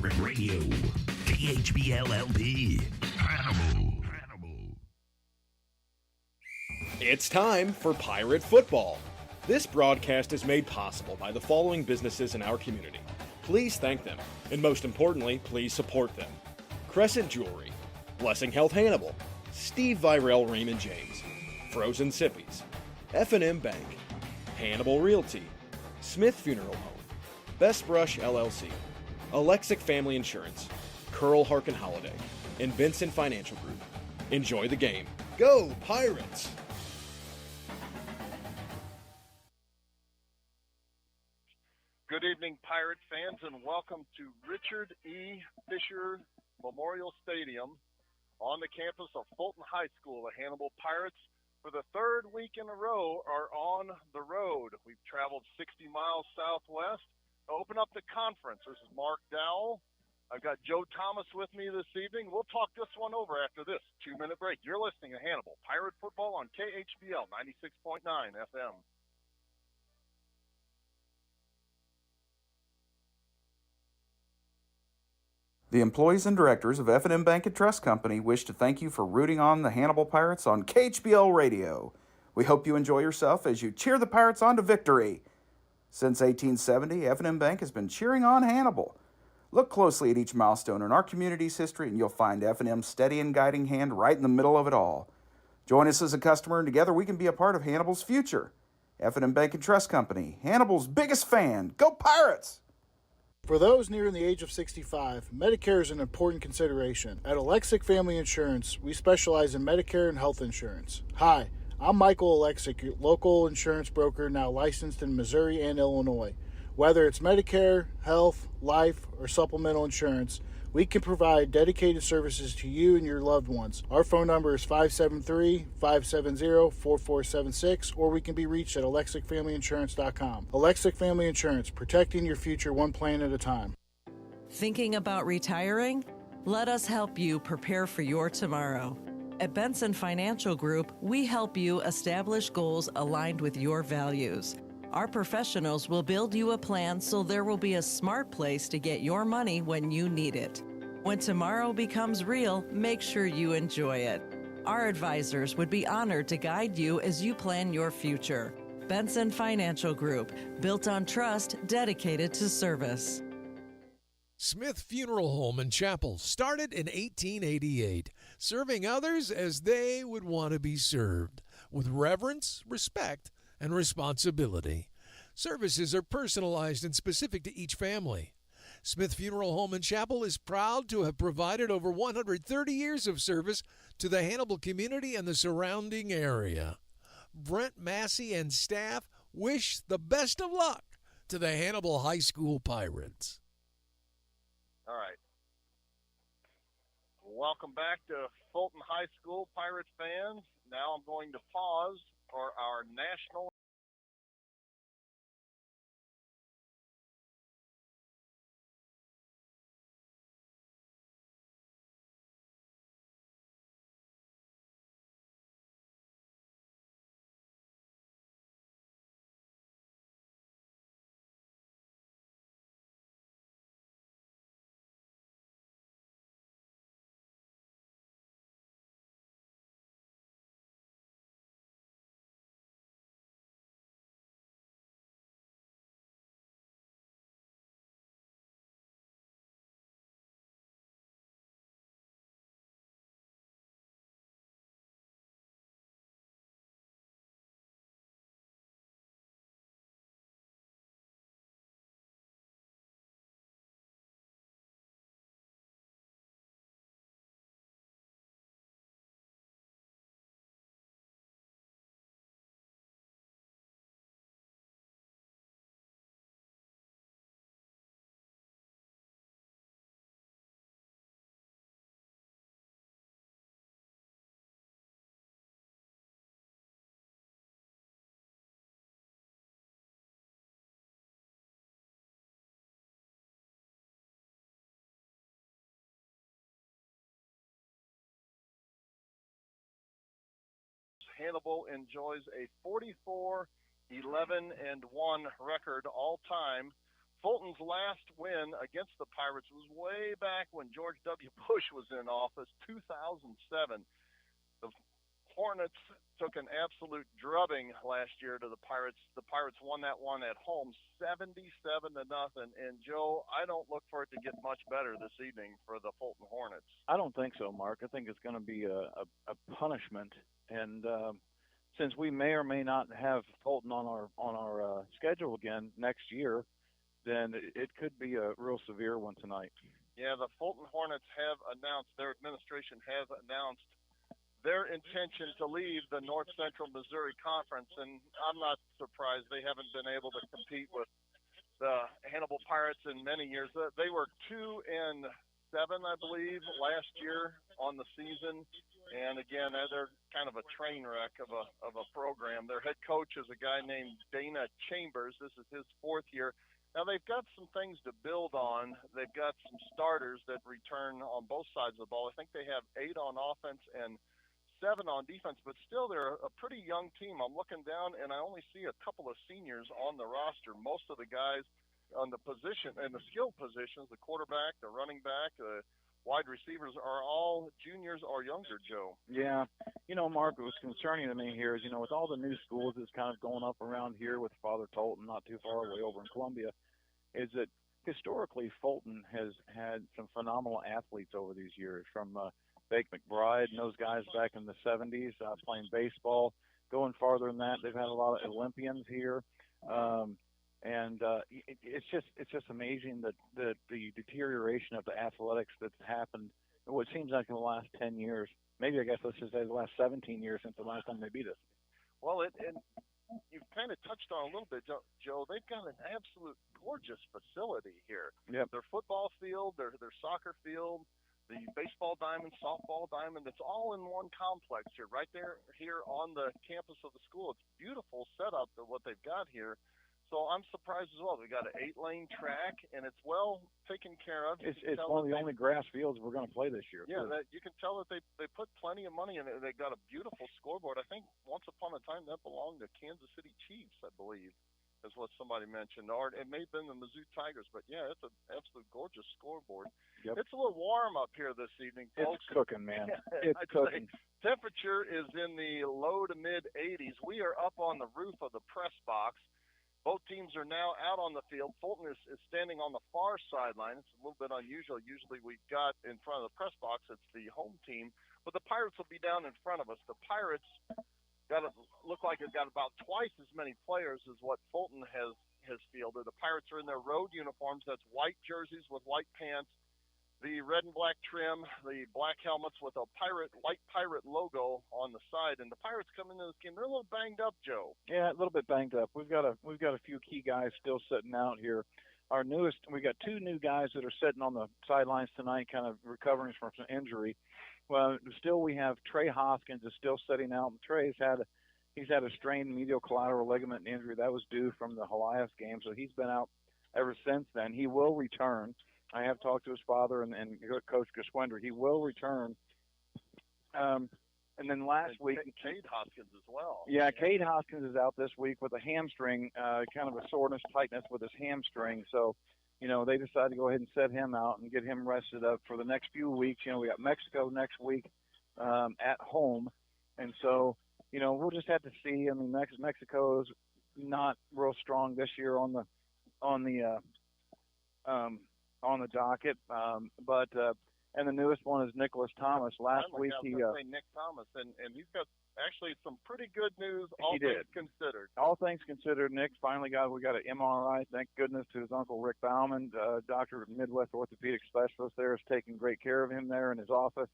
Pirate Radio. KHBL LP. Hannibal. It's time for Pirate Football. This broadcast is made possible by the following businesses in our community. Please thank them, and most importantly, please support them. Crescent Jewelry, Blessing Health Hannibal, Steve Virel Raymond James, Frozen Sippies, F&M Bank, Hannibal Realty, Smith Funeral Home, Best Brush LLC, Alexic Family Insurance, Curl Harkin Holiday, and Vincent Financial Group. Enjoy the game. Go Pirates! Good evening, Pirate fans, and welcome to Richard E. Fisher Memorial Stadium on the campus of Fulton High School. The Hannibal Pirates, for the third week in a row, are on the road. We've traveled 60 miles southwest to open up the conference. This is Mark Dowell. I've got Joe Thomas with me this evening. We'll talk this one over after this 2-minute break. You're listening to Hannibal Pirate Football on KHBL 96.9 FM. The employees and directors of F&M Bank and Trust Company wish to thank you for rooting on the Hannibal Pirates on KHBL Radio. We hope you enjoy yourself as you cheer the Pirates on to victory. Since 1870, F&M Bank has been cheering on Hannibal. Look closely at each milestone in our community's history and you'll find F&M's steady and guiding hand right in the middle of it all. Join us as a customer and together we can be a part of Hannibal's future. F&M Bank and Trust Company, Hannibal's biggest fan. Go Pirates! For those nearing the age of 65, Medicare is an important consideration. At Alexic Family Insurance, we specialize in Medicare and health insurance. Hi, I'm Michael Alexic, your local insurance broker now licensed in Missouri and Illinois. Whether it's Medicare, health, life, or supplemental insurance, we can provide dedicated services to you and your loved ones. Our phone number is 573-570-4476, or we can be reached at alexicfamilyinsurance.com. Alexic Family Insurance, protecting your future one plan at a time. Thinking about retiring? Let us help you prepare for your tomorrow. At Benson Financial Group, we help you establish goals aligned with your values. Our professionals will build you a plan so there will be a smart place to get your money when you need it. When tomorrow becomes real, make sure you enjoy it. Our advisors would be honored to guide you as you plan your future. Benson Financial Group, built on trust, dedicated to service. Smith Funeral Home and Chapel started in 1888, serving others as they would want to be served, with reverence, respect, and responsibility. Services are personalized and specific to each family. Smith Funeral Home and Chapel is proud to have provided over 130 years of service to the Hannibal community and the surrounding area. Brent Massey and staff wish the best of luck to the Hannibal High School Pirates. All right. Welcome back to Fulton High School, Pirates fans. Now I'm going to pause for our national Hannibal enjoys a 44-11-1 record all time Fulton's last win against the Pirates was way back when George W. Bush was in office, 2007. The Hornets took an absolute drubbing last year to the Pirates. The Pirates won that one at home, 77-0. And Joe, I don't look for it to get much better this evening for the Fulton Hornets. I don't think so, Mark. I think it's going to be a punishment, and since we may or may not have Fulton on our schedule again next year, then it could be a real severe one tonight. Yeah, the Fulton Hornets have announced, their administration has announced their intention to leave the North Central Missouri Conference, and I'm not surprised they haven't been able to compete with the Hannibal Pirates in many years. They were 2-7, I believe, last year on the season, and again, they're kind of a train wreck of a program. Their head coach is a guy named Dana Chambers. This is his fourth year. Now, they've got some things to build on. They've got some starters that return on both sides of the ball. I think they have 8 on offense and 7 on defense, but still they're a pretty young team. I'm looking down, and I only see a couple of seniors on the roster. Most of the guys on the position and the skill positions, the quarterback, the running back, the wide receivers, are all juniors or younger, Joe. Yeah. Mark, what's concerning to me here is, with all the new schools that's kind of going up around here with Father Tolton, not too far away over in Columbia, is that historically Fulton has had some phenomenal athletes over these years, from Bake McBride and those guys back in the 70s playing baseball. Going farther than that, they've had a lot of Olympians here. It's just amazing that the deterioration of the athletics that's happened, what seems like in the last 10 years, maybe I guess let's just say the last 17 years since the last time they beat us. Well, and you've kind of touched on a little bit, Joe. They've got an absolute gorgeous facility here. Yep. Their football field, their soccer field, the baseball diamond, softball diamond, it's all in one complex here, right there here on the campus of the school. It's a beautiful setup to what they've got here. So I'm surprised as well. They've got an 8-lane track, and it's well taken care of. It's one of the only grass fields we're going to play this year. Yeah, you can tell that they put plenty of money in it. They got a beautiful scoreboard. I think once upon a time that belonged to Kansas City Chiefs, I believe, is what somebody mentioned. Or it may have been the Mizzou Tigers, but yeah, it's an absolute gorgeous scoreboard. Yep. It's a little warm up here this evening, folks. It's cooking, man. It's cooking. Temperature is in the low to mid 80s. We are up on the roof of the press box. Both teams are now out on the field. Fulton is standing on the far sideline. It's a little bit unusual. Usually we've got in front of the press box, it's the home team. But the Pirates will be down in front of us. The Pirates look like they've got about twice as many players as what Fulton has fielded. The Pirates are in their road uniforms. That's white jerseys with white pants, the red and black trim, the black helmets with a white pirate logo on the side. And the Pirates come into this game, they're a little banged up, Joe. Yeah, a little bit banged up. We've got a few key guys still sitting out here. We got 2 new guys that are sitting on the sidelines tonight, kind of recovering from some injury. Well, still we have Trey Hoskins is still sitting out. Trey's had a strained medial collateral ligament injury that was due from the Helias game, so he's been out ever since then. He will return. I have talked to his father and Coach Gaswender. He will return. And then last week, Cade Hoskins as well. Yeah, Cade Hoskins is out this week with a hamstring, kind of a soreness, tightness with his hamstring. So, they decided to go ahead and set him out and get him rested up for the next few weeks. We got Mexico next week at home, and so we'll just have to see. I mean, Mexico's not real strong this year on the docket, but and the newest one is Nicholas Thomas. Last week he Nick Thomas, and he's got actually some pretty good news. All things considered. All things considered, Nick finally we got an MRI. Thank goodness to his uncle Rick Bauman, Dr. Midwest orthopedic specialist there, is taking great care of him there in his office.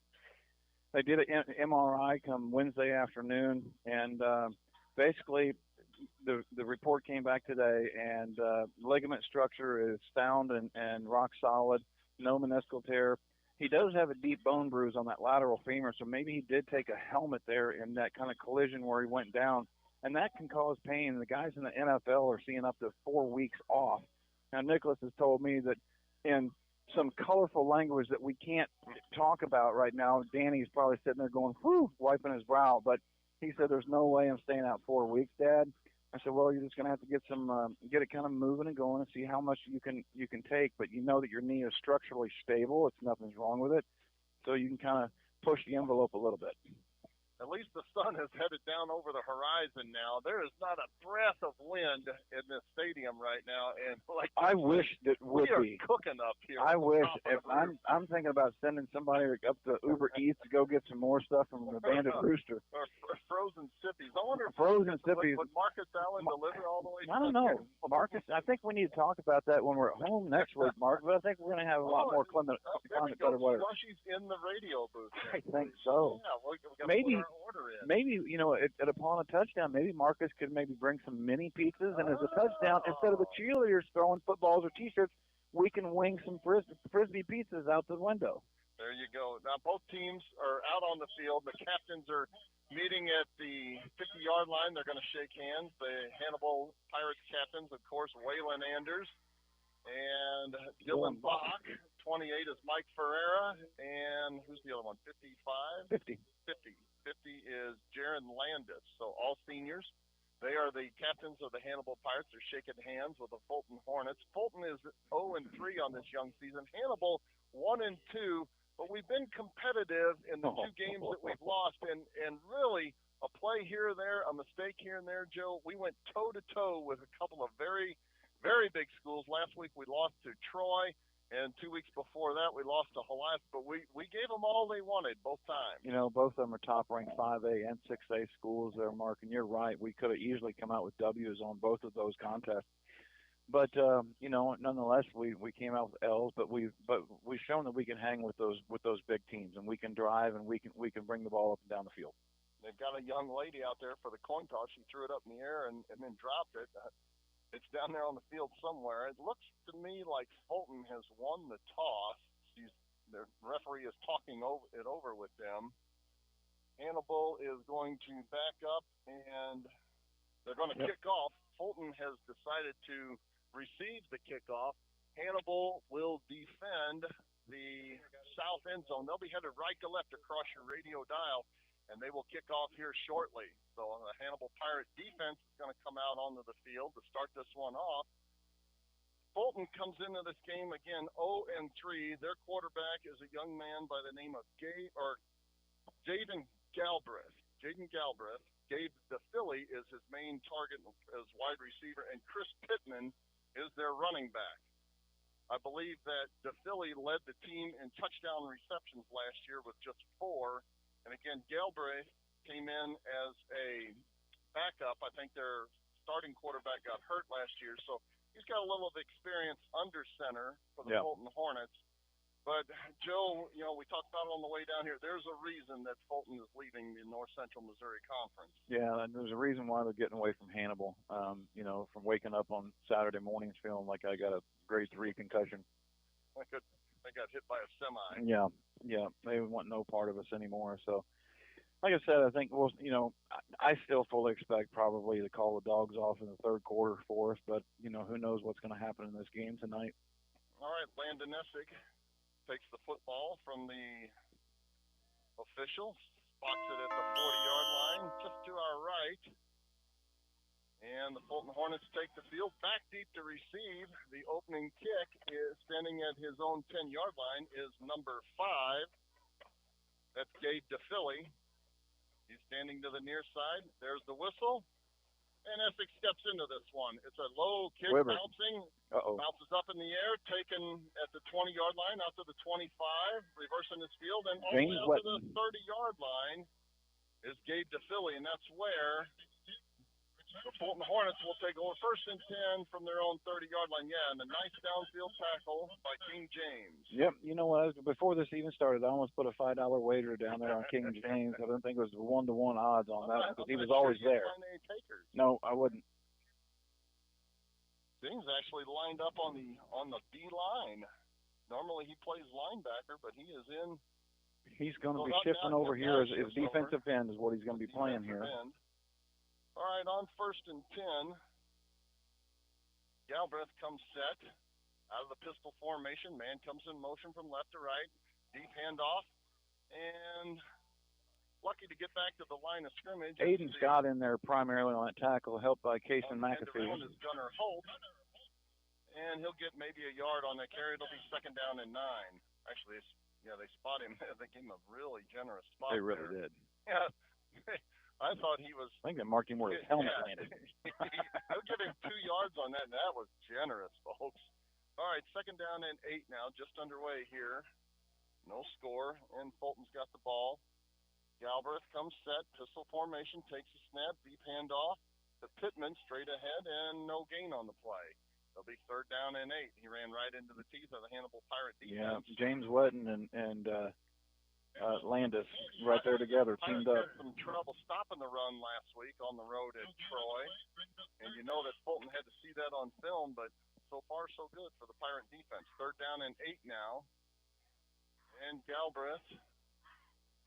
They did an MRI come Wednesday afternoon, and basically the report came back today, and ligament structure is sound and rock solid, no meniscal tear. He does have a deep bone bruise on that lateral femur, so maybe he did take a helmet there in that kind of collision where he went down, and that can cause pain. The guys in the NFL are seeing up to 4 weeks off. Now, Nicholas has told me that in some colorful language that we can't talk about right now, Danny's probably sitting there going, whew, wiping his brow, but he said, there's no way I'm staying out 4 weeks, Dad. I said, well, you're just going to have to get it kind of moving and going and see how much you can take. But you know that your knee is structurally stable. Nothing's wrong with it. So you can kind of push the envelope a little bit. At least the sun has headed down over the horizon now. There is not a breath of wind in this stadium right now, and I wish it would be cooking up here. I wish. If I'm thinking about sending somebody up to Uber Eats to go get some more stuff from the Bandit Rooster. Or frozen sippies. I wonder if frozen sippies. Would Marcus Allen deliver all the way? I don't know, Marcus. I think we need to talk about that when we're at home next week, Mark. But I think we're going to have a lot more climate better weather. Slushy's in the radio booth. I think so. Yeah, we got maybe. Order in. Maybe, upon a touchdown, maybe Marcus could maybe bring some mini pizzas, and as a touchdown, instead of the cheerleaders throwing footballs or T-shirts, we can wing some frisbee pizzas out the window. There you go. Now both teams are out on the field. The captains are meeting at the 50-yard line. They're going to shake hands. The Hannibal Pirates captains, of course, Waylon Anders and Dylan Bach. 28 is Mike Ferreira, and who's the other one? 55? 50 is Jaron Landis. So all seniors. They are the captains of the Hannibal Pirates. They're shaking hands with the Fulton Hornets. Fulton is 0-3 on this young season. Hannibal 1-2. But we've been competitive in the two games that we've lost, and really a play here or there, a mistake here and there, Joe. We went toe-to-toe with a couple of very, very big schools. Last week we lost to Troy. And 2 weeks before that, we lost to Halifax, but we gave them all they wanted both times. Both of them are top-ranked 5A and 6A schools there, Mark, and you're right. We could have easily come out with W's on both of those contests. But, nonetheless, we came out with L's, but we've shown that we can hang with those big teams, and we can drive, and we can bring the ball up and down the field. They've got a young lady out there for the coin toss. She threw it up in the air and then dropped it. It's down there on the field somewhere. It looks to me like Fulton has won the toss. The referee is talking it over with them. Hannibal is going to back up, and they're going to kick off. Fulton has decided to receive the kickoff. Hannibal will defend the south end zone. They'll be headed right to left across your radio dial, and they will kick off here shortly. So the Hannibal Pirate defense is going to come out onto the field to start this one off. Fulton comes into this game again 0-3. Their quarterback is a young man by the name of Jaden Galbraith. Gabe the Philly is his main target as wide receiver, and Chris Pittman is their running back. I believe that the Philly led the team in touchdown receptions last year with just 4. And again, Galbraith came in as a backup. I think their starting quarterback got hurt last year, so he's got a little of experience under center for the Fulton Hornets. But, Joe, we talked about it on the way down here. There's a reason that Fulton is leaving the North Central Missouri Conference. Yeah, and there's a reason why they're getting away from Hannibal, from waking up on Saturday mornings feeling like I got a grade 3 concussion. They got hit by a semi. Yeah, they want no part of us anymore. So, like I said, I think I still fully expect probably to call the dogs off in the third quarter for us, but who knows what's going to happen in this game tonight. All right, Landon Essig takes the football from the official, spots it at the 40-yard line, just to our right. And the Fulton Hornets take the field back deep to receive. The opening kick is standing at his own 10-yard line is number 5. That's Gabe DePhilly. He's standing to the near side. There's the whistle. And Essex steps into this one. It's a low kick, bouncing. Bounces up in the air, taken at the 20-yard line, out to the 25, reversing his field, and all the way out to the 30-yard line is Gabe DePhilly, and that's where the Fulton Hornets will take over 1st and 10 from their own 30-yard line. Yeah, and a nice downfield tackle by King James. Yep, you know what? Before this even started, I almost put a $5 wager down there on King James. I didn't think it was 1-to-1 odds on that because he was always there. No, I wouldn't. James actually lined up on the D line. Normally he plays linebacker, but he is in. He's going to be shifting over here as defensive end is what he's going to be playing here. End. All right, on 1st and 10, Galbraith comes set out of the pistol formation. Man comes in motion from left to right. Deep handoff. And lucky to get back to the line of scrimmage. Aiden Scott in there primarily on that tackle, helped by Kason McAfee. Is Gunnar Holt, and he'll get maybe a yard on that carry. It'll be 2nd down and 9. Actually, they spot him. They gave him a really generous spot. They really did. Yeah. I thought he was. I think they marked him where his helmet landed. I'll give him 2 yards on that, and that was generous, folks. All right, 2nd down and 8 now, just underway here. No score, and Fulton's got the ball. Galbraith comes set, pistol formation, takes a snap, deep handoff to Pittman, straight ahead, and no gain on the play. It'll be 3rd down and 8. He ran right into the teeth of the Hannibal Pirate defense. Yeah, James Wetton and Landis right there together, teamed up. Had some trouble stopping the run last week on the road at Troy, and you know that Fulton had to see that on film, but so far so good for the Pirate defense. 3rd down and 8 now, and Galbraith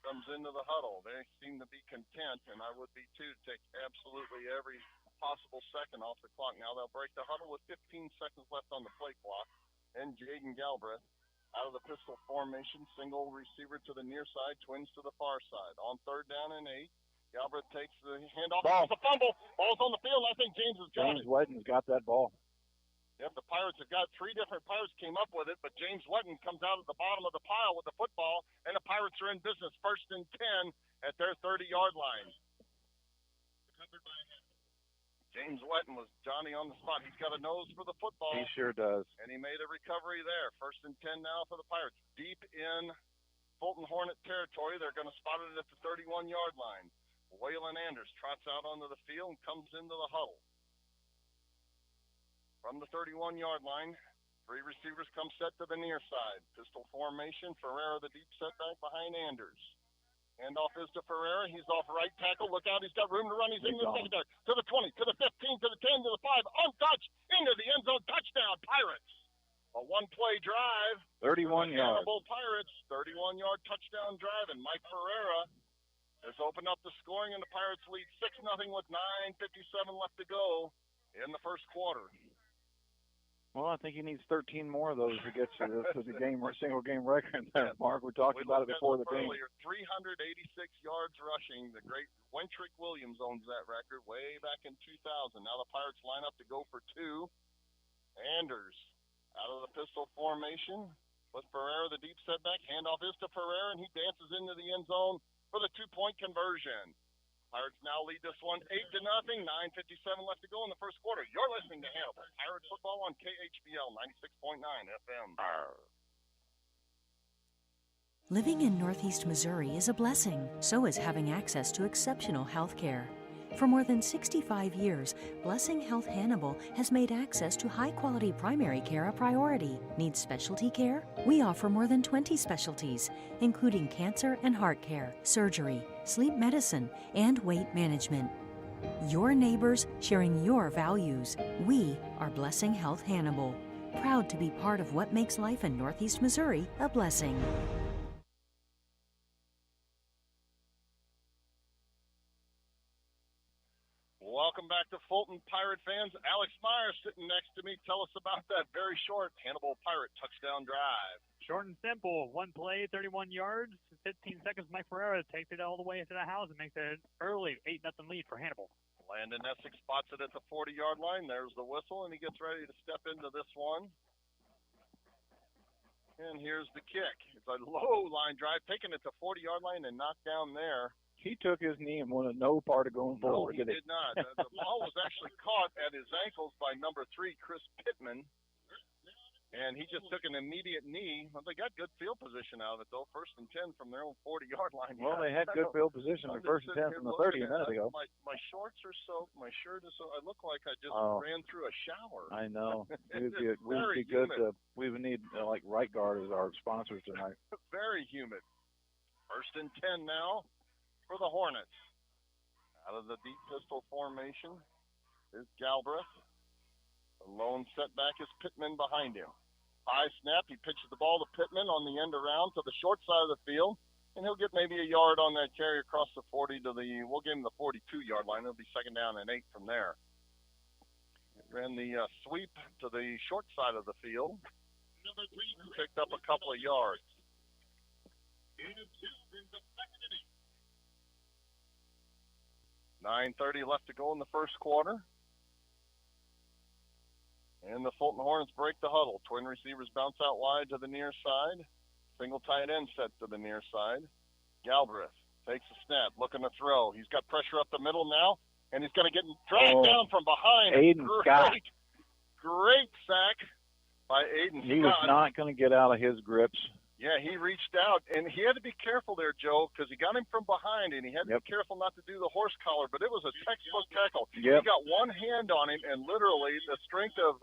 comes into the huddle. They seem to be content, and I would be too, to take absolutely every possible second off the clock. Now they'll break the huddle with 15 seconds left on the play clock, and Jaden Galbraith out of the pistol formation, single receiver to the near side, twins to the far side. On 3rd down and 8, Galbraith takes the handoff. Ball. It's a fumble. Ball's on the field. I think James has got it. James Wetton's got that ball. Yep, the Pirates have got 3 different Pirates came up with it, but James Wetton comes out at the bottom of the pile with the football, and the Pirates are in business 1st and 10 at their 30-yard line. James Wetton was Johnny on the spot. He's got a nose for the football. He sure does. And he made a recovery there. 1st and 10 now for the Pirates. Deep in Fulton Hornet territory. They're going to spot it at the 31-yard line. Waylon Anders trots out onto the field and comes into the huddle. From the 31-yard line, 3 receivers come set to the near side. Pistol formation, Ferreira the deep setback behind Anders. Handoff is to Ferreira. He's off right tackle. Look out, he's got room to run. He's into the secondary. To the 20, to the 15, to the 10, to the 5. Untouched, into the end zone. Touchdown, Pirates. A 1-play drive. 31 yards. Hannibal Pirates, 31-yard touchdown drive. And Mike Ferreira has opened up the scoring, and the Pirates lead 6-0 with 9:57 left to go in the first quarter. Well, I think he needs 13 more of those to get to the game single game record there, Mark. We talked about it before the game. Earlier, 386 yards rushing. The great Wentrick Williams owns that record way back in 2000. Now the Pirates line up to go for 2. Anders out of the pistol formation with Ferreira, the deep setback. Handoff is to Ferreira, and he dances into the end zone for the 2-point conversion. Pirates now lead this one 8-0. 9:57 left to go in the first quarter. You're listening to Hannibal Pirate Football on KHBL 96.9 FM. Living in Northeast Missouri is a blessing. So is having access to exceptional health care. For more than 65 years, Blessing Health Hannibal has made access to high-quality primary care a priority. Need specialty care? We offer more than 20 specialties, including cancer and heart care, surgery, sleep medicine, and weight management. Your neighbors sharing your values. We are Blessing Health Hannibal, proud to be part of what makes life in Northeast Missouri a blessing. Welcome back to Fulton Pirate fans. Alex Myers sitting next to me. Tell us about that very short Hannibal Pirate touchdown drive. Short and simple. 1 play, 31 yards, 15 seconds. Mike Ferreira takes it all the way to the house and makes it an early 8-0 lead for Hannibal. Landon Essex spots it at the 40-yard line. There's the whistle, and he gets ready to step into this one. And here's the kick. It's a low line drive, taking it to 40-yard line and knocked down there. He took his knee and wanted no part of going forward. No, he did not. The ball was actually caught at his ankles by number 3, Chris Pittman. And he just took an immediate knee. Well, they got good field position out of it, though. 1st and 10 from their own 40-yard line. Well, they had good field position on 1st and 10 from the 30 a minute ago. My shorts are soaked. My shirt is soaked. I look like I just ran through a shower. I know. We would be good to, we would need, like, Right Guard as our sponsors tonight. Very humid. 1st and 10 now for the Hornets. Out of the deep pistol formation is Galbraith. The lone setback is Pittman behind him. High snap. He pitches the ball to Pittman on the end around to the short side of the field, and he'll get maybe a yard on that carry across the 40 to the, we'll give him the 42-yard line. It'll be 2nd down and 8 from there. Ran the sweep to the short side of the field. Picked up a couple of yards. 9:30 left to go in the first quarter. And the Fulton Hornets break the huddle. Twin receivers bounce out wide to the near side. Single tight end set to the near side. Galbraith takes a snap, looking to throw. He's got pressure up the middle now, and he's going to get dragged down from behind. Aiden Scott. Great sack by Aiden Scott. He was not going to get out of his grips. Yeah, he reached out, and he had to be careful there, Joe, because he got him from behind, and he had to be careful not to do the horse collar, but it was a textbook tackle. Yep. He got one hand on him, and literally the strength of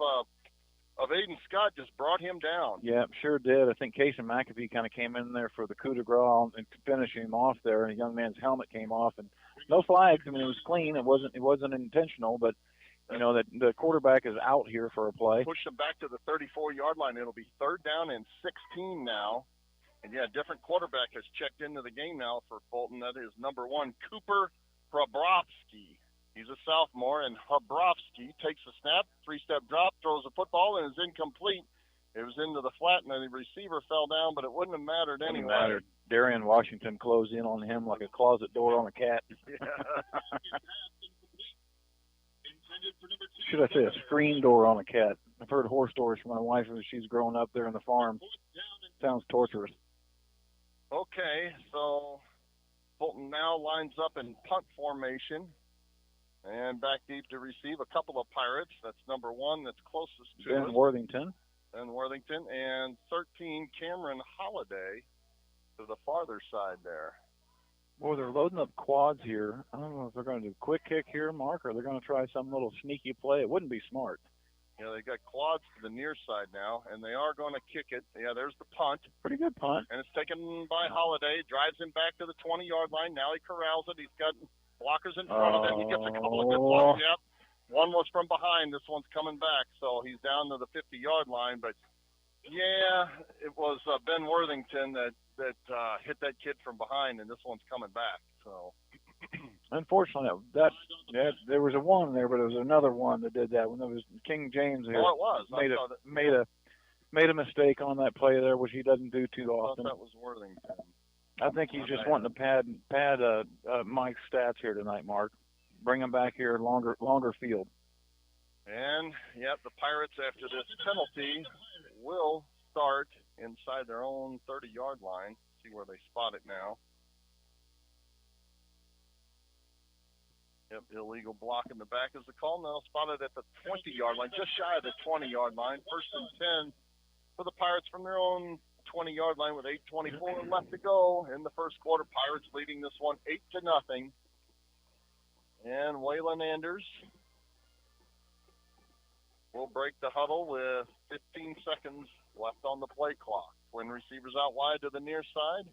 Aiden Scott just brought him down. Yeah, sure did. I think Casey McAfee kind of came in there for the coup de grace and finishing him off there, and a young man's helmet came off, and no flags. I mean, it was clean. It wasn't intentional, but you know that the quarterback is out here for a play. Push him back to the 34-yard line. It'll be 3rd down and 16 now. And, yeah, different quarterback has checked into the game now for Fulton. That is number 1, Cooper Hrabowski. He's a sophomore, and Hrabowski takes a snap, 3-step drop, throws a football, and is incomplete. It was into the flat, and the receiver fell down, but it wouldn't have mattered anyway. Wouldn't matter. Darian Washington closed in on him like a closet door on a cat. Should I say a screen door on a cat? I've heard horror stories from my wife as she's growing up there on the farm. Sounds torturous. Okay, so Fulton now lines up in punt formation and back deep to receive a couple of Pirates. That's number 1 that's closest to Ben Worthington. Ben Worthington, and 13, Cameron Holiday to the farther side there. Boy, they're loading up quads here. I don't know if they're going to do quick kick here, Mark, or they're going to try some little sneaky play. It wouldn't be smart. Yeah, they got quads to the near side now, and they are going to kick it. Yeah, there's the punt. Pretty good punt. And it's taken by Holiday, drives him back to the 20-yard line. Now he corrals it. He's got blockers in front of him. He gets a couple of good blocks. Yep. One was from behind. This one's coming back, so he's down to the 50-yard line. But, yeah, it was Ben Worthington that hit that kid from behind, and this one's coming back. So, unfortunately, there was a one there, but there was another one that did that. When there was King James here, it was. Made a mistake on that play there, which he doesn't do too often. I thought that was Worthington. I think he's just wanting to pad Mike's stats here tonight, Mark. Bring him back here, longer field. And, yep, the Pirates, after this penalty, will start inside their own 30-yard line. See where they spot it now. Yep, illegal block in the back is the call. Now spotted at the 20-yard line, just shy of the 20-yard line. 1st and 10 for the Pirates from their own 20-yard line with 8:24 left to go in the first quarter. Pirates leading this one 8-0. And Waylon Anders will break the huddle with 15 seconds left on the play clock. Twin receivers out wide to the near side,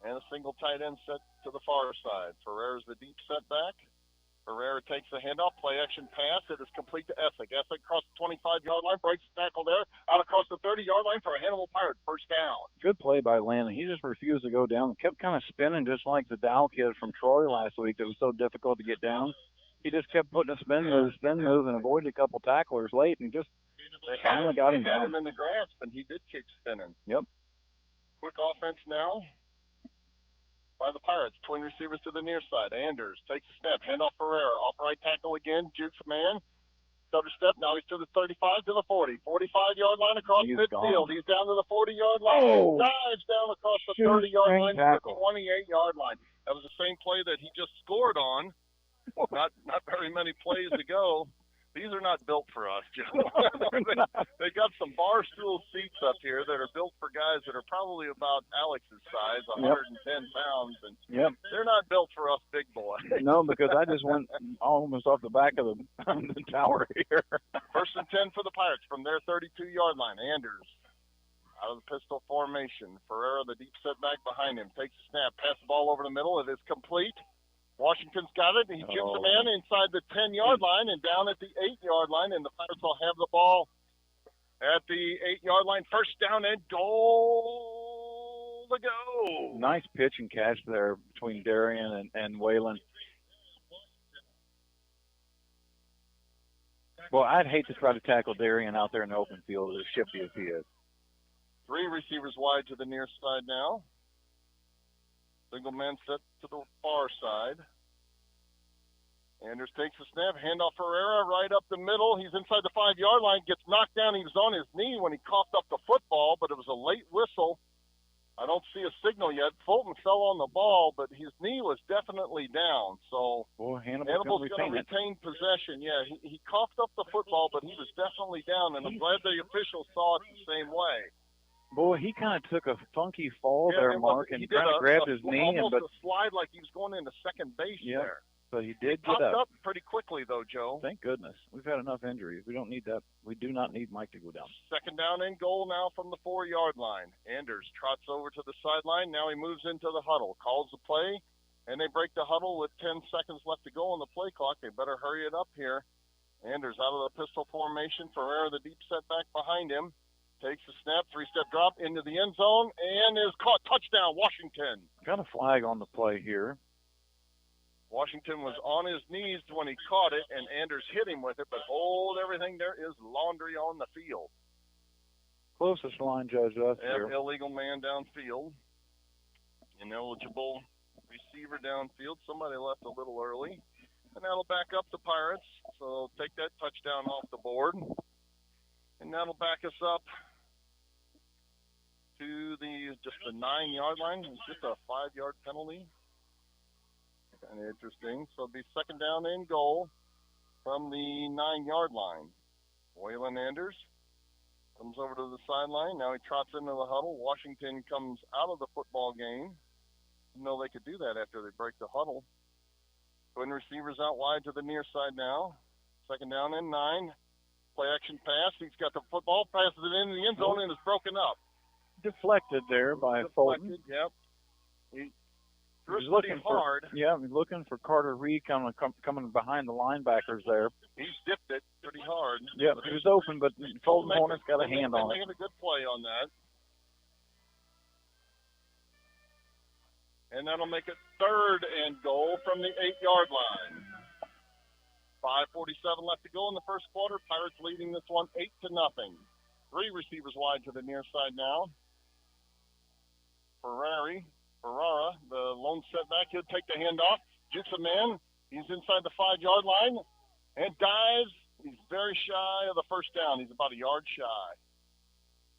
and a single tight end set to the far side. Ferrera's the deep setback. Ferrera takes the handoff, play action pass. It is complete to Essick. Essick across the 25-yard line, breaks the tackle there, out across the 30-yard line for a Hannibal Pirate. 1st down. Good play by Landon. He just refused to go down. Kept kind of spinning just like the Dow kid from Troy last week that was so difficult to get down. He just kept putting a spin move, and avoided a couple tacklers late, and just finally got him down. Had him in the grasp, and he did kick spinning. Yep. Quick offense now by the Pirates. Twin receivers to the near side. Anders takes a step, handoff Ferrera, off right tackle again, jukes man, stutter step, now he's to the 35, to the 40, 45-yard line across midfield. He's down to the 40-yard line, dives down across the 30-yard line to the 28-yard line. That was the same play that he just scored on, not very many plays ago. These are not built for us, Joe. They got some bar stool seats up here that are built for guys that are probably about Alex's size, 110 pounds, and they're not built for us big boys. No, because I just went almost off the back of the tower here. 1st and 10 for the Pirates from their 32-yard line. Anders out of the pistol formation. Ferrera, the deep setback behind him, takes a snap, pass the ball over the middle. It is complete. Washington's got it, and he chips a man inside the 10-yard line and down at the 8-yard line, and the Pirates will have the ball at the 8-yard line. 1st down and goal to go. Nice pitch and catch there between Darian and Waylon. Well, I'd hate to try to tackle Darian out there in the open field as shifty as he is. 3 receivers wide to the near side now. Single man set to the far side. Anders takes a snap, handoff Herrera right up the middle. He's inside the 5-yard line, gets knocked down. He was on his knee when he coughed up the football, but it was a late whistle. I don't see a signal yet. Fulton fell on the ball, but his knee was definitely down. So Hannibal's going to retain possession. Yeah, he coughed up the football, but he was definitely down, and I'm glad the officials saw it the same way. Boy, he kind of took a funky fall there, Mark, and kind of grabbed his knee. Almost a slide like he was going into second base there. But he did get up. up pretty quickly, though, Joe. Thank goodness. We've had enough injuries. We don't need that. We do not need Mike to go down. Second down and goal now from the 4-yard line. Anders trots over to the sideline. Now he moves into the huddle, calls the play, and they break the huddle with 10 seconds left to go on the play clock. They better hurry it up here. Anders out of the pistol formation. Ferreira, the deep set back behind him. Takes a snap, 3-step drop into the end zone, and is caught. Touchdown, Washington. Got a flag on the play here. Washington was on his knees when he caught it, and Anders hit him with it, but hold everything, there is laundry on the field. Closest line judge us here. Illegal man downfield. Ineligible receiver downfield. Somebody left a little early. And that'll back up the Pirates, so take that touchdown off the board. And that'll back us up to just the 9-yard line. It's just a 5-yard penalty. Kind of interesting. So it'll be second down and goal from the 9-yard line. Waylon Anders comes over to the sideline. Now he trots into the huddle. Washington comes out of the football game. Didn't know they could do that after they break the huddle. Twin receivers out wide to the near side now. Second down and 9. Play action pass. He's got the football, passes it into the end zone, and is broken up. Deflected there by Fulton. Yep. He He's looking hard. He's looking for Carter Reed coming behind the linebackers there. He's dipped it pretty hard. Yeah, he was open, but Fulton Hornets got a hand on it. Making a good play on that. And that'll make it third and goal from the 8-yard line. 5:47 left to go in the first quarter. Pirates leading this one 8-0. 3 receivers wide to the near side now. Ferrara, the lone setback, he'll take the handoff, jukes a man. He's inside the 5-yard line and dives. He's very shy of the first down. He's about a yard shy.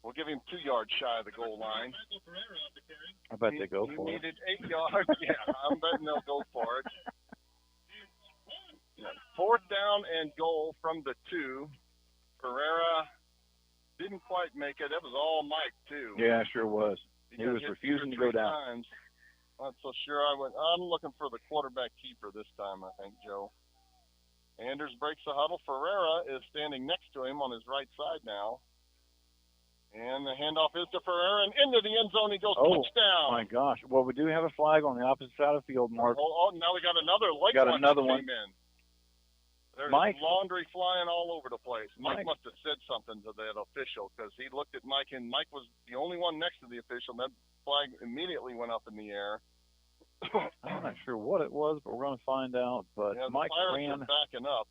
We'll give him 2 yards shy of the goal line. I bet they go for it. He needed 8 yards. Yeah, I'm betting they'll go for it. Yeah, 4th down and goal from the 2. Ferreira didn't quite make it. That was all Mike, too. Yeah, sure was. He was refusing to go down. Times. Not so sure I'm looking for the quarterback keeper this time, I think, Joe. Anders breaks the huddle. Ferreira is standing next to him on his right side now. And the handoff is to Ferreira, and into the end zone he goes. Touchdown. Oh, my gosh. Well, we do have a flag on the opposite side of the field, Mark. Oh, now we got another late one. Came in. There's Mike, laundry flying all over the place. Mike must have said something to that official because he looked at Mike, and Mike was the only one next to the official. That flag immediately went up in the air. I'm not sure what it was, but we're going to find out. But Mike ran. Backing up.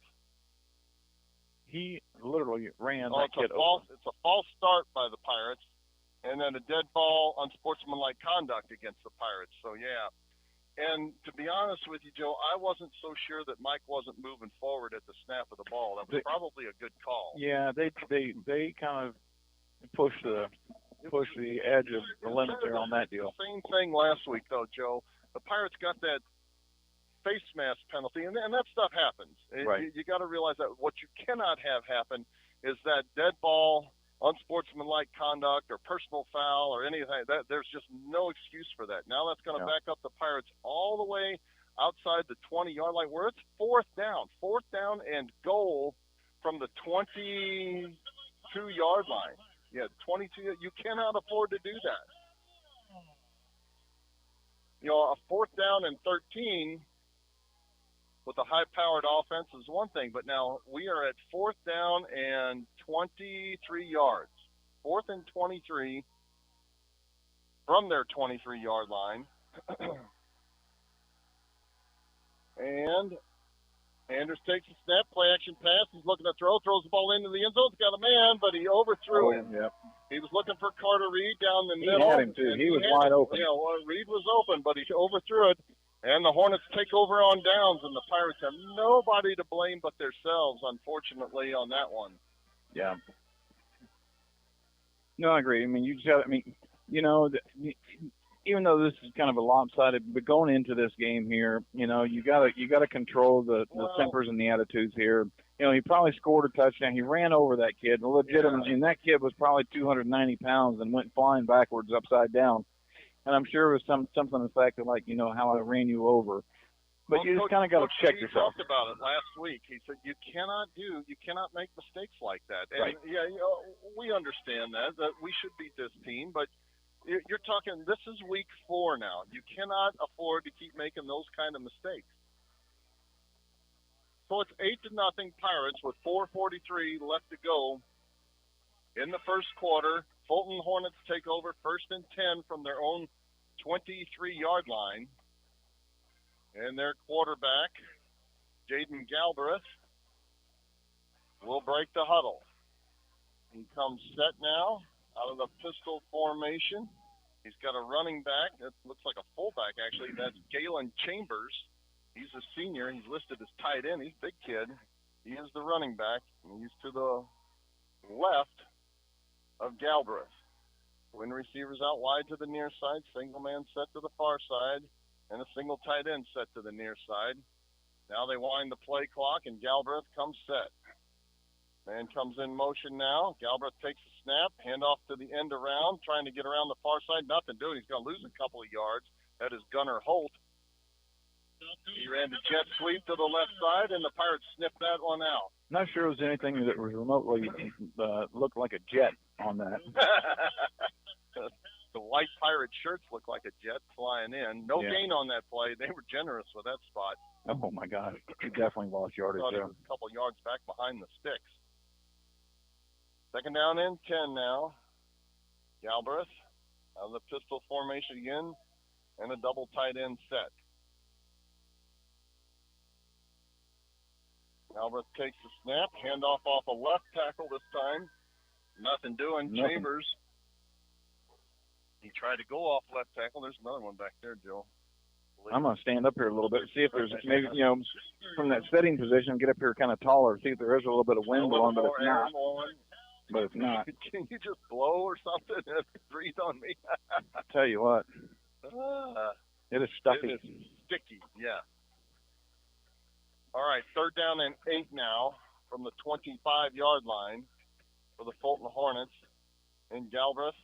He literally ran that kid over. It's a false start by the Pirates, and then a dead ball, unsportsmanlike conduct against the Pirates. So, yeah. And to be honest with you, Joe, I wasn't so sure that Mike wasn't moving forward at the snap of the ball. That was probably a good call. Yeah, they kind of pushed the edge of the limit there on that deal. Same thing last week, though, Joe. The Pirates got that face mask penalty, and that stuff happens. Right. You got to realize that what you cannot have happen is that dead ball, unsportsmanlike conduct or personal foul or anything. There's just no excuse for that. Now that's going to back up the Pirates all the way outside the 20-yard line where it's 4th down and goal from the 22-yard line. Yeah, 22. You cannot afford to do that. You know, a 4th down and 13 with a high-powered offense is one thing, but now we are at 4th down and 23 yards. 4th and 23 from their 23-yard line. And Anders takes a snap, play action pass. He's looking to throws the ball into the end zone. He's got a man, but he overthrew him. Yep. He was looking for Carter Reed down the middle. He had him, too. He was wide open. Yeah, well, Reed was open, but he overthrew it. And the Hornets take over on downs, and the Pirates have nobody to blame but themselves, unfortunately, on that one. Yeah. No, I agree. I mean, you just got. I mean, you know, even though this is kind of a lopsided, but going into this game here, you know, you gotta control the tempers and the attitudes here. You know, he probably scored a touchdown. He ran over that kid, legitimately, and that kid was probably 290 pounds and went flying backwards upside down. And I'm sure it was something to the fact of, like, you know, how I ran you over. But you just kind of got to check yourself. He talked about it last week. He said you cannot make mistakes like that. And right. Yeah, you know, we understand that we should beat this team, but you're talking. This is week 4 now. You cannot afford to keep making those kind of mistakes. So it's 8-0 Pirates with 4:43 left to go in the first quarter. Fulton Hornets take over 1st and 10 from their own 23-yard line. And their quarterback, Jaden Galbraith, will break the huddle. He comes set now out of the pistol formation. He's got a running back. That looks like a fullback, actually. That's Galen Chambers. He's a senior. He's listed as tight end. He's a big kid. He is the running back. And he's to the left of Galbraith. Twin receivers out wide to the near side. Single man set to the far side. And a single tight end set to the near side. Now they wind the play clock, and Galbraith comes set. Man comes in motion now. Galbraith takes a snap, handoff to the end around, trying to get around the far side. Nothing doing. He's going to lose a couple of yards. That is Gunnar Holt. He ran the jet sweep to the left side, and the Pirates snipped that one out. Not sure it was anything that was remotely looked like a jet on that. The white Pirate shirts look like a jet flying in. No gain on that play. They were generous with that spot. Oh, my God. He definitely lost yardage there. A couple yards back behind the sticks. 2nd down and 10 now. Galbraith out of the pistol formation again, and a double tight end set. Galbraith takes the snap, handoff off a left tackle this time. Nothing doing. Chambers. He tried to go off left tackle. There's another one back there, Joe. I'm going to stand up here a little bit and see if there's maybe, you know, from that sitting position, get up here kind of taller, see if there is a little bit of wind blowing, but it's not. But it's not. Can you just blow or something and breathe on me? I tell you what. It is stuffy. It is sticky, yeah. All right, 3rd down and 8 now from the 25-yard line for the Fulton Hornets. And Galbraith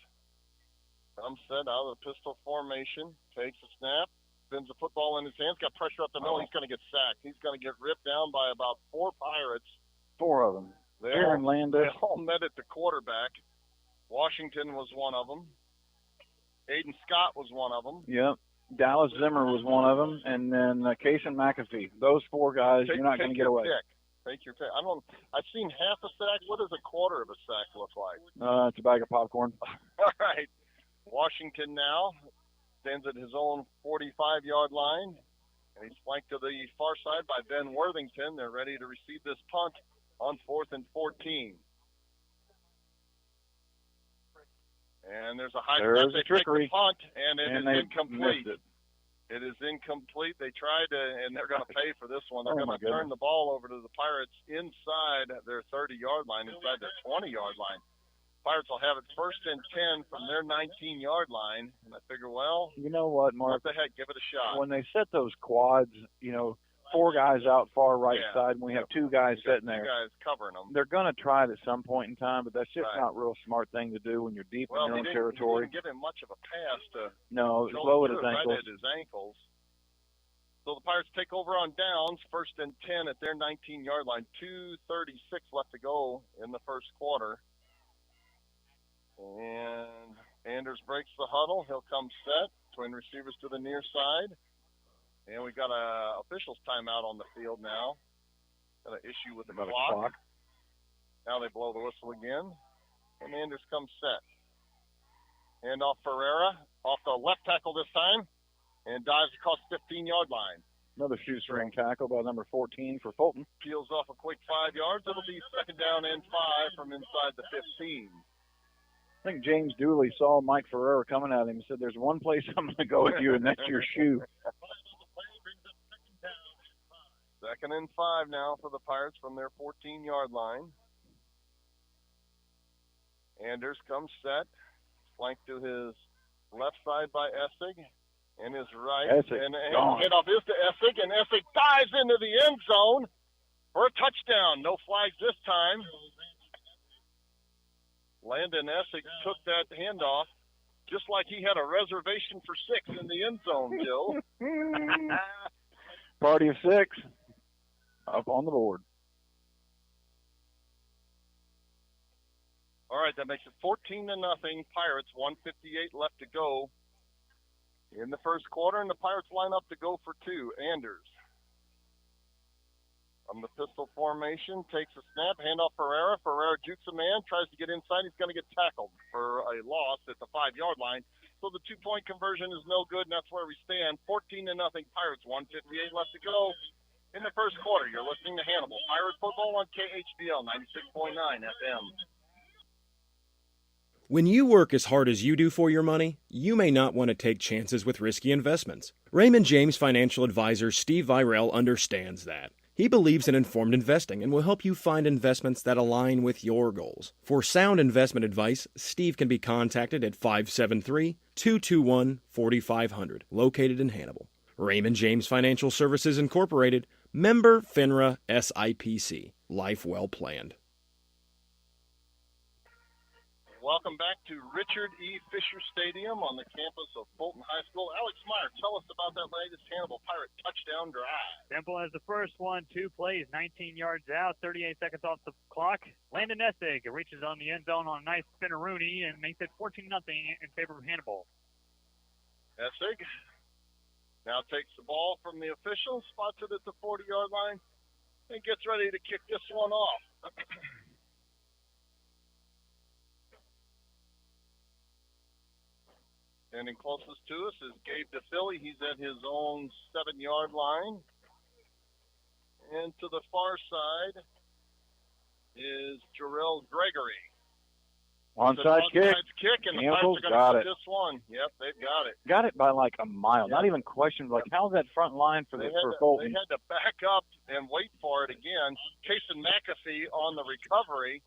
comes set out of the pistol formation, takes a snap, spins the football in his hands, got pressure up the middle. He's going to get sacked. He's going to get ripped down by about 4 Pirates. 4 of them. Aaron Landis. They all met at the quarterback. Washington was one of them. Aiden Scott was one of them. Yep. Dallas Zimmer was one of them. And then Kaysen McAfee. Those 4 guys, you're not going to get away. Take your pick. I've seen half a sack. What does a quarter of a sack look like? It's a bag of popcorn. All right. Washington now stands at his own 45-yard line, and he's flanked to the far side by Ben Worthington. They're ready to receive this punt on 4th and 14. And there's a high snap. They take the punt, and it is incomplete. It is incomplete. They tried to, and they're going to pay for this one. They're going to turn the ball over to the Pirates inside their 30-yard line, inside their 20-yard line. Pirates will have it 1st and 10 from their 19-yard line. And I figure, well, you know what, Mark? What the heck? Give it a shot. When they set those quads, you know, 4 guys out far right side, and we have 2 guys sitting there. 2 guys covering them. They're going to try it at some point in time, but that's just not a real smart thing to do when you're deep in your own territory. Well, they didn't give him much of a pass to no, it's low at his ankles. Right at his ankles. So the Pirates take over on downs, 1st and 10 at their 19-yard line. 2:36 left to go in the first quarter. And Anders breaks the huddle. He'll come set. Twin receivers to the near side. And we got a official's timeout on the field now. Got an issue with the clock. Now they blow the whistle again. And Anders comes set. Hand off Ferreira. Off the left tackle this time. And dives across 15-yard line. Another shoestring tackle by number 14 for Fulton. Peels off a quick 5 yards. It'll be 2nd down and 5 from inside the 15. I think James Dooley saw Mike Ferreira coming at him and said, "There's one place I'm going to go with you, and that's your shoe." 2nd and 5 now for the Pirates from their 14-yard line. Anders comes set, flanked to his left side by Essig, and his right. Essig, and handoff is to Essig, and Essig dives into the end zone for a touchdown. No flags this time. Landon Essig took that handoff just like he had a reservation for 6 in the end zone, Joe. Party of 6 up on the board. All right, that makes it 14-0. Pirates, 1:58 left to go in the first quarter, and the Pirates line up to go for 2. Anders from the pistol formation takes a snap, handoff Ferreira. Ferreira jukes a man, tries to get inside. He's going to get tackled for a loss at the 5-yard line. So the 2-point conversion is no good, and that's where we stand. 14-0 Pirates, 1:58 left to go in the first quarter. You're listening to Hannibal Pirate Football on KHBL 96.9 FM. When you work as hard as you do for your money, you may not want to take chances with risky investments. Raymond James financial advisor Steve Virel understands that. He believes in informed investing and will help you find investments that align with your goals. For sound investment advice, Steve can be contacted at 573-221-4500, located in Hannibal. Raymond James Financial Services Incorporated, member FINRA SIPC. Life well planned. Welcome back to Richard E. Fisher Stadium on the campus of Fulton High School. Alex Meyer, tell us about that latest Hannibal Pirate touchdown drive. Simple as the first one, 2 plays, 19 yards out, 38 seconds off the clock. Landon Essig reaches on the end zone on a nice spinneroonie and makes it 14-0 in favor of Hannibal. Essig now takes the ball from the official, spots it at the 40-yard line, and gets ready to kick this one off. Standing closest to us is Gabe DePhilly. He's at his own 7-yard line. And to the far side is Jarrell Gregory. Onside kick. And the Campbell's Pirates are got going to it. this one. Yep, they've got it. Got it by like a mile. Yeah. Not even questioned. Like, how's that front line for Fulton? They had to back up and wait for it again. Kason McAfee on the recovery.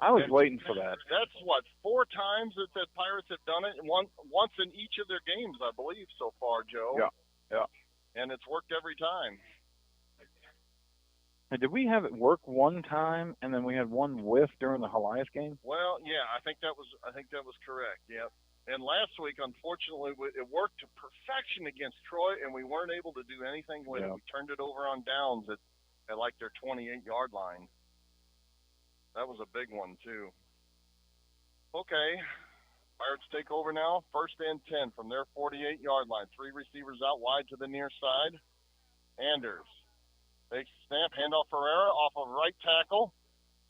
I was waiting for that. That's, 4 times that the Pirates have done it, and once in each of their games, I believe, so far, Joe. Yeah. And it's worked every time. Hey, did we have it work one time, and then we had one whiff during the Elias game? Well, yeah, I think that was correct. Yep. And last week, unfortunately, it worked to perfection against Troy, and we weren't able to do anything with it. We turned it over on downs at like their 28-yard line. That was a big one, too. Okay. Pirates take over now. 1st and 10 from their 48-yard line. 3 receivers out wide to the near side. Anders takes a snap. Handoff Ferreira off of right tackle.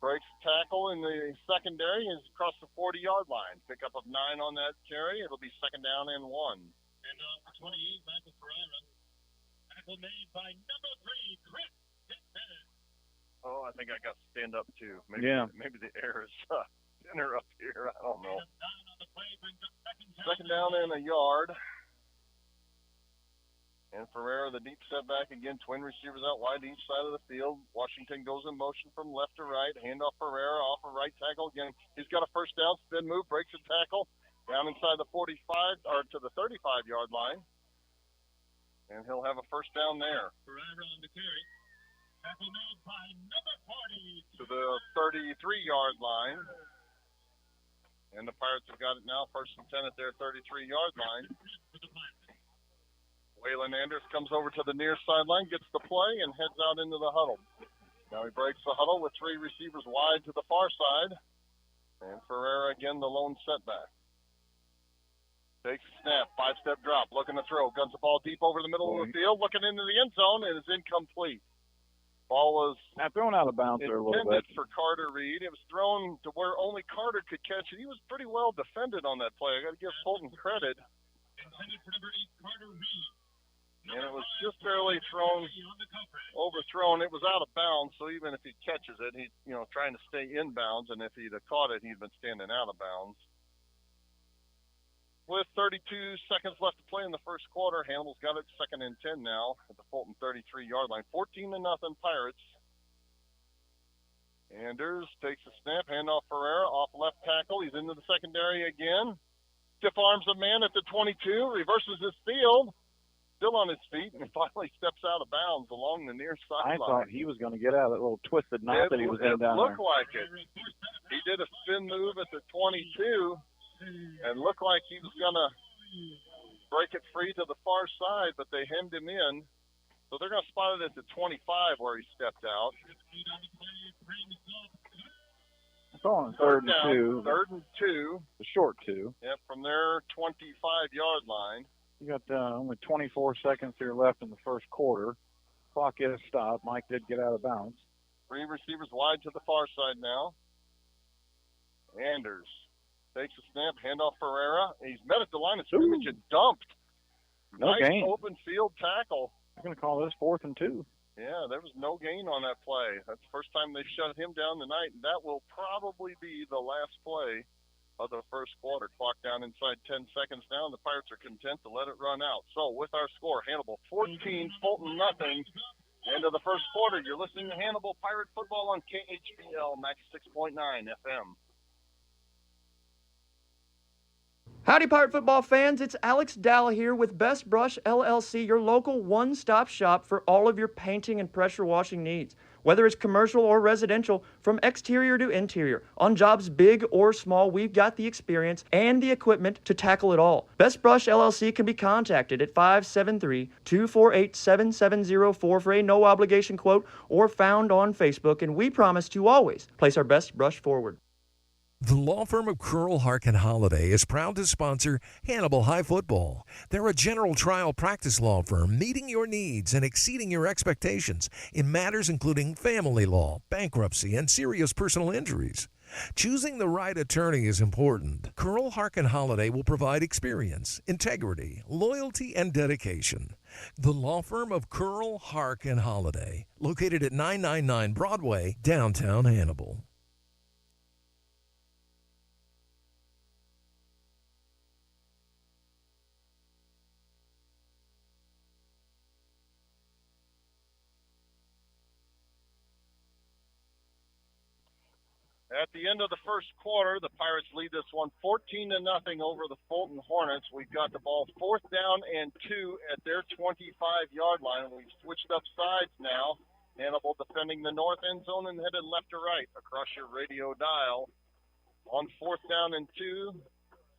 Breaks tackle in the secondary. Is across the 40-yard line. Pickup of 9 on that carry. It'll be 2nd down and 1. And for 28, Michael Ferreira. Tackle made by number 3, Chris Pittman. Oh, I think I got to stand up, too. Maybe the air is thinner up here. I don't know. 2nd down and a yard. And Ferreira, the deep setback again. Twin receivers out wide each side of the field. Washington goes in motion from left to right. Handoff Ferreira off a right tackle. Again, he's got a 1st down, spin move, breaks a tackle. Down inside the 45, or to the 35-yard line. And he'll have a 1st down there. Ferreira on the carry. Tackle made by number 40. To the 33-yard line. And the Pirates have got it now, 1st and 10 at their 33-yard line. Waylon Anders comes over to the near sideline, gets the play, and heads out into the huddle. Now he breaks the huddle with 3 receivers wide to the far side. And Ferreira again, the lone setback. Takes a snap, 5-step drop, looking to throw. Guns the ball deep over the middle of the field, looking into the end zone, and it's incomplete. Ball was thrown out of bounds there a little bit. For Carter Reed. It was thrown to where only Carter could catch it. He was pretty well defended on that play. I got to give Fulton credit. Intended for number 8, Carter Reed. And it was just barely overthrown. It was out of bounds, so even if he catches it, he's trying to stay in bounds, and if he'd have caught it, he'd been standing out of bounds. With 32 seconds left to play in the first quarter, Hannibal's got it 2nd and 10 now at the Fulton 33-yard line. 14-0 Pirates. Anders takes a snap, handoff Ferreira, off left tackle. He's into the secondary again. Stiff arms a man at the 22, reverses his field, still on his feet, and finally steps out of bounds along the near sideline. I thought he was going to get out of that little twisted knot that he was in down there. It looked like it. He did a spin move at the 22 and looked like he was going to break it free to the far side, but they hemmed him in. So they're going to spot it at the 25 where he stepped out. It's on 3rd and 2. 3rd and 2. The short 2. Yep, from their 25-yard line. You got only 24 seconds here left in the first quarter. Clock is stopped. Mike did get out of bounds. 3 receivers wide to the far side now. Anders takes a snap, handoff Ferreira. He's met at the line of scrimmage and dumped. No nice gain. Open field tackle. I'm going to call this 4th and 2. Yeah, there was no gain on that play. That's the first time they shut him down tonight, and that will probably be the last play of the first quarter. Clock down inside 10 seconds now, and the Pirates are content to let it run out. So with our score, Hannibal 14, Fulton nothing. End of the first quarter. You're listening to Hannibal Pirate Football on KHBL 96.9 FM. Howdy, Pirate football fans. It's Alex Dalla here with Best Brush LLC, your local one-stop shop for all of your painting and pressure washing needs. Whether it's commercial or residential, from exterior to interior, on jobs big or small, we've got the experience and the equipment to tackle it all. Best Brush LLC can be contacted at 573-248-7704 for a no-obligation quote, or found on Facebook, and we promise to always place our best brush forward. The law firm of Curl, Hark, and Holiday is proud to sponsor Hannibal High Football. They're a general trial practice law firm meeting your needs and exceeding your expectations in matters including family law, bankruptcy, and serious personal injuries. Choosing the right attorney is important. Curl, Hark, and Holiday will provide experience, integrity, loyalty, and dedication. The law firm of Curl, Hark, and Holiday, located at 999 Broadway, downtown Hannibal. At the end of the first quarter, the Pirates lead this one 14-0 over the Fulton Hornets. We've got the ball 4th down and 2 at their 25-yard line. We've switched up sides now. Hannibal defending the north end zone and headed left to right across your radio dial. On 4th down and 2,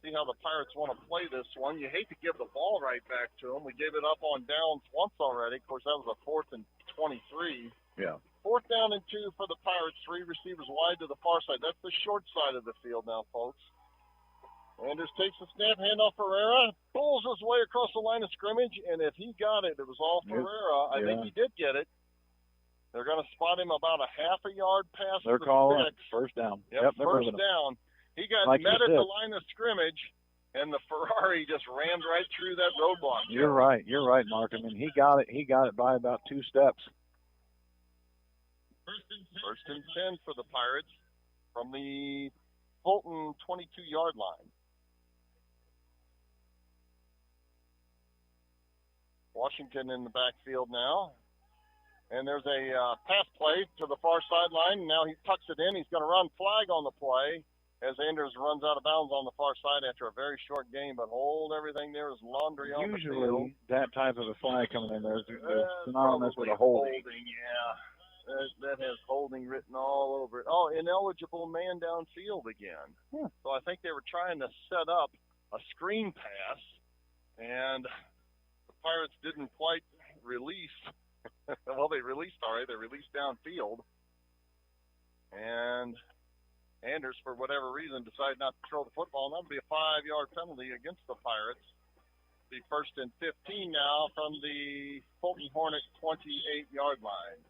see how the Pirates want to play this one. You hate to give the ball right back to them. We gave it up on downs once already. Of course, that was a 4th and 23. Yeah. 4th down and 2 for the Pirates. 3 receivers wide to the far side. That's the short side of the field now, folks. Anders takes the snap, handoff Ferreira, pulls his way across the line of scrimmage, and if he got it, it was all Ferreira. I think he did get it. They're going to spot him about a half a yard past They're the calling sticks. First down. Yep, first down. He got met at the line of scrimmage, and the Ferrari just rammed right through that roadblock. You're right, Mark. I mean, he got it by about 2 steps. First and 10 for the Pirates from the Fulton 22-yard line. Washington in the backfield now. And there's a pass play to the far sideline. Now he tucks it in. He's going to run flag on the play as Anders runs out of bounds on the far side after a very short game. But hold everything there is laundry on the field. Usually that type of a flag coming in there is synonymous with a holding. Yeah. That has holding written all over it. Oh, ineligible man downfield again. Yeah. So I think they were trying to set up a screen pass, and the Pirates didn't quite release. Well, they released all right. They released downfield. And Anders, for whatever reason, decided not to throw the football, and that would be a 5-yard penalty against the Pirates. The 1st and 15 now from the Fulton Hornet 28-yard line.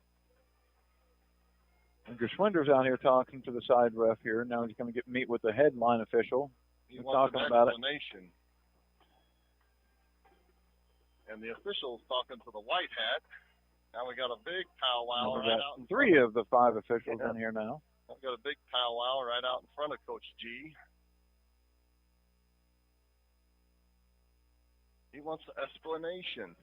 Geschwinder's out here talking to the side ref here. Now he's going to meet with the headline official. He wants an explanation. And the official's talking to the white hat. Now we got a big powwow right out in front. 3 of the 5 officials in here now. We've got a big powwow right out in front of Coach G. He wants an explanation.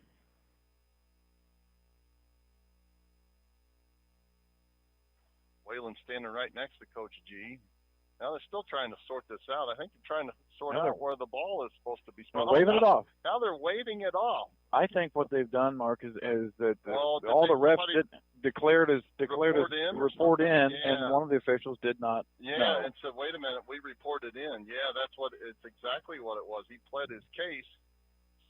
Waylon's standing right next to Coach G. Now they're still trying to sort this out. I think they're trying to sort out where the ball is supposed to be. They're waving it off. Now they're waving it off. I think what they've done, Mark, is that Well, all the refs declared report in, and one of the officials did not. Yeah, know. and said, "Wait a minute, we reported in." Yeah, it's exactly what it was. He pled his case,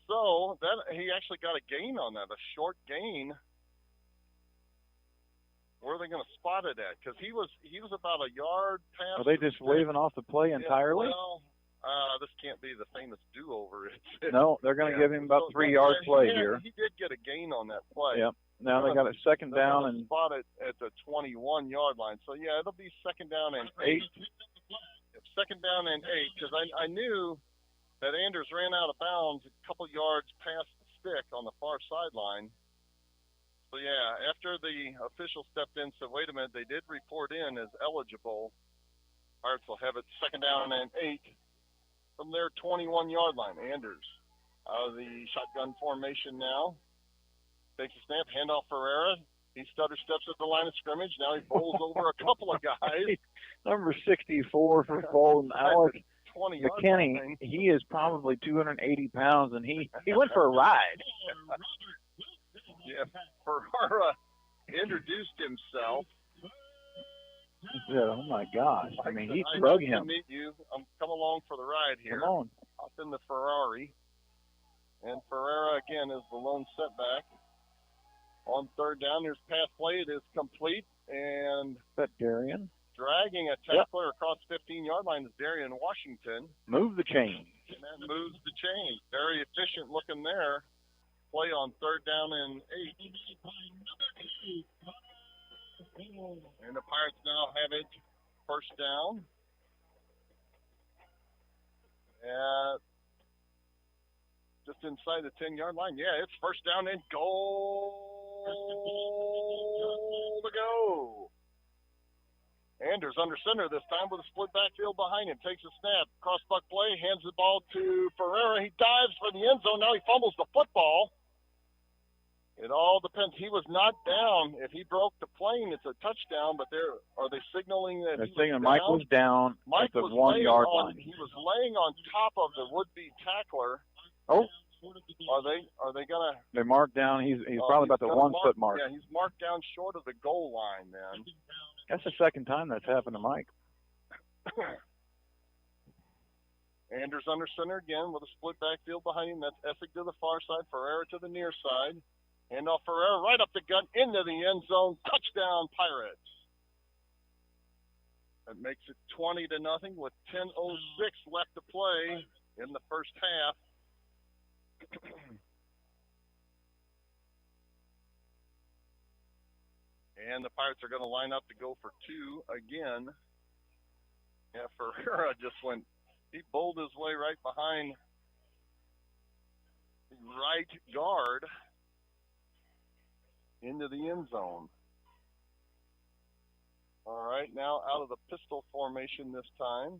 so that he actually got a gain on that, a short gain. Where are they going to spot it at? Because he was about a yard past. Are they just waving off the play entirely? Yeah, well, this can't be the famous do-over. No, they're going to give him about 3 yard play here. He did get a gain on that play. Yep. Now they got it second down and spot it at the 21-yard line. So yeah, it'll be second down and 8. Second down and 8, because I knew that Anders ran out of bounds a couple yards past the stick on the far sideline. So yeah, after the official stepped in, said, "Wait a minute, they did report in as eligible." Pirates will have it second down and 8 from their 21-yard line. Anders out of the shotgun formation now. Takes a snap, handoff Ferreira. He stutter steps at the line of scrimmage. Now he bowls over a couple of guys. Number 64 for Fulton, Alex 20 McKinney. He is probably 280 pounds, and he went for a ride. Yeah, Ferreira introduced himself. He said, "Oh my gosh!" I mean, he "I'd drug like him. to meet you. Come along for the ride here." Come on. Up in the Ferrari. And Ferreira, again, is the lone setback. On third down, there's pass play. It is complete. And that Darian? Dragging a tackler across 15-yard line is Darian Washington. Move the chain. And that moves the chain. Very efficient looking there. Play on third down and 8. And the Pirates now have it first down. Just inside the 10-yard line. Yeah, it's first down and goal to go. Anders under center this time with a split backfield behind him. Takes a snap. Cross-buck play. Hands the ball to Ferreira. He dives for the end zone. Now he fumbles the football. It all depends. He was not down. If he broke the plane, it's a touchdown. But are they signaling that They're saying Mike was down at the 1 yard line. He was laying on top of the would-be tackler. Oh. Are they gonna? They marked down. He's probably about the 1 foot mark. Yeah, he's marked down short of the goal line. Then that's the second time that's happened to Mike. Anders under center again with a split backfield behind him. That's Essig to the far side, Ferreira to the near side. Handoff Ferreira right up the gut into the end zone. Touchdown, Pirates. That makes it 20-0 with 10:06 left to play in the first half. And the Pirates are going to line up to go for 2 again. Yeah, Ferreira he bowled his way right behind the right guard into the end zone. All right, now out of the pistol formation this time.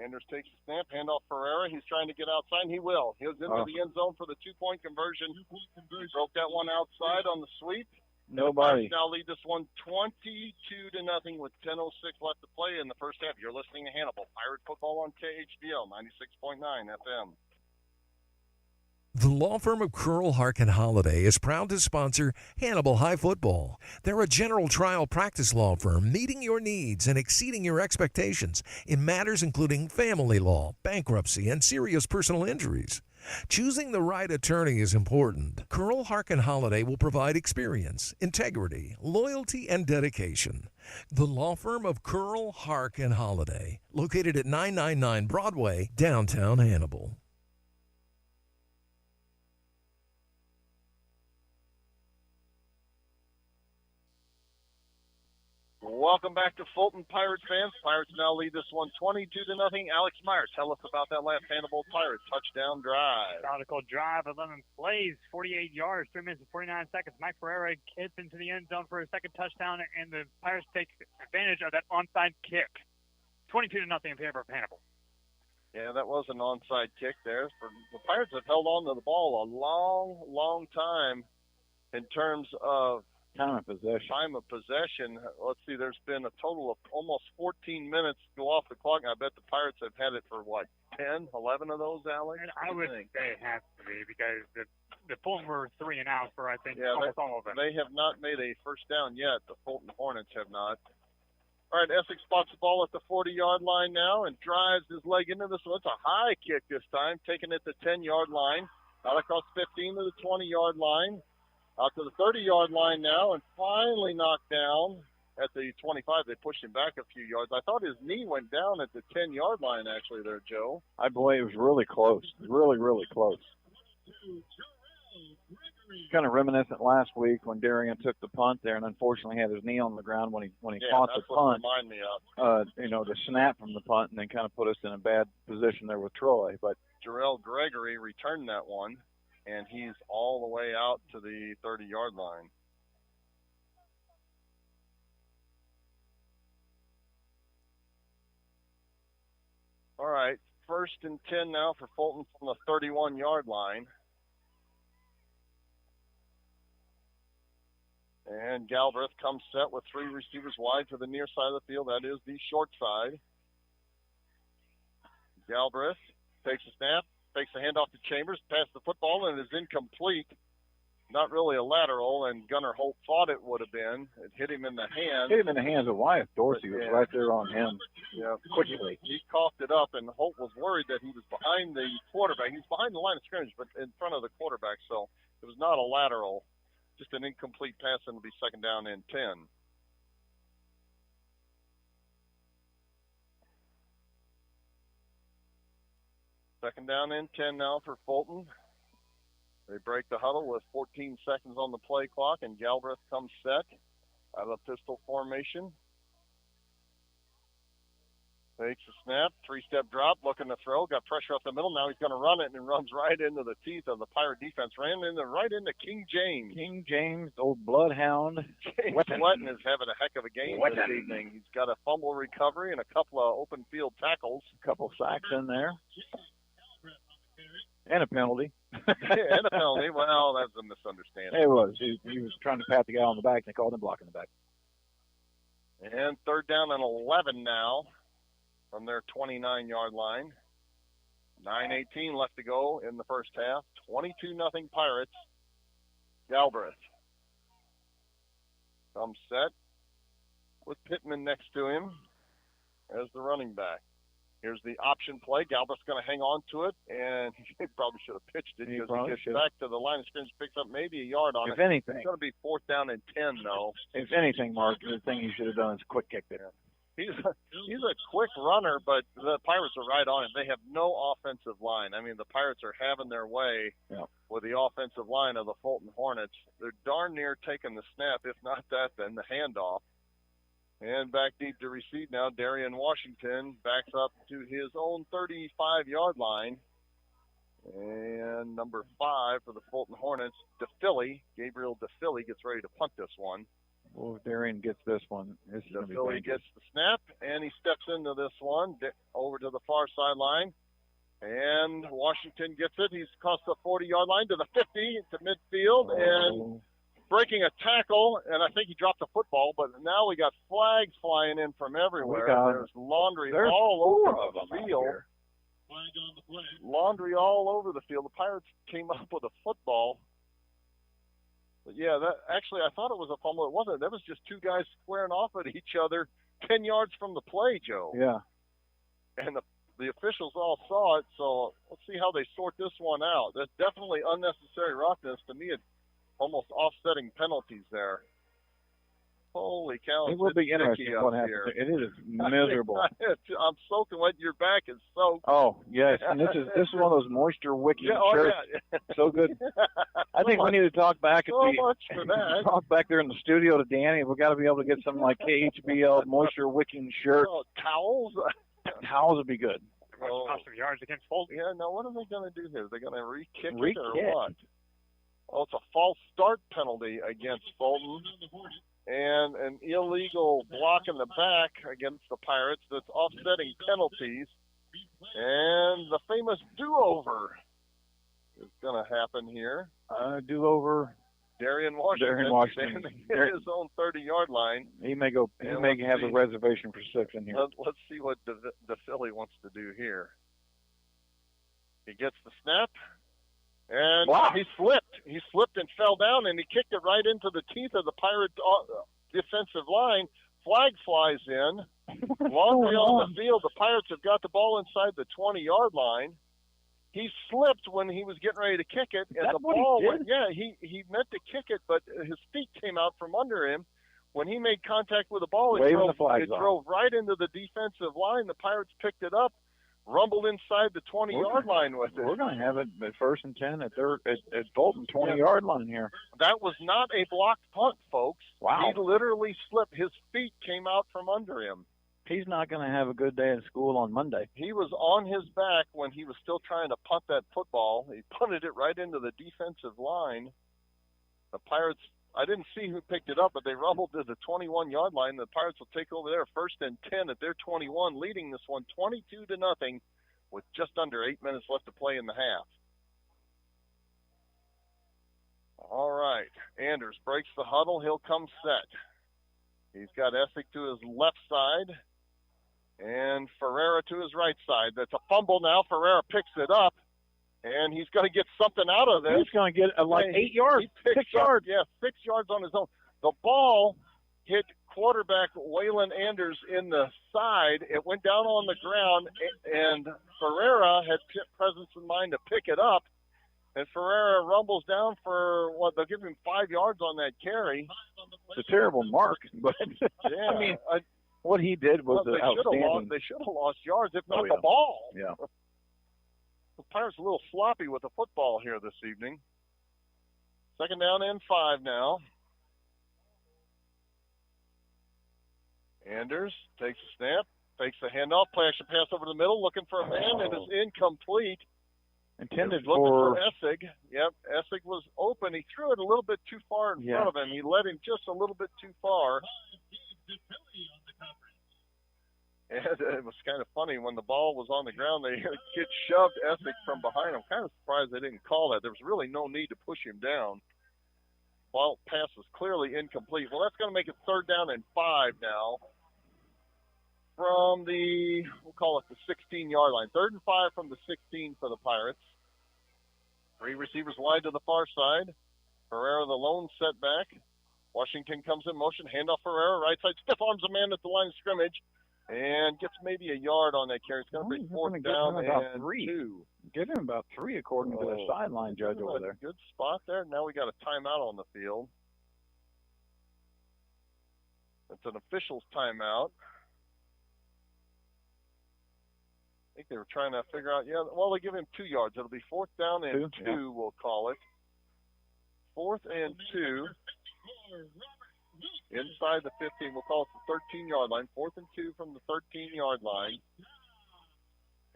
Anders takes a snap, handoff Ferreira. He's trying to get outside, and he will. He was into the end zone for the 2-point conversion. He broke that one outside on the sweep. Nobody. Now lead this one 22-0 with 10:06 left to play in the first half. You're listening to Hannibal Pirate Football on KHBL 96.9 FM. The law firm of Curl, Hark & Holiday is proud to sponsor Hannibal High Football. They're a general trial practice law firm meeting your needs and exceeding your expectations in matters including family law, bankruptcy, and serious personal injuries. Choosing the right attorney is important. Curl, Hark & Holiday will provide experience, integrity, loyalty, and dedication. The law firm of Curl, Hark & Holiday, located at 999 Broadway, downtown Hannibal. Welcome back to Fulton Pirates fans. Pirates now lead this one 22-0. Alex Myers, tell us about that last Hannibal Pirates touchdown drive. Methodical drive, 11 plays, 48 yards, 3 minutes and 49 seconds. Mike Ferreira hits into the end zone for a second touchdown, and the Pirates take advantage of that onside kick. 22-0 in favor of Hannibal. Yeah, that was an onside kick there. The Pirates have held on to the ball a long, long time in terms of Time of possession. Let's see, there's been a total of almost 14 minutes go off the clock. I bet the Pirates have had it for, 10, 11 of those, Alex? And I would say it has to be because the Fulton were 3 and out for, I think, almost all of them. They have not made a first down yet. The Fulton Hornets have not. All right, Essex spots the ball at the 40-yard line now and drives his leg into this one. It's a high kick this time, taking it to the 10-yard line, out across 15 to the 20-yard line. Out to the 30-yard line now, and finally knocked down at the 25. They pushed him back a few yards. I thought his knee went down at the 10-yard line, actually, there, Joe. I believe it was really close. Really, really close. Kind of reminiscent last week when Darian took the punt there and unfortunately had his knee on the ground when he caught the punt. Remind me of. The snap from the punt and then kind of put us in a bad position there with Troy. But Jarrell Gregory returned that one. And he's all the way out to the 30-yard line. All right, 1st and 10 now for Fulton from the 31-yard line. And Galbraith comes set with 3 receivers wide to the near side of the field. That is the short side. Galbraith takes a snap. Takes the handoff to Chambers, passes the football, and is incomplete. Not really a lateral, and Gunnar Holt thought it would have been. It hit him in the hand. Hit him in the hands of Wyatt Dorsey. Was right there on him. Yeah, quickly. He coughed it up, and Holt was worried that he was behind the quarterback. He was behind the line of scrimmage, but in front of the quarterback, so it was not a lateral. Just an incomplete pass, and it'll be 2nd down and 10. Second down and 10 now for Fulton. They break the huddle with 14 seconds on the play clock, and Galbraith comes set out of pistol formation. Takes a snap, 3-step drop, looking to throw, got pressure up the middle. Now he's going to run it, and runs right into the teeth of the Pirate defense. Ran right into King James. King James, old bloodhound. James Wetton is having a heck of a game this evening. He's got a fumble recovery and a couple of open field tackles. A couple sacks in there. And a penalty. And a penalty. Well, that's a misunderstanding. It was. He was trying to pat the guy on the back, and they called him blocking the back. And 3rd down and 11 now from their 29-yard line. 9:18 left to go in the first half. 22-0 Pirates. Galbraith comes set with Pittman next to him as the running back. Here's the option play. Galbraith's going to hang on to it, and he probably should have pitched it because he gets back to the line of scrimmage, picks up maybe a yard on it. If anything. It's going to be 4th down and 10, though. If anything, Mark, the thing he should have done is quick kick there. He's a quick runner, but the Pirates are right on him. They have no offensive line. I mean, the Pirates are having their way with the offensive line of the Fulton Hornets. They're darn near taking the snap. If not that, then the handoff. And back deep to receive now, Darian Washington backs up to his own 35-yard line. And number 5 for the Fulton Hornets, Gabriel DeFilly gets ready to punt this one. Well, if Darian gets this one, this is going to be DeFilly gets the snap, and he steps into this one, over to the far sideline. And Washington gets it. He's across the 40-yard line to the 50, to midfield, and breaking a tackle, and I think he dropped the football, but now we got flags flying in from everywhere. There's laundry all over the field. Laundry all over the field. The Pirates came up with a football. But yeah, actually I thought it was a fumble. It wasn't. There was just 2 guys squaring off at each other 10 yards from the play, Joe. Yeah. And the officials all saw it, so let's see how they sort this one out. That's definitely unnecessary roughness. To me, it's almost offsetting penalties there. Holy cow. It will be interesting what happens. It is miserable. I'm soaking wet. Your back is soaked. Oh, yes. And this is one of those moisture wicking shirts. Yeah. So good. I think we need to talk back much for that. Talk back there in the studio to Danny. We've got to be able to get some like KHBL moisture wicking shirts. Towels? Towels would be good. Lost some yards against Fulton. Yeah, now what are they going to do here? Are they going to re-kick it or what? Oh, it's a false start penalty against Fulton. And an illegal block in the back against the Pirates that's offsetting penalties. And the famous do-over is going to happen here. Do-over. Darian Washington standing at his own 30-yard line. He may go. He may have a reservation for 6 in here. Let's see what the Philly wants to do here. He gets the snap, and he slipped. He slipped and fell down, and he kicked it right into the teeth of the Pirate defensive line. Flag flies in. Long way on the field. The Pirates have got the ball inside the 20-yard line. He slipped when he was getting ready to kick it, and the ball went. Yeah, he meant to kick it, but his feet came out from under him. When he made contact with the ball, it drove right into the defensive line. The Pirates picked it up, rumbled inside the 20-yard line with it. We're going to have it at 1st and 10 at Fulton 20-yard line here. That was not a blocked punt, folks. Wow. He literally slipped. His feet came out from under him. He's not going to have a good day in school on Monday. He was on his back when he was still trying to punt that football. He punted it right into the defensive line. The Pirates, I didn't see who picked it up, but they rumbled to the 21-yard line. The Pirates will take over there 1st and 10 at their 21, leading this one 22-0 with just under 8 minutes left to play in the half. All right. Anders breaks the huddle. He'll come set. He's got Essick to his left side and Ferreira to his right side. That's a fumble now. Ferreira picks it up, and he's going to get something out of this. He's going to get 8 yards. 6 yards. 6 yards on his own. The ball hit quarterback Waylon Anders in the side. It went down on the ground, and Ferreira had presence of mind to pick it up. And Ferreira rumbles down for they'll give him 5 yards on that carry. It's a terrible mark, but yeah, I mean, what he did was outstanding. They should have lost yards, if not the ball. Yeah. The Pirates a little sloppy with the football here this evening. 2nd down and 5 now. Anders takes a snap, fakes the handoff, play action pass over the middle, looking for a man. It is incomplete. Intended for Essick. Yep, Essick was open. He threw it a little bit too far in front of him. He led him just a little bit too far. And it was kind of funny when the ball was on the ground. The kid shoved Essick from behind. I'm kind of surprised they didn't call that. There was really no need to push him down. Ball pass was clearly incomplete. Well, that's going to make it 3rd down and 5 now. From the, we'll call it the 16-yard line. 3rd and 5 from the 16 for the Pirates. 3 receivers wide to the far side. Ferreira the lone setback. Washington comes in motion. Handoff Ferreira, right side. Stiff arms a man at the line of scrimmage. And gets maybe a yard on that carry. It's going to be 4th down and 2. Give him about 3 according to the sideline judge over there. Good spot there. Now we got a timeout on the field. It's an official's timeout. I think they were trying to figure out, they give him 2 yards. It'll be 4th down and 2, we'll call it. 4th and 2. Inside the 15, we'll call it the 13-yard line. 4th and 2 from the 13-yard line.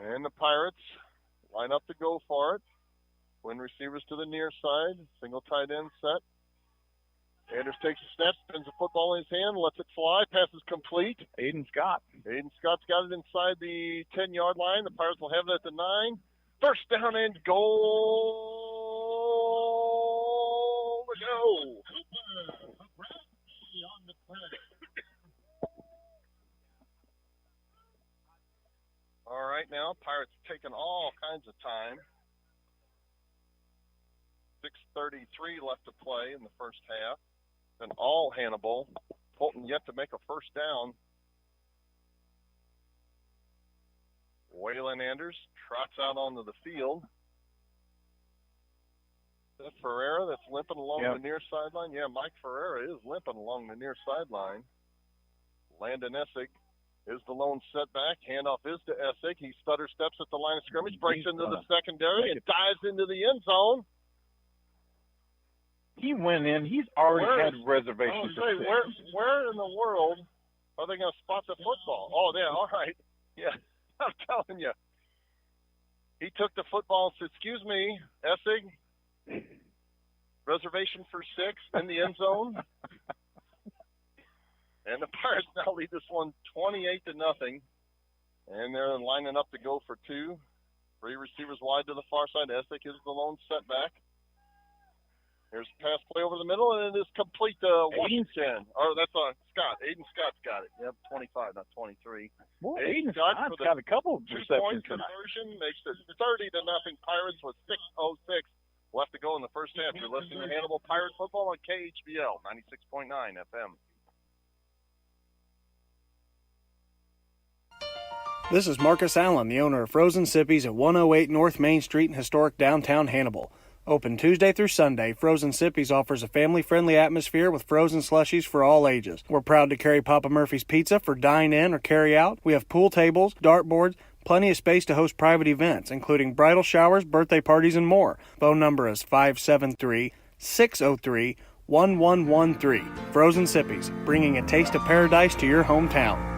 And the Pirates line up to go for it. Twin receivers to the near side. Single tight end set. Anders takes a snap, spins the football in his hand, lets it fly, passes complete. Aiden Scott's got it inside the 10-yard line. The Pirates will have it at the 9. 1st down and goal to go. All right, now Pirates taking all kinds of time. 6:33 left to play in the first half. And all Hannibal. Fulton yet to make a 1st down. Waylon Anders trots out onto the field. That's Ferreira that's limping along the near sideline. Yeah, Mike Ferreira is limping along the near sideline. Landon Essick is the lone setback. Handoff is to Essick. He stutter steps at the line of scrimmage, breaks into the secondary, and dives into the end zone. He went in. He's already had reservations. Where in the world are they going to spot the football? Oh, yeah, all right. Yeah, I'm telling you. He took the football and said, "Excuse me, Essig, reservation for 6 in the end zone." And the Pirates now lead this one 28-0. And they're lining up to go for two. 3 receivers wide to the far side. Essick is the lone setback. Here's a pass play over the middle, and it is complete to Washington. Or that's Scott. Aiden Scott's got it. Yep, 25, not 23. Well, Aiden Scott's got a couple of receptions. 2-point conversion makes it 30-0 Pirates with 6:06 left to go in the first half. You're listening to Hannibal Pirate Football on KHBL 96.9 FM. This is Marcus Allen, the owner of Frozen Sippies at 108 North Main Street in historic downtown Hannibal. Open Tuesday through Sunday, Frozen Sippies offers a family-friendly atmosphere with frozen slushies for all ages. We're proud to carry Papa Murphy's Pizza for dine-in or carry-out. We have pool tables, dartboards, plenty of space to host private events, including bridal showers, birthday parties, and more. Phone number is 573-603-1113. Frozen Sippies, bringing a taste of paradise to your hometown.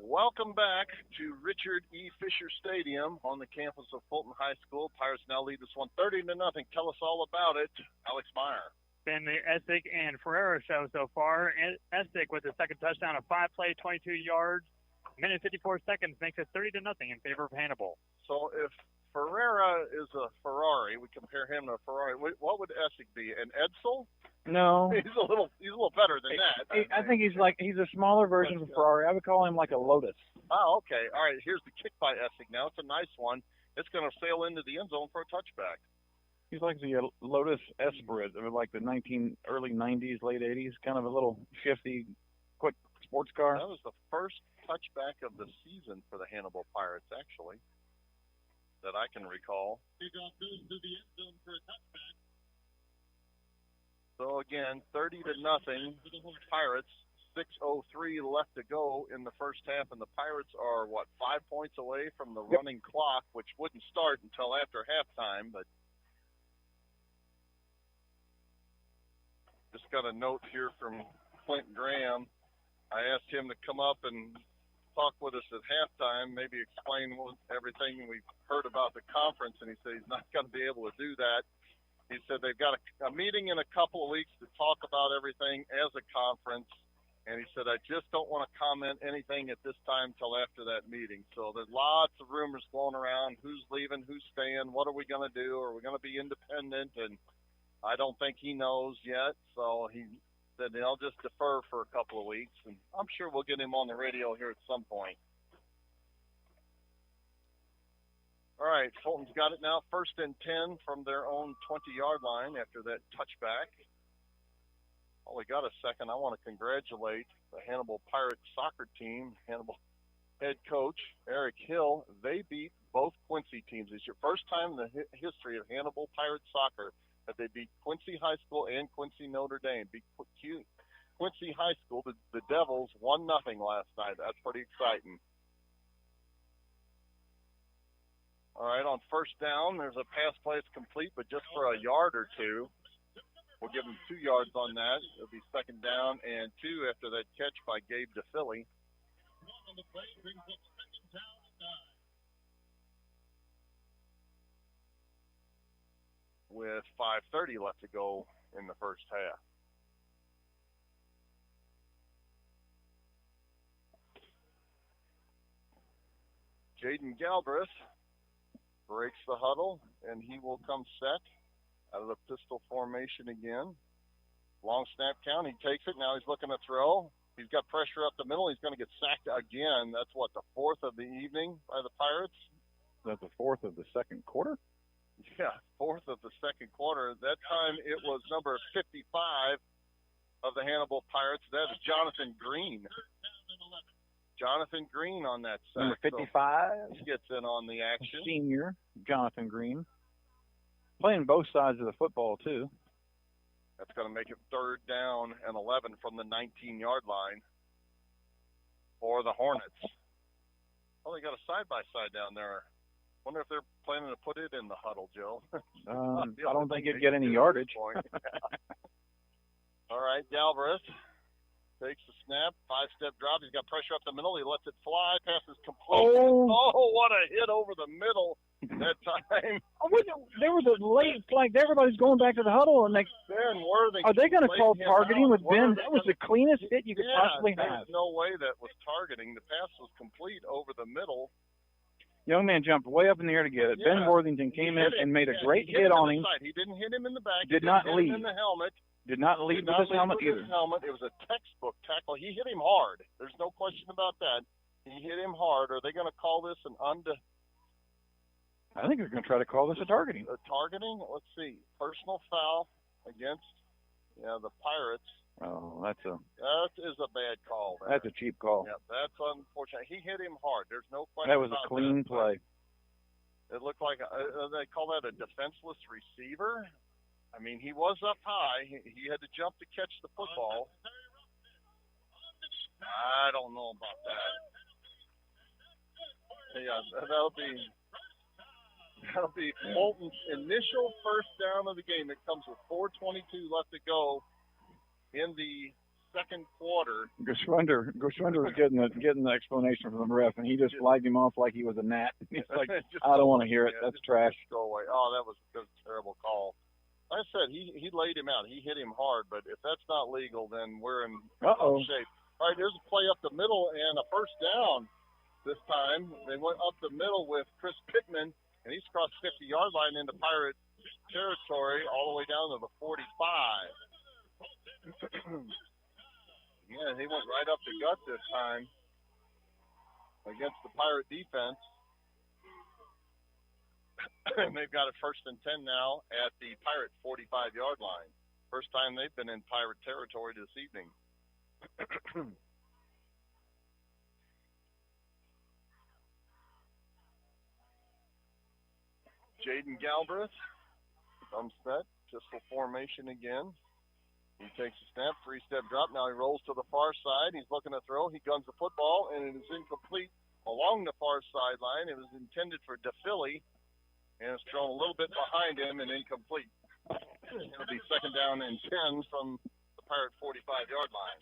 Welcome back to Richard E. Fisher Stadium on the campus of Fulton High School. Pirates now lead this one 30-0. Tell us all about it, Alex Meyer. Been the Essick and Ferreira show so far. Essick with the second touchdown, a 5-play, 22 yards, minute 54 seconds, makes it 30-0 in favor of Hannibal. So if Ferreira is a Ferrari, we compare him to a Ferrari. What would Essick be? An Edsel? No, he's a little better than that. I think he's a smaller version of a Ferrari. I would call him like a Lotus. Oh, okay. All right. Here's the kick by Essick. Now it's a nice one. It's going to sail into the end zone for a touchback. He's like the Lotus Esprit of like the early 90s, late 80s, kind of a little shifty, quick sports car. That was the first touchback of the season for the Hannibal Pirates, actually, that I can recall. Kickoff goes to the end zone for a touchback. So again, 30-0 Pirates. 6:03 left to go in the first half, and the Pirates are 5 points away from the running clock, which wouldn't start until after halftime. But just got a note here from Clint Graham. I asked him to come up and talk with us at halftime, maybe explain everything we've heard about the conference, and he said he's not going to be able to do that. He said they've got a meeting in a couple of weeks to talk about everything as a conference, and he said, I just don't want to comment anything at this time till after that meeting. So there's lots of rumors going around, who's leaving, who's staying, what are we going to do, are we going to be independent, and I don't think he knows yet, so he said I'll just defer for a couple of weeks, and I'm sure we'll get him on the radio here at some point. All right, Fulton's got it now, 1st and 10 from their own 20-yard line after that touchback. While we got a second, I want to congratulate the Hannibal Pirates soccer team, Hannibal head coach Eric Hill. They beat both Quincy teams. It's your first time in the history of Hannibal Pirates soccer that they beat Quincy High School and Quincy Notre Dame. Beat Quincy High School, the Devils, 1-0 last night. That's pretty exciting. All right, on first down, there's a pass play that's complete, but just for a yard or two. We'll give him 2 yards on that. It'll be 2nd down and 2 after that catch by Gabe DeFilly. On the play brings up 2nd down and 9. With 5:30 left to go in the first half. Jaden Galbraith breaks the huddle, and he will come set out of the pistol formation again. Long snap count. He takes it. Now he's looking to throw. He's got pressure up the middle. He's going to get sacked again. That's the 4th of the evening by the Pirates. Is that the 4th of the second quarter? Yeah, 4th of the second quarter. That time it was number 55 of the Hannibal Pirates. That is Jonathan Green. Jonathan Green on that sack. Number 55. So he gets in on the action. Senior Jonathan Green. Playing both sides of the football, too. That's going to make it 3rd down and 11 from the 19-yard line for the Hornets. Oh, they got a side-by-side down there. Wonder if they're planning to put it in the huddle, Joe. I don't think it'd get any yardage. All right, Galbraith takes the snap, 5-step drop. He's got pressure up the middle. He lets it fly. Pass is complete. Oh, what a hit over the middle. that time. There was a late, like everybody's going back to the huddle, and Ben Worthing. are they going to call laid him targeting out. with What Ben? are they That was gonna- the cleanest hit you could possibly There's have. no way that was targeting. The pass was complete over the middle. Young man jumped way up in the air to get it. Yeah. Ben Worthington came in and made a great He hit hit him on in him. the side. He didn't hit him in the back. Did He not didn't hit him lead. in the helmet. Did not lead Did with not his lead helmet with either. his helmet. It was a textbook tackle. He hit him hard. There's no question about that. He hit him hard. Are they going to call this an I think they're going to try to call this a targeting. targeting? Let's see. Personal foul against the Pirates. Oh, that is a bad call. There. that's a cheap call. Yeah, that's unfortunate. He hit him hard. There's no question That was about a clean that. play. It looked like they call that a defenseless receiver. I mean, he was up high. He had to jump to catch the football. I don't know about that. Yeah, that'll be Fulton's initial first down of the game. It comes with 4:22 left to go in the second quarter. Geschwender was getting the explanation from the ref, and he just flagged him off like he was a gnat. He's like, I don't want to hear it. That's trash. Go away. Oh, that was a terrible call. Like I said, he laid him out. He hit him hard, but if that's not legal, then we're in rough shape. All right, there's a play up the middle and a first down this time. They went up the middle with Chris Pittman, and he's crossed 50-yard line into Pirate territory all the way down to the 45. Yeah, he went right up the gut this time against the Pirate defense. And they've got a 1st and 10 now at the Pirate 45-yard line. First time they've been in Pirate territory this evening. Jaden Galbraith comes set, pistol formation again. He takes a snap, 3-step drop. Now he rolls to the far side. He's looking to throw. He guns the football, and it is incomplete along the far sideline. It was intended for DePhilly, and it's thrown a little bit behind him and incomplete. It'll be 2nd down and 10 from the Pirate 45-yard line.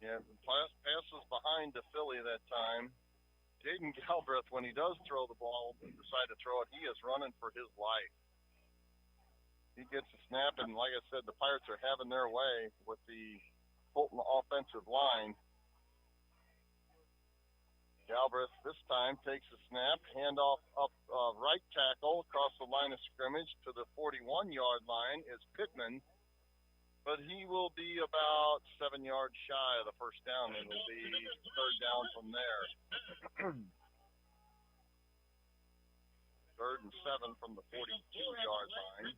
Yeah, the pass was behind DePhilly that time. Jaden Galbraith, when he does throw the ball, decide to throw it, he is running for his life. He gets a snap, and like I said, the Pirates are having their way with the Fulton offensive line. Galbraith this time takes a snap, handoff up right tackle across the line of scrimmage to the 41-yard line is Pittman, but he will be about 7 yards shy of the first down, and will be 3rd down from there. 3rd and 7 from the 42-yard line.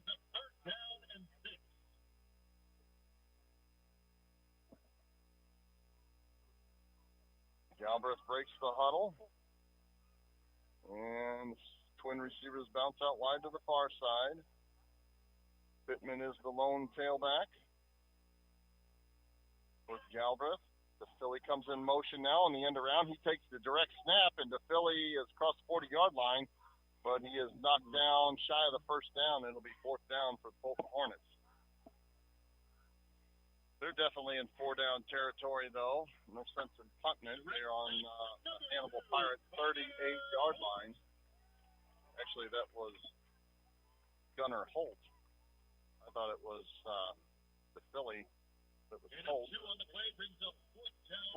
Galbraith breaks the huddle, and twin receivers bounce out wide to the far side. Pittman is the lone tailback with Galbraith. DePhilly comes in motion now on the end around. He takes the direct snap, and DePhilly is across the 40-yard line, but he is knocked down shy of the first down. It'll be 4th down for the Fulton Hornets. They're definitely in 4-down territory, though. No sense in punting it. They're on Hannibal Pirate 38-yard line. Actually, that was Gunnar Holt. I thought it was DePhilly. That was Holt.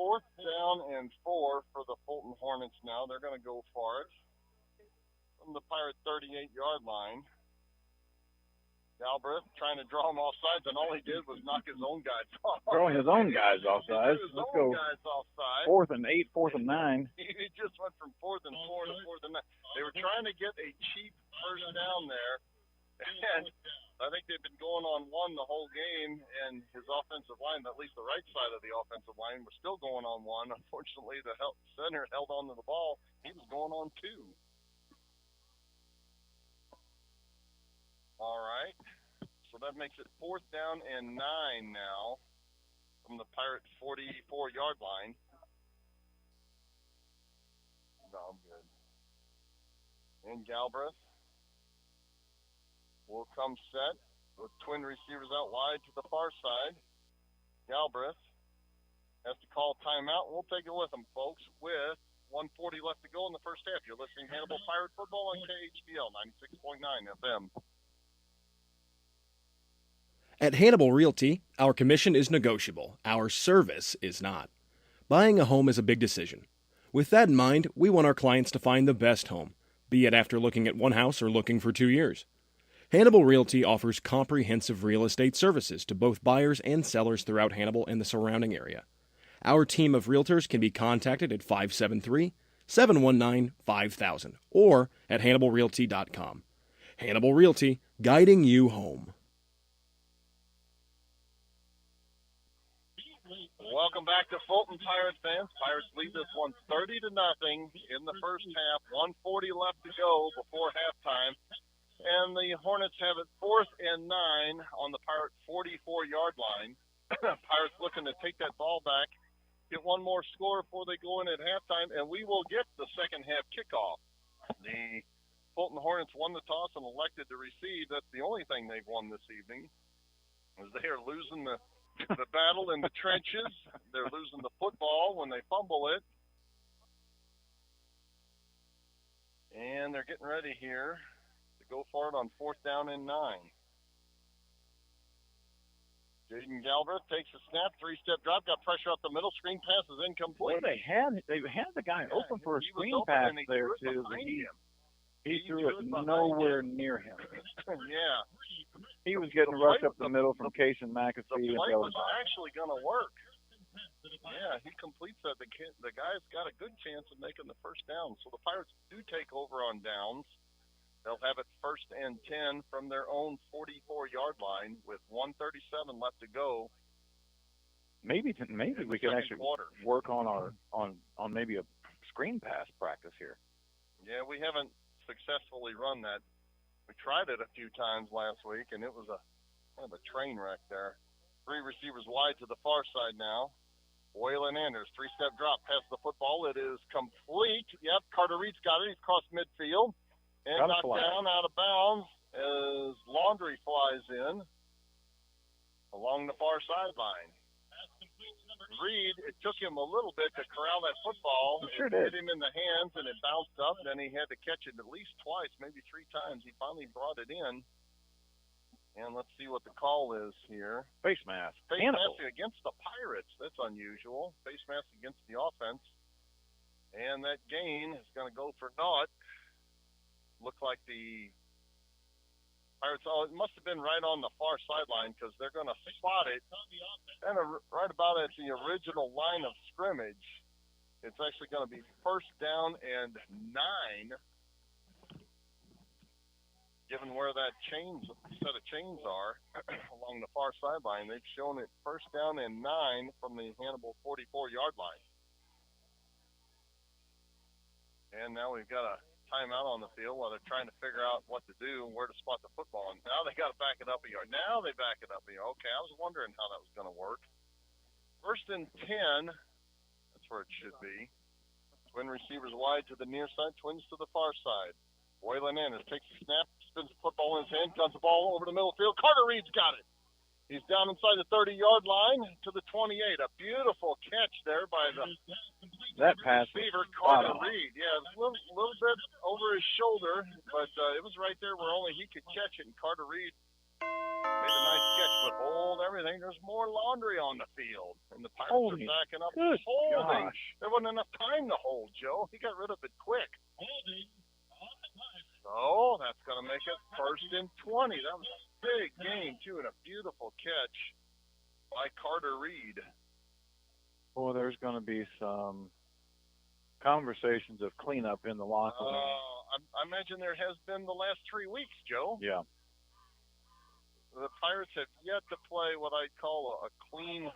4th down and 4 for the Fulton Hornets now. They're going to go for it from the Pirate 38-yard line. Galbraith trying to draw him off sides, and all he did was knock his own guys off. Throwing his own guys off sides. Let's go. 4th and 8, 4th and 9. He just went from 4th and 4 to 4th and 9. They were trying to get a cheap first down there, and I think they've been going on 1 the whole game, and his offensive line, at least the right side of the offensive line, was still going on 1. Unfortunately, the center held on to the ball. He was going on 2. All right. So that makes it 4th down and 9 now from the Pirate 44-yard line. No, I'm good. And Galbraith will come set. with twin receivers out wide to the far side. Galbraith has to call timeout. We'll take it with him, folks, with 1:40 left to go in the first half. You're listening to Hannibal Pirate Football on KHBL 96.9 FM. At Hannibal Realty, our commission is negotiable. Our service is not. Buying a home is a big decision. With that in mind, we want our clients to find the best home, be it after looking at one house or looking for 2 years. Hannibal Realty offers comprehensive real estate services to both buyers and sellers throughout Hannibal and the surrounding area. Our team of realtors can be contacted at 573-719-5000 or at HannibalRealty.com. Hannibal Realty, guiding you home. Welcome back to Fulton Pirates fans. Pirates lead this one 30-0 in the first half. 1:40 left to go before halftime. And the Hornets have it 4th and 9 on the Pirate 44-yard line. Pirates looking to take that ball back, get one more score before they go in at halftime, and we will get the second half kickoff. The Fulton Hornets won the toss and elected to receive. That's the only thing they've won this evening, as they are losing the battle in the trenches. They're losing the football when they fumble it. And they're getting ready here to go for it on 4th down and 9. Jaden Galbraith takes a snap, 3-step drop, got pressure up the middle, screen pass is incomplete. Boy, they had the guy open for a screen pass there too. He threw it nowhere near him. Yeah. He was getting rushed up the middle from Case and McAfee. The play was actually going to work. Yeah, he completes that. The guy's got a good chance of making the first down. So the Pirates do take over on downs. They'll have it 1st and 10 from their own 44-yard line with 1:37 left to go. Maybe we could actually work on maybe a screen pass practice here. Yeah, we haven't successfully run that. We tried it a few times last week, and it was kind of a train wreck there. 3 receivers wide to the far side now. Waylon Anders, 3-step drop, past the football. It is complete. Yep, Carter Reed's got it. He's crossed midfield. And knocked down out of bounds as Laundry flies in along the far sideline. Reed, it took him a little bit to corral that football. It sure did. did. Hit him in the hands, and it bounced up. Then he had to catch it at least twice, maybe 3 times. He finally brought it in. And let's see what the call is here. Face mask. Face mask against the Pirates. That's unusual. Face mask against the offense. And that gain is going to go for naught. Looked like the Pirates, it must have been right on the far sideline because they're going to spot it kind of right about at the original line of scrimmage. It's actually going to be 1st down and 9, given where that set of chains are along the far sideline. They've shown it 1st down and 9 from the Hannibal 44-yard line. And now we've got a timeout on the field while they're trying to figure out what to do and where to spot the football. And now they got to back it up a yard. Now they back it up a yard. Okay, I was wondering how that was going to work. 1st and 10. That's where it should be. Twin receivers wide to the near side, twins to the far side. Waylon Anders takes a snap, spins the football in his hand, guns the ball over the middle field. Carter Reed's got it. He's down inside the 30-yard line to the 28. A beautiful catch there by the receiver, Carter Reed. Yeah, it was a little bit over his shoulder, but it was right there where only he could catch it, and Carter Reed made a nice catch. But hold everything. There's more Laundry on the field, and the Pirates are backing up. Good holding. gosh. There wasn't enough time to hold, Joe. He got rid of it quick. So that's going to make it 1st and 20. That was a big game, too, and a beautiful catch by Carter Reed. Boy, there's going to be some conversations of cleanup in the locker room. I imagine there has been the last 3 weeks, Joe. Yeah. The Pirates have yet to play what I'd call a clean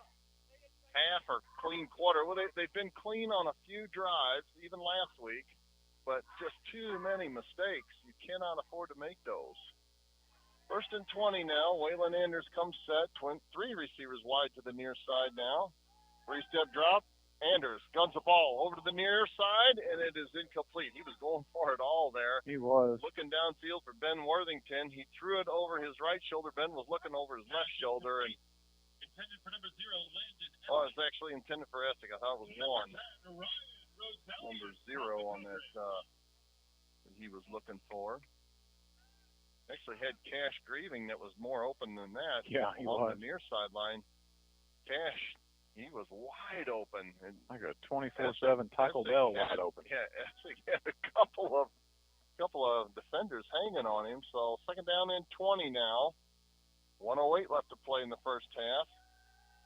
half or clean quarter. Well, they've been clean on a few drives, even last week, but just too many mistakes. You cannot afford to make those. 1st and 20 now. Waylon Anders comes set. 3 receivers wide to the near side now. 3-step drop. Anders guns the ball over to the near side, and it is incomplete. He was going for it all there. He was. Looking downfield for Ben Worthington. He threw it over his right shoulder. Ben was looking over his left shoulder. And Intended for number 0, Landon. oh, it's actually intended for Essig. I thought it was 1. Number 0 on that that he was looking for. Actually had Cash Grieving that was more open than that. Yeah, he on was. the near sideline. Cash, he was wide open. And Like a 24/7 Taco Bell wide open. Yeah, Essig had a couple of defenders hanging on him. So second down and 20 now. 1:08 left to play in the first half.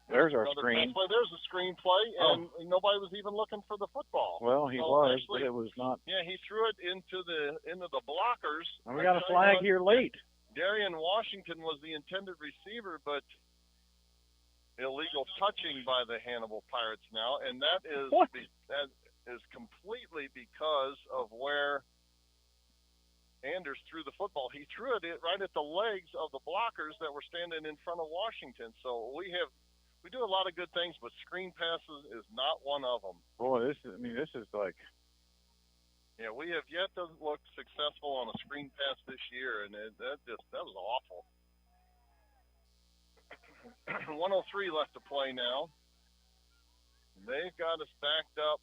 There's our Another screen. pass play. There's a screen play, and nobody was even looking for the football. Well, he So was, actually, but it was not. Yeah, he threw it into the blockers. And we got a flag here late. Darian Washington was the intended receiver, but illegal touching by the Hannibal Pirates now, and that is completely because of where Anders threw the football. He threw it right at the legs of the blockers that were standing in front of Washington. So we do a lot of good things, but screen passes is not one of them. Boy, this is like. Yeah, we have yet to look successful on a screen pass this year, and that was awful. 1:03 left to play now. They've got us backed up.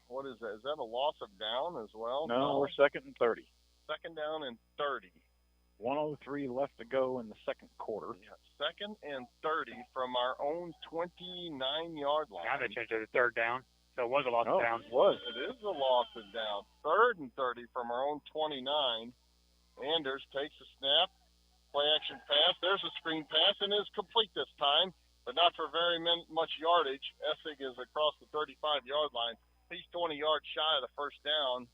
What is that? Is that a loss of down as well? No, we're 2nd and 30. Second down and 30. 1:03 left to go in the second quarter. Yeah, 2nd and 30 from our own 29-yard line. Now they changed it to third down, so it was a loss of down. It was. It is a loss of down. 3rd and 30 from our own 29. Anders takes a snap. Play action pass. There's a screen pass, and is complete this time, but not for very much yardage. Essig is across the 35-yard line. He's 20 yards shy of the first down.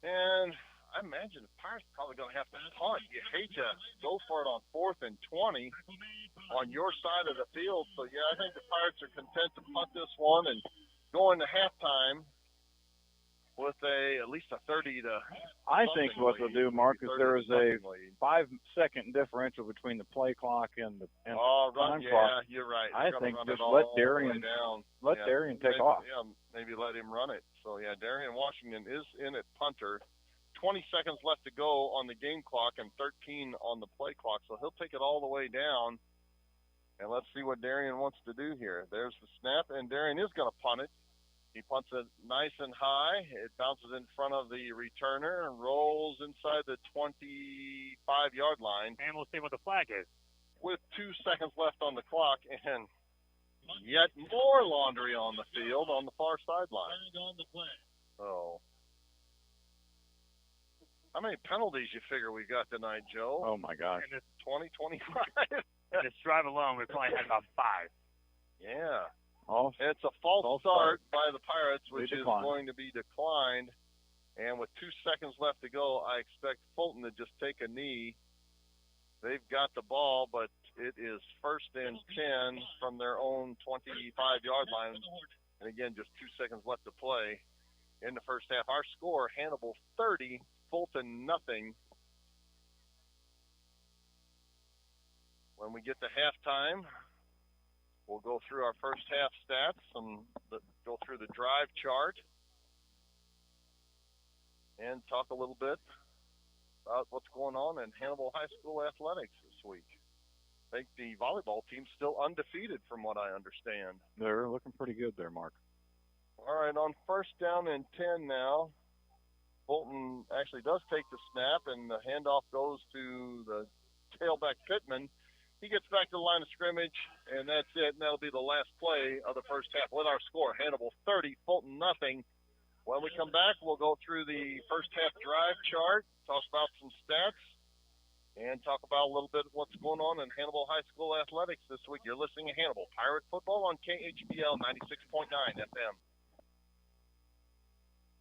And I imagine the Pirates probably going to have to punt. You hate to go for it on 4th and 20 on your side of the field. So, yeah, I think the Pirates are content to punt this one and go into halftime with at least a 30 to. I think what they'll do, Mark, is there is a 5-second differential between the play clock and the time clock. Yeah, you're right. I think just let Darian take off. Yeah, maybe let him run it. So, yeah, Darian Washington is in at punter. 20 seconds left to go on the game clock and 13 on the play clock. So he'll take it all the way down. And let's see what Darian wants to do here. There's the snap, and Darian is going to punt it. He punts it nice and high. It bounces in front of the returner and rolls inside the 25-yard line. And we'll see what the flag is. With 2 seconds left on the clock, and yet more laundry on the field on the far sideline. So, how many penalties you figure we got tonight, Joe? Oh, my gosh. 20, 25? In this drive alone, we probably had about 5. Yeah. It's a false start by the Pirates, which is going to be declined. And with 2 seconds left to go, I expect Fulton to just take a knee. They've got the ball, but it is 1st and 10 from their own 25-yard line. And again, just 2 seconds left to play in the first half. Our score, Hannibal 30, Fulton nothing. When we get to halftime, we'll go through our first half stats and go through the drive chart and talk a little bit about what's going on in Hannibal High School athletics this week. I think the volleyball team's still undefeated from what I understand. They're looking pretty good there, Mark. All right, on 1st down and 10 now, Fulton actually does take the snap, and the handoff goes to the tailback Pittman. He gets back to the line of scrimmage, and that's it. And that'll be the last play of the first half with our score. Hannibal 30, Fulton nothing. When we come back, we'll go through the first half drive chart, talk about some stats, and talk about a little bit of what's going on in Hannibal High School athletics this week. You're listening to Hannibal Pirate Football on KHBL 96.9 FM.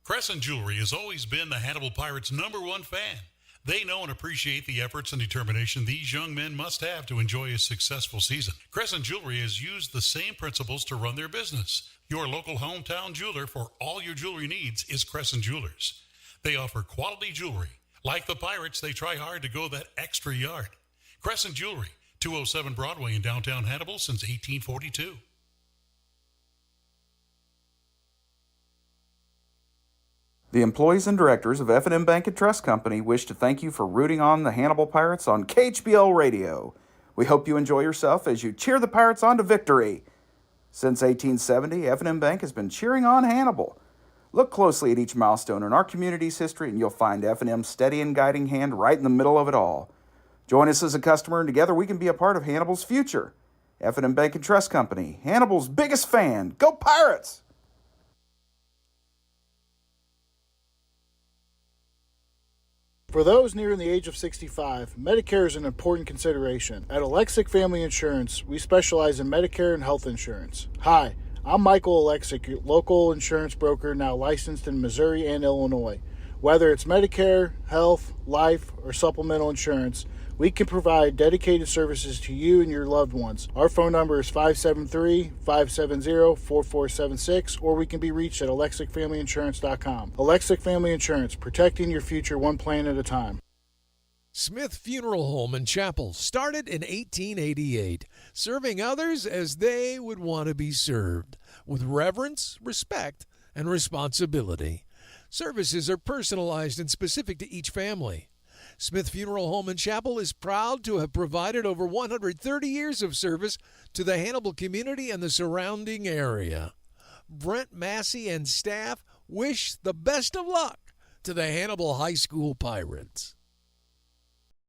Crescent Jewelry has always been the Hannibal Pirates' #1 fan. They know and appreciate the efforts and determination these young men must have to enjoy a successful season. Crescent Jewelry has used the same principles to run their business. Your local hometown jeweler for all your jewelry needs is Crescent Jewelers. They offer quality jewelry. Like the Pirates, they try hard to go that extra yard. Crescent Jewelry, 207 Broadway in downtown Hannibal since 1842. The employees and directors of F&M Bank and Trust Company wish to thank you for rooting on the Hannibal Pirates on KHBL Radio. We hope you enjoy yourself as you cheer the Pirates on to victory. Since 1870, F&M Bank has been cheering on Hannibal. Look closely at each milestone in our community's history and you'll find F&M's steady and guiding hand right in the middle of it all. Join us as a customer and together we can be a part of Hannibal's future. F&M Bank and Trust Company, Hannibal's biggest fan. Go Pirates! For those nearing the age of 65, Medicare is an important consideration. At Alexic Family Insurance, we specialize in Medicare and health insurance. Hi, I'm Michael Alexic, your local insurance broker now licensed in Missouri and Illinois. Whether it's Medicare, health, life, or supplemental insurance, we can provide dedicated services to you and your loved ones. Our phone number is 573-570-4476, or we can be reached at alexicfamilyinsurance.com. Alexic Family Insurance, protecting your future one plan at a time. Smith Funeral Home and Chapel started in 1888, serving others as they would want to be served, with reverence, respect, and responsibility. Services are personalized and specific to each family. Smith Funeral Home and Chapel is proud to have provided over 130 years of service to the Hannibal community and the surrounding area. Brent Massey and staff wish the best of luck to the Hannibal High School Pirates.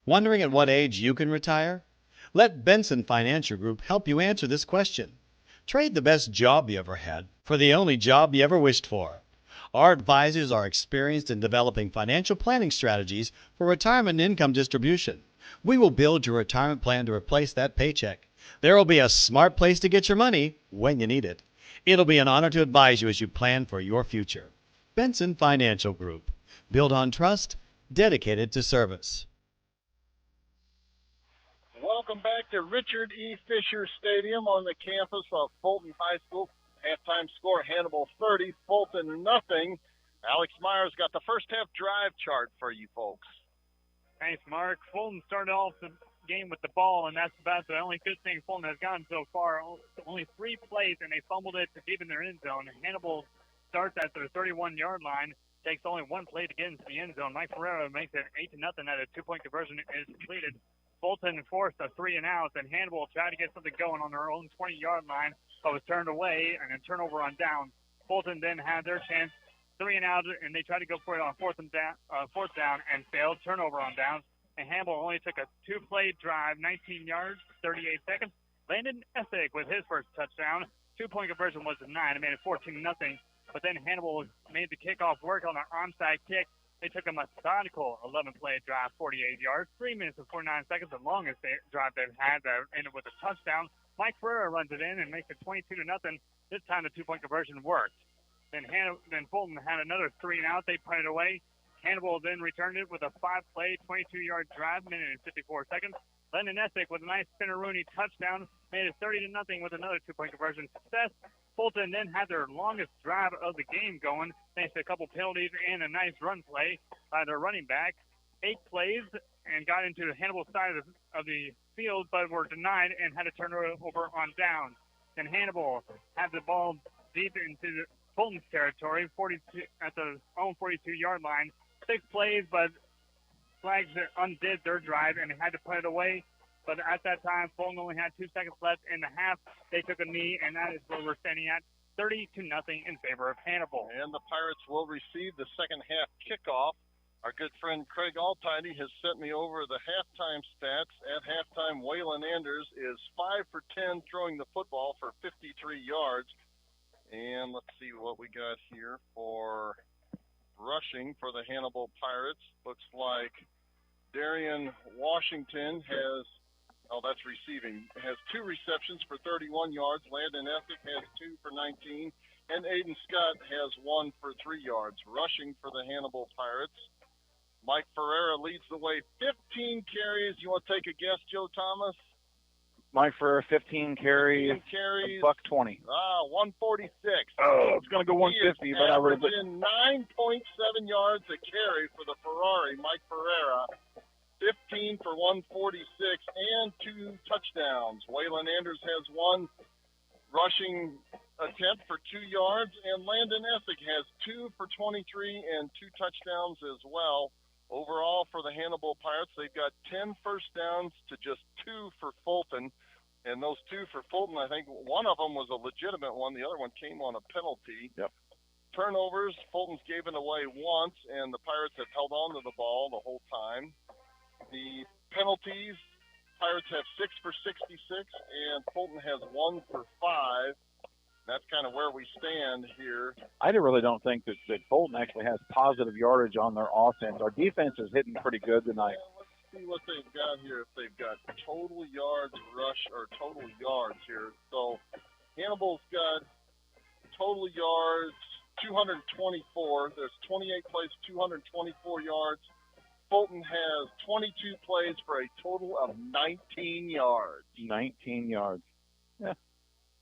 Wondering at what age you can retire? Let Benson Financial Group help you answer this question. Trade the best job you ever had for the only job you ever wished for. Our advisors are experienced in developing financial planning strategies for retirement and income distribution. We will build your retirement plan to replace that paycheck. There will be a smart place to get your money when you need it. It'll be an honor to advise you as you plan for your future. Benson Financial Group. Built on trust, dedicated to service. Welcome back to Richard E. Fisher Stadium on the campus of Fulton High School. Halftime score, Hannibal 30, Fulton nothing. Alex Myers got the first half drive chart for you folks. Thanks, Mark. Fulton started off the game with the ball, and that's about the only good thing Fulton has gotten so far. Only 3 plays, and they fumbled it to deep in their end zone. Hannibal starts at their 31-yard line, takes only 1 play to get into the end zone. Mike Ferreira makes it 8-0 at a 2-point conversion is completed. Fulton forced a 3-and-out, and Hannibal tried to get something going on their own 20-yard line, but was turned away and a turnover on down. Fulton then had their chance, 3-and-out, and they tried to go for it on fourth down and failed. Turnover on downs, and Hannibal only took a 2-play drive, 19 yards, 38 seconds. Landon Essick with his first touchdown. 2-point conversion was denied. It made it 14-0, but then Hannibal made the kickoff work on an onside kick. They took a methodical 11-play drive, 48 yards, 3 minutes and 49 seconds, the longest drive they've had that ended with a touchdown. Mike Ferreira runs it in and makes it 22-0. This time the 2-point conversion worked. Then Fulton had another 3-and-out. They punted away. Hannibal then returned it with a 5-play, 22-yard drive, minute and 54 seconds. Landon Essick with a nice Spinner-Rooney touchdown made it 30-0 with another 2-point conversion success. Fulton then had their longest drive of the game going, thanks to a couple penalties and a nice run play by their running back. 8 plays and got into the Hannibal side of the field, but were denied and had to turn it over on downs. And Hannibal had the ball deep into the Fulton's territory, 42 at the own 42-yard line. 6 plays, but Flags undid their drive and had to put it away. But at that time, Fulton only had 2 seconds left in the half. They took a knee, and that is where we're standing at, 30-0 in favor of Hannibal. And the Pirates will receive the second half kickoff. Our good friend Craig Altidy has sent me over the halftime stats. At halftime, Waylon Anders is 5 for 10 throwing the football for 53 yards. And let's see what we got here for rushing for the Hannibal Pirates. Looks like Darian Washington has... Oh, that's receiving. Has 2 receptions for 31 yards. Landon Essick has 2 for 19. And Aiden Scott has 1 for 3 yards. Rushing for the Hannibal Pirates, Mike Ferreira leads the way. 15 carries. You want to take a guess, Joe Thomas? Mike Ferreira, 15 carries, $120. 146. Oh, it's going to go 150, but I would have been 9.7 yards a carry for the Ferrari, Mike Ferreira. 15 for 146 and 2 touchdowns. Waylon Anders has 1 rushing attempt for 2 yards, and Landon Essig has 2 for 23 and 2 touchdowns as well. Overall, for the Hannibal Pirates, they've got 10 first downs to just 2 for Fulton. And those 2 for Fulton, I think one of them was a legitimate one. The other one came on a penalty. Yep. Turnovers, Fulton's given away once, and the Pirates have held on to the ball the whole time. The penalties, Pirates have 6 for 66, and Fulton has 1 for 5. That's kind of where we stand here. I really don't think that Fulton actually has positive yardage on their offense. Our defense is hitting pretty good tonight. Let's see what they've got here. If they've got total yards rush or total yards here. So Hannibal's got total yards 224. There's 28 plays, 224 yards. Fulton has 22 plays for a total of 19 yards. 19 yards. Yeah.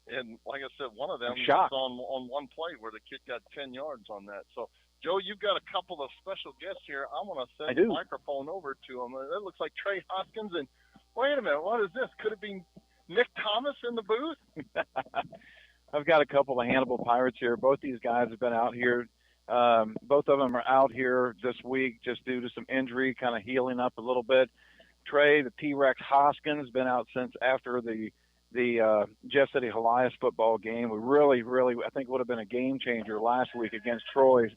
And like I said, one of them was on one play where the kid got 10 yards on that. So, Joe, you've got a couple of special guests here. I want to send the microphone over to them. That looks like Trey Hoskins. And wait a minute, what is this? Could it be Nick Thomas in the booth? I've got a couple of Hannibal Pirates here. Both these guys have been out here. Both of them are out here this week just due to some injury, kind of healing up a little bit. Trey, the T-Rex Hoskins, been out since after the Jeff City Helias football game. We really, I think would have been a game changer last week against Troy.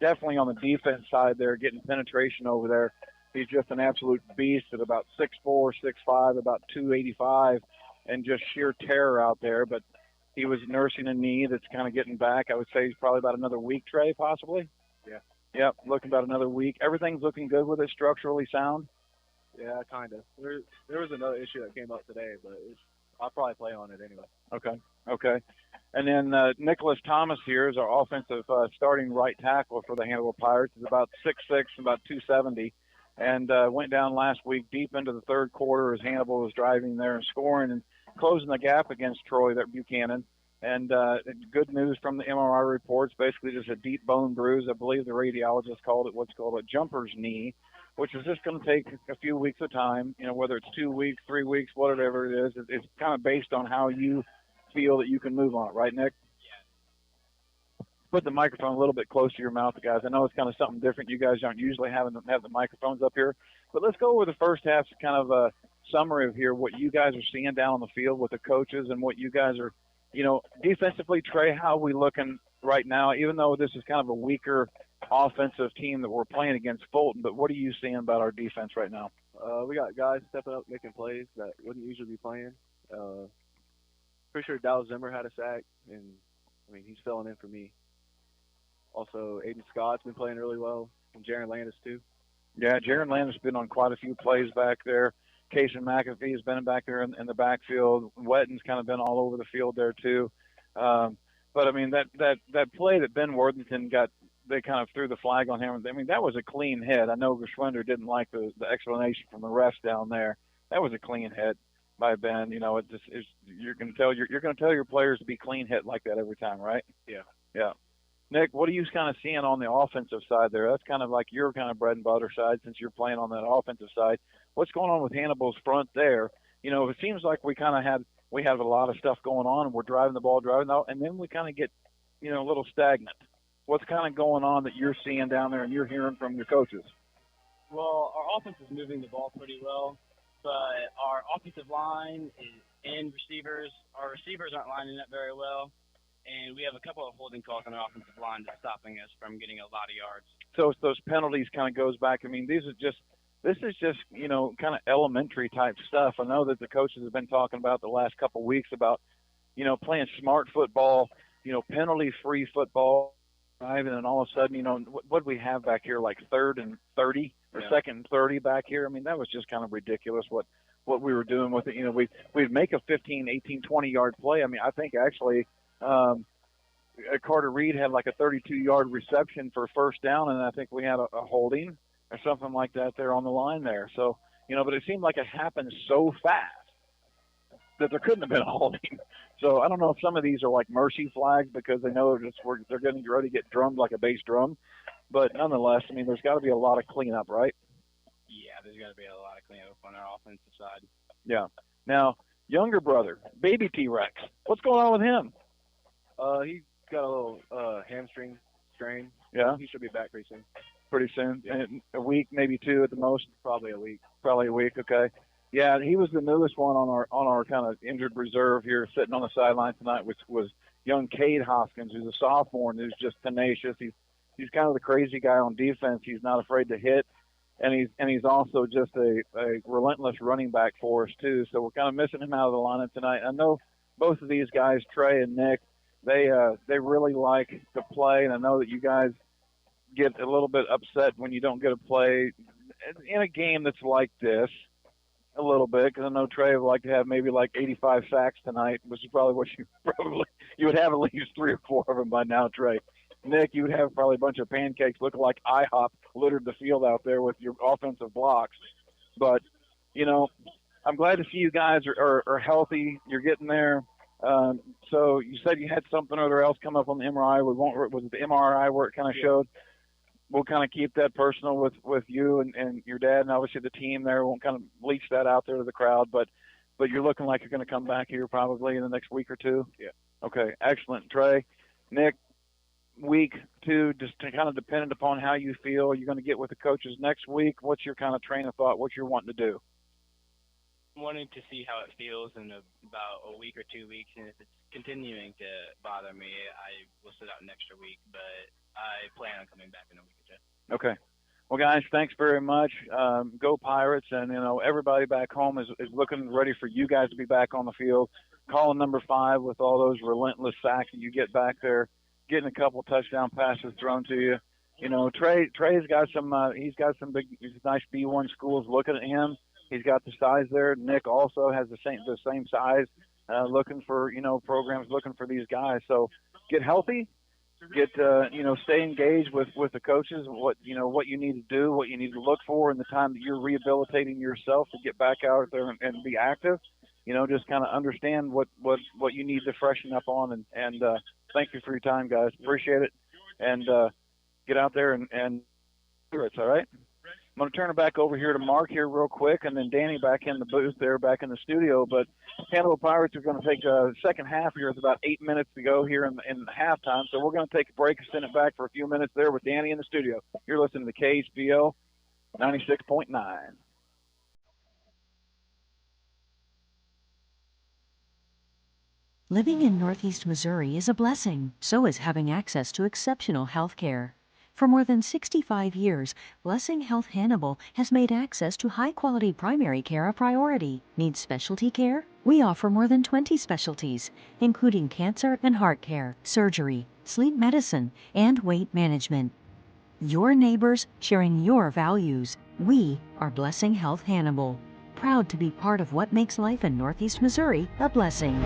Definitely on the defense side there, getting penetration over there. He's just an absolute beast at about 6'4", 6'5", about 285, and just sheer terror out there. But he was nursing a knee that's kind of getting back. I would say he's probably about another week, Trey, possibly? Yeah. Yep, looking about another week. Everything's looking good with it, structurally sound? Yeah, kind of. There was another issue that came up today, but I'll probably play on it anyway. Okay. And then Nicholas Thomas here is our offensive starting right tackle for the Hannibal Pirates. He's about 6'6", about 270, and went down last week deep into the third quarter as Hannibal was driving there and scoring and closing the gap against Troy at Buchanan. And good news from the MRI reports, basically just a deep bone bruise. I believe the radiologist called it what's called a jumper's knee, which is just going to take a few weeks of time, whether it's 2 weeks, 3 weeks, whatever it is. It's kind of based on how you feel that you can move on it, right, Nick? Yeah. Put the microphone a little bit close to your mouth, guys. I know it's kind of something different. You guys aren't usually have the microphones up here. But let's go over the first half, kind of a summary of here, what you guys are seeing down on the field with the coaches and what you guys are, defensively. Trey, how are we looking right now, even though this is kind of a weaker offensive team that we're playing against Fulton, but what are you seeing about our defense right now? We got guys stepping up, making plays that wouldn't usually be playing. Pretty sure Dallas Zimmer had a sack, and, he's filling in for me. Also, Aiden Scott's been playing really well, and Jaron Landis, too. Yeah, Jaron Landis has been on quite a few plays back there. Casey McAfee has been back there in the backfield. Wetton's kind of been all over the field there, too. But, that play that Ben Worthington got, they kind of threw the flag on him. That was a clean hit. I know Geschwinder didn't like the explanation from the refs down there. That was a clean hit by Ben. You're going to tell your players to be clean hit like that every time, right? Yeah. Nick, what are you kind of seeing on the offensive side there? That's kind of like your kind of bread and butter side since you're playing on that offensive side. What's going on with Hannibal's front there? It seems like we have a lot of stuff going on, and we're driving the ball, and then we kind of get, a little stagnant. What's kind of going on that you're seeing down there and you're hearing from your coaches? Well, our offense is moving the ball pretty well, but our offensive line and receivers, our receivers aren't lining up very well, and we have a couple of holding calls on our offensive line that's stopping us from getting a lot of yards. So it's those penalties kind of goes back. This is just kind of elementary type stuff. I know that the coaches have been talking about the last couple of weeks about, playing smart football, penalty-free football. And then all of a sudden, what do we have back here, like 3rd and 30 or 2nd and 30 back here? That was just kind of ridiculous what we were doing with it. We'd make a 15, 18, 20-yard play. I think actually Carter Reed had like a 32-yard reception for first down, and I think we had a holding or something like that there on the line there. So, but it seemed like it happened so fast that there couldn't have been a holding. So I don't know if some of these are like mercy flags because they know they're getting ready to get drummed like a bass drum. But nonetheless, there's got to be a lot of cleanup, right? Yeah, there's got to be a lot of cleanup on our offensive side. Yeah. Now, younger brother, baby T-Rex, what's going on with him? He's got a little hamstring strain. Yeah. He should be back pretty soon. Pretty soon, Yeah. and a week, maybe 2 at the most. Probably a week. Probably a week. Okay. Yeah, he was the newest one on our kind of injured reserve here, sitting on the sideline tonight, which was young Cade Hoskins, who's a sophomore and who's just tenacious. He's kind of the crazy guy on defense. He's not afraid to hit, and he's also just a relentless running back for us too. So we're kind of missing him out of the lineup tonight. I know both of these guys, Trey and Nick, they really like to play, and I know that you guys get a little bit upset when you don't get to play in a game that's like this a little bit, because I know Trey would like to have maybe like 85 sacks tonight, which is probably what you would have at least 3 or 4 of them by now, Trey. Nick, you would have probably a bunch of pancakes looking like IHOP littered the field out there with your offensive blocks. But, I'm glad to see you guys are healthy. You're getting there. So you said you had something or other else come up on the MRI. Was it the MRI where it kind of showed? We'll kind of keep that personal with you and your dad, and obviously the team there. Won't kind of leach that out there to the crowd, but you're looking like you're going to come back here probably in the next week or 2. Yeah. Okay, excellent. Trey, Nick, week 2, just kind of dependent upon how you feel. You're going to get with the coaches next week. What's your kind of train of thought? What you're wanting to do? Wanting to see how it feels in about a week or 2 weeks, and if it's continuing to bother me, I will sit out an extra week, but I plan on coming back in a week or 2. Okay. Well, guys, thanks very much. Go Pirates, and everybody back home is looking ready for you guys to be back on the field. Calling number 5 with all those relentless sacks that you get back there, getting a couple touchdown passes thrown to you. Trey's got some. He's got some big, nice B1 schools looking at him. He's got the size there. Nick also has the same size. Looking for programs looking for these guys. So get healthy. Get stay engaged with the coaches. What you need to do, what you need to look for in the time that you're rehabilitating yourself to get back out there and be active. Just kind of understand what you need to freshen up on. And thank you for your time, guys. Appreciate it. And get out there and do it. All right. I'm going to turn it back over here to Mark here real quick, and then Danny back in the booth there, back in the studio. But Hannibal Pirates are going to take a second half here. It's about 8 minutes to go here in halftime. So we're going to take a break and send it back for a few minutes there with Danny in the studio. You're listening to KHBL 96.9. Living in Northeast Missouri is a blessing. So is having access to exceptional health care. For more than 65 years, Blessing Health Hannibal has made access to high-quality primary care a priority. Need specialty care? We offer more than 20 specialties, including cancer and heart care, surgery, sleep medicine, and weight management. Your neighbors sharing your values. We are Blessing Health Hannibal. Proud to be part of what makes life in Northeast Missouri a blessing.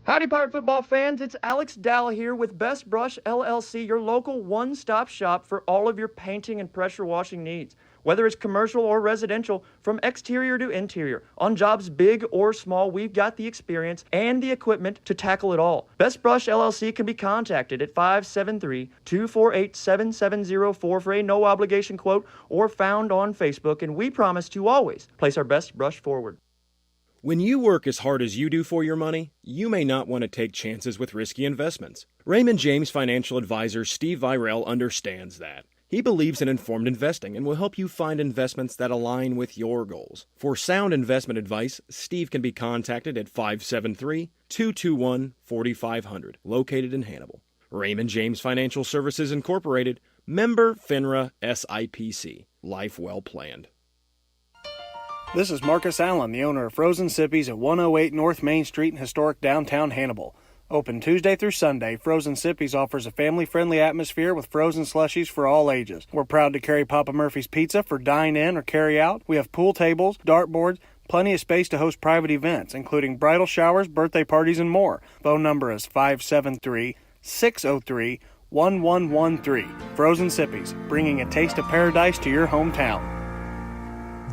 Howdy, Pirate football fans. It's Alex Dalla here with Best Brush LLC, your local one-stop shop for all of your painting and pressure washing needs. Whether it's commercial or residential, from exterior to interior, on jobs big or small, we've got the experience and the equipment to tackle it all. Best Brush LLC can be contacted at 573-248-7704 for a no-obligation quote, or found on Facebook, and we promise to always place our best brush forward. When you work as hard as you do for your money, you may not want to take chances with risky investments. Raymond James financial advisor Steve Virel understands that. He believes in informed investing and will help you find investments that align with your goals. For sound investment advice, Steve can be contacted at 573-221-4500, located in Hannibal. Raymond James Financial Services Incorporated, member FINRA SIPC. Life well planned. This is Marcus Allen, the owner of Frozen Sippies at 108 North Main Street in historic downtown Hannibal. Open Tuesday through Sunday, Frozen Sippies offers a family-friendly atmosphere with frozen slushies for all ages. We're proud to carry Papa Murphy's Pizza for dine-in or carry-out. We have pool tables, dartboards, plenty of space to host private events, including bridal showers, birthday parties, and more. Phone number is 573-603-1113. Frozen Sippies, bringing a taste of paradise to your hometown.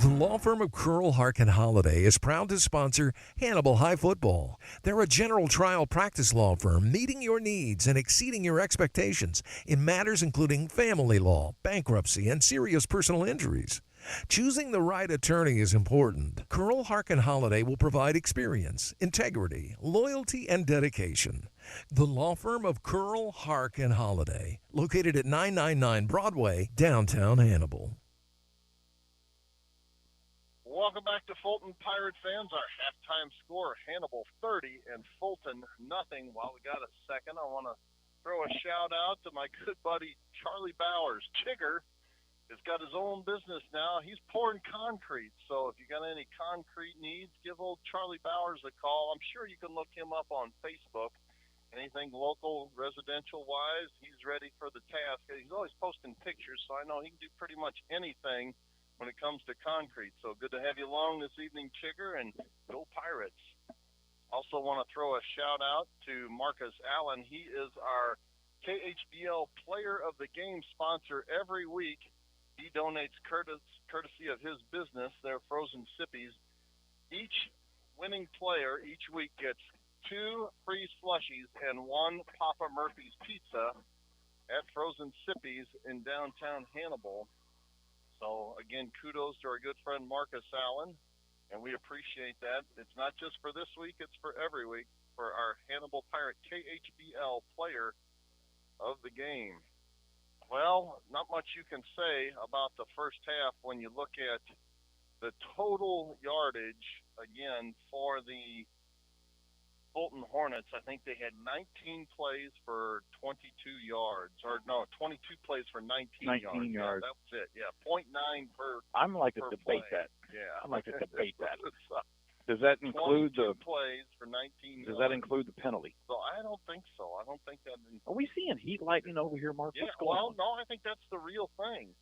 The law firm of Curl, Hark & Holiday is proud to sponsor Hannibal High Football. They're a general trial practice law firm meeting your needs and exceeding your expectations in matters including family law, bankruptcy, and serious personal injuries. Choosing the right attorney is important. Curl, Hark & Holiday will provide experience, integrity, loyalty, and dedication. The law firm of Curl, Hark, and Holiday, located at 999 Broadway, downtown Hannibal. Welcome back to Fulton Pirate fans. Our halftime score, Hannibal 30 and Fulton nothing. While we got a second, I want to throw a shout out to my good buddy Charlie Bowers. Chigger has got his own business now. He's pouring concrete. So if you got any concrete needs, give old Charlie Bowers a call. I'm sure you can look him up on Facebook. Anything local, residential-wise, he's ready for the task. He's always posting pictures, so I know he can do pretty much anything when it comes to concrete. So good to have you along this evening, Chigger, and go Pirates. Also want to throw a shout-out to Marcus Allen. He is our KHBL Player of the Game sponsor every week. He donates courtesy of his business, their Frozen Sippies. Each winning player each week gets 2 free slushies and 1 Papa Murphy's pizza at Frozen Sippies in downtown Hannibal. So, again, kudos to our good friend Marcus Allen, and we appreciate that. It's not just for this week, it's for every week for our Hannibal Pirate KHBL Player of the Game. Well, not much you can say about the first half when you look at the total yardage, again, for the Fulton Hornets. I think they had 19 plays for 22 yards, or no, 22 plays for 19 yards. Yeah, that was it. Yeah, 0.9 per. I'm like to per debate play. that. Yeah, I'd like to debate that. So, Does that include 22 the plays for 19 Does yards. that include the penalty? So I don't think so. I don't think that. Are we seeing heat lightning over here, Mark? Yeah, What's going well, on? no, I think that's the real thing.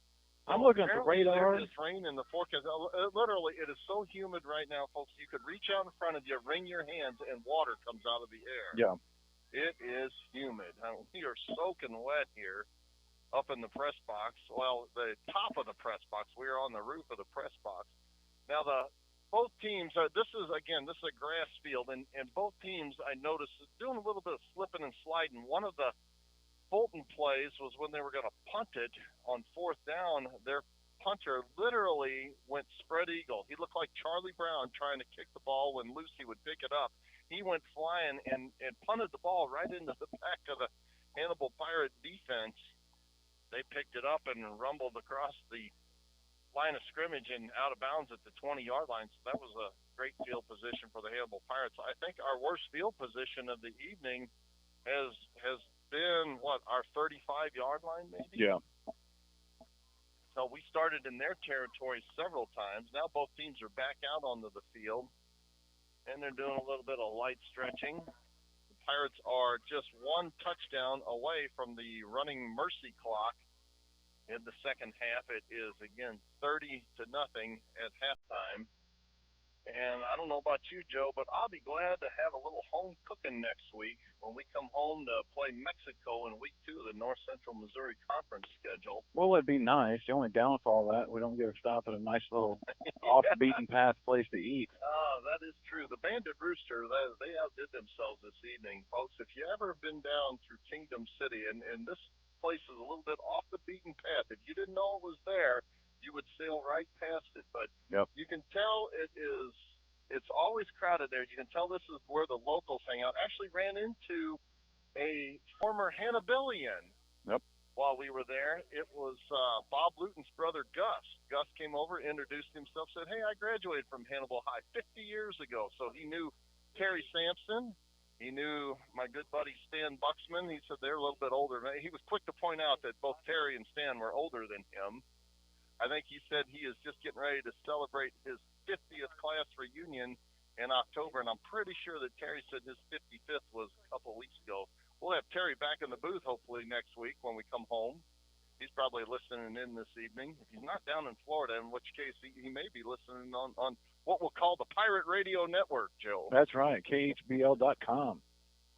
I'm looking at the Apparently radar. There is rain in the forecast. Literally, it is so humid right now, folks. You could reach out in front of you, wring your hands, and water comes out of the air. Yeah. It is humid. We are soaking wet here up in the press box. Well, the top of the press box. We are on the roof of the press box. Now, both teams, this is a grass field, and both teams, I noticed, doing a little bit of slipping and sliding. One of the Fulton plays was when they were going to punt it on 4th down. Their punter literally went spread eagle. He looked like Charlie Brown trying to kick the ball when Lucy would pick it up. He went flying and punted the ball right into the back of the Hannibal Pirate defense. They picked it up and rumbled across the line of scrimmage and out of bounds at the 20-yard line. So that was a great field position for the Hannibal Pirates. I think our worst field position of the evening has been, our 35-yard line maybe? Yeah. So we started in their territory several times. Now both teams are back out onto the field, and they're doing a little bit of light stretching. The Pirates are just 1 touchdown away from the running mercy clock in the second half. It is, again, 30-0 at halftime. And I don't know about you, Joe, but I'll be glad to have a little home cooking next week when we come home to play Mexico in week 2 of the North Central Missouri Conference schedule. Well, it'd be nice. The only downfall of that, we don't get a stop at a nice little off-the-beaten-path place to eat. That is true. The Bandit Rooster, they outdid themselves this evening. Folks, if you ever been down through Kingdom City, and this place is a little bit off the beaten path, if you didn't know it was there, you would sail right past it. But you can tell it's always crowded there. You can tell this is where the locals hang out. Actually ran into a former Hannibalian while we were there. It was Bob Luton's brother, Gus. Gus came over, introduced himself, said, hey, I graduated from Hannibal High 50 years ago. So he knew Terry Sampson. He knew my good buddy Stan Buxman. He said they're a little bit older. He was quick to point out that both Terry and Stan were older than him. I think he said he is just getting ready to celebrate his 50th class reunion in October, and I'm pretty sure that Terry said his 55th was a couple of weeks ago. We'll have Terry back in the booth hopefully next week when we come home. He's probably listening in this evening. If he's not down in Florida, in which case he may be listening on what we'll call the Pirate Radio Network, Joe. That's right, KHBL.com,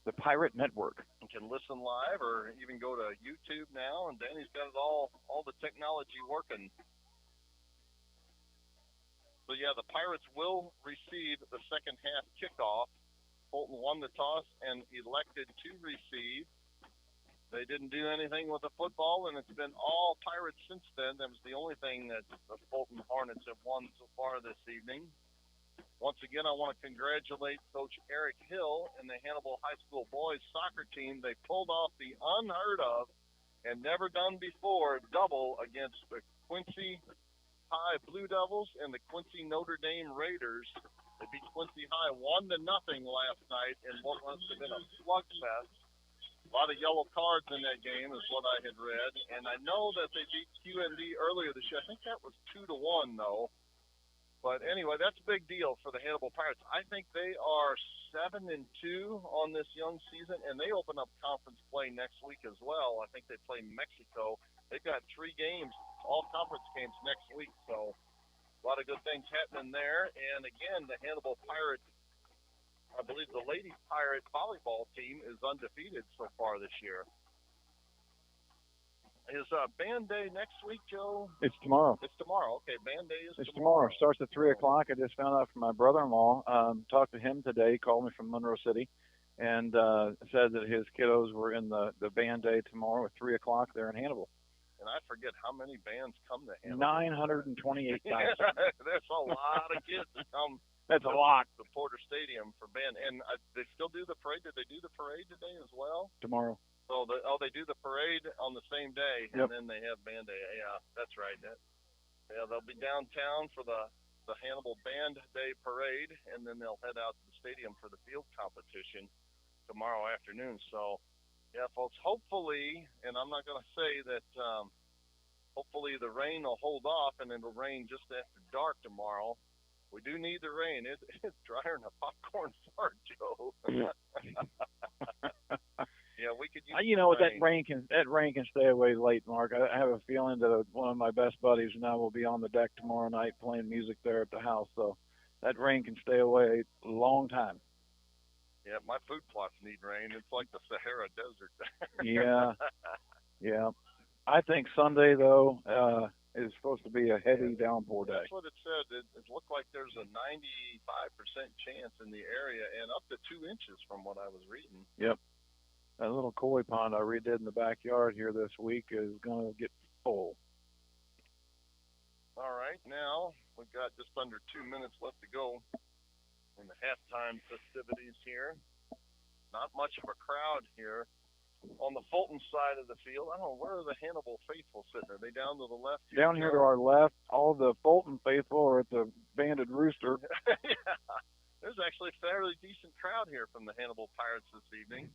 the Pirate Network. You can listen live or even go to YouTube now, and Danny's got it all the technology working. So, yeah, the Pirates will receive the second half kickoff. Fulton won the toss and elected to receive. They didn't do anything with the football, and it's been all Pirates since then. That was the only thing that the Fulton Hornets have won so far this evening. Once again, I want to congratulate Coach Eric Hill and the Hannibal High School boys soccer team. They pulled off the unheard of and never done before double against the Quincy High Blue Devils and the Quincy Notre Dame Raiders. They beat Quincy High 1-0 last night in what must have been a slugfest. A lot of yellow cards in that game is what I had read. And I know that they beat QND earlier this year. I think that was 2-1 though. But anyway, that's a big deal for the Hannibal Pirates. I think they are 7-2 on this young season, and they open up conference play next week as well. I think they play Mexico. They've got 3 games, all conference games next week. So a lot of good things happening there. And again, the Hannibal Pirate, I believe the Lady Pirate volleyball team is undefeated so far this year. Is band day next week, Joe? It's tomorrow. It's tomorrow. Okay, band day is It's tomorrow. tomorrow. Starts at 3 o'clock. I just found out from my brother-in-law. Talked to him today. He called me from Monroe City and said that his kiddos were in the band day tomorrow at 3 o'clock there in Hannibal. And I forget how many bands come to Hannibal. 928,000. There's a lot of kids that come. That's a lot. The Porter Stadium for band. And they still do the parade. Did they do the parade today as well? Tomorrow. So they do the parade on the same day, and then they have band day. Yeah, that's right. They'll be downtown for the Hannibal Band Day parade, and then they'll head out to the stadium for the field competition tomorrow afternoon. So, yeah, folks, hopefully, and I'm not going to say that hopefully the rain will hold off, and it'll rain just after dark tomorrow. We do need the rain. It's drier than a popcorn fart, Joe. Yeah, we could use that rain can stay away late, Mark. I have a feeling that one of my best buddies and I will be on the deck tomorrow night playing music there at the house. So that rain can stay away a long time. Yeah, my food plots need rain. It's like the Sahara Desert. Yeah. I think Sunday though is supposed to be a heavy downpour day. That's what it said. It looked like there's a 95% chance in the area and up to 2 inches from what I was reading. Yep. That little koi pond I redid in the backyard here this week is going to get full. All right, now we've got just under 2 minutes left to go in the halftime festivities here. Not much of a crowd here on the Fulton side of the field. I don't know, where are the Hannibal faithful sitting? Are they down to the left? Down here to our left, all the Fulton faithful are at the Banded Rooster. Yeah, there's actually a fairly decent crowd here from the Hannibal Pirates this evening.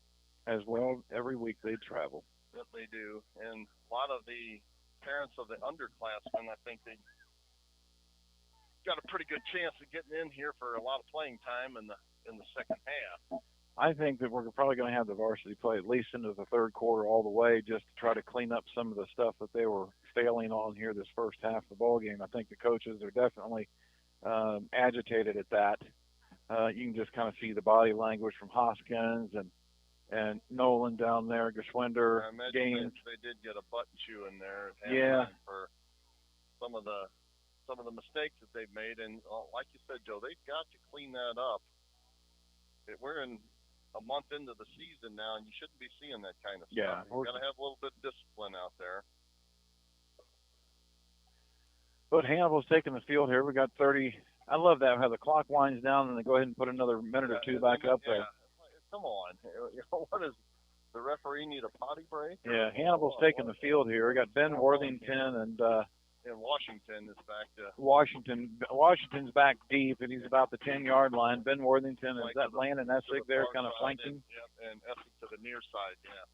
As well, every week they travel. Yep, they do. And a lot of the parents of the underclassmen, I think they got a pretty good chance of getting in here for a lot of playing time in the second half. I think that we're probably going to have the varsity play at least into the third quarter all the way just to try to clean up some of the stuff that they were failing on here this first half of the ball game. I think the coaches are definitely agitated at that. You can just kind of see the body language from Hoskins and Nolan down there, Geschwinder, Gaines. They did get a butt chew in there. For some of the mistakes that they've made, and like you said, Joe, they've got to clean that up. We're in a month into the season now, and you shouldn't be seeing that kind of stuff. You've got to have a little bit of discipline out there. But Hannibal's taking the field here. We got 30. I love that how the clock winds down and they go ahead and put another minute or two back up there. Come on. What is the referee need a potty break? Yeah, Hannibal's taking the field here. We got Ben Worthington and Washington is back to Washington's back deep and he's about the 10-yard line. Ben Worthington is that Landon Essig there kind of flanking. And Essig to the near side, yeah.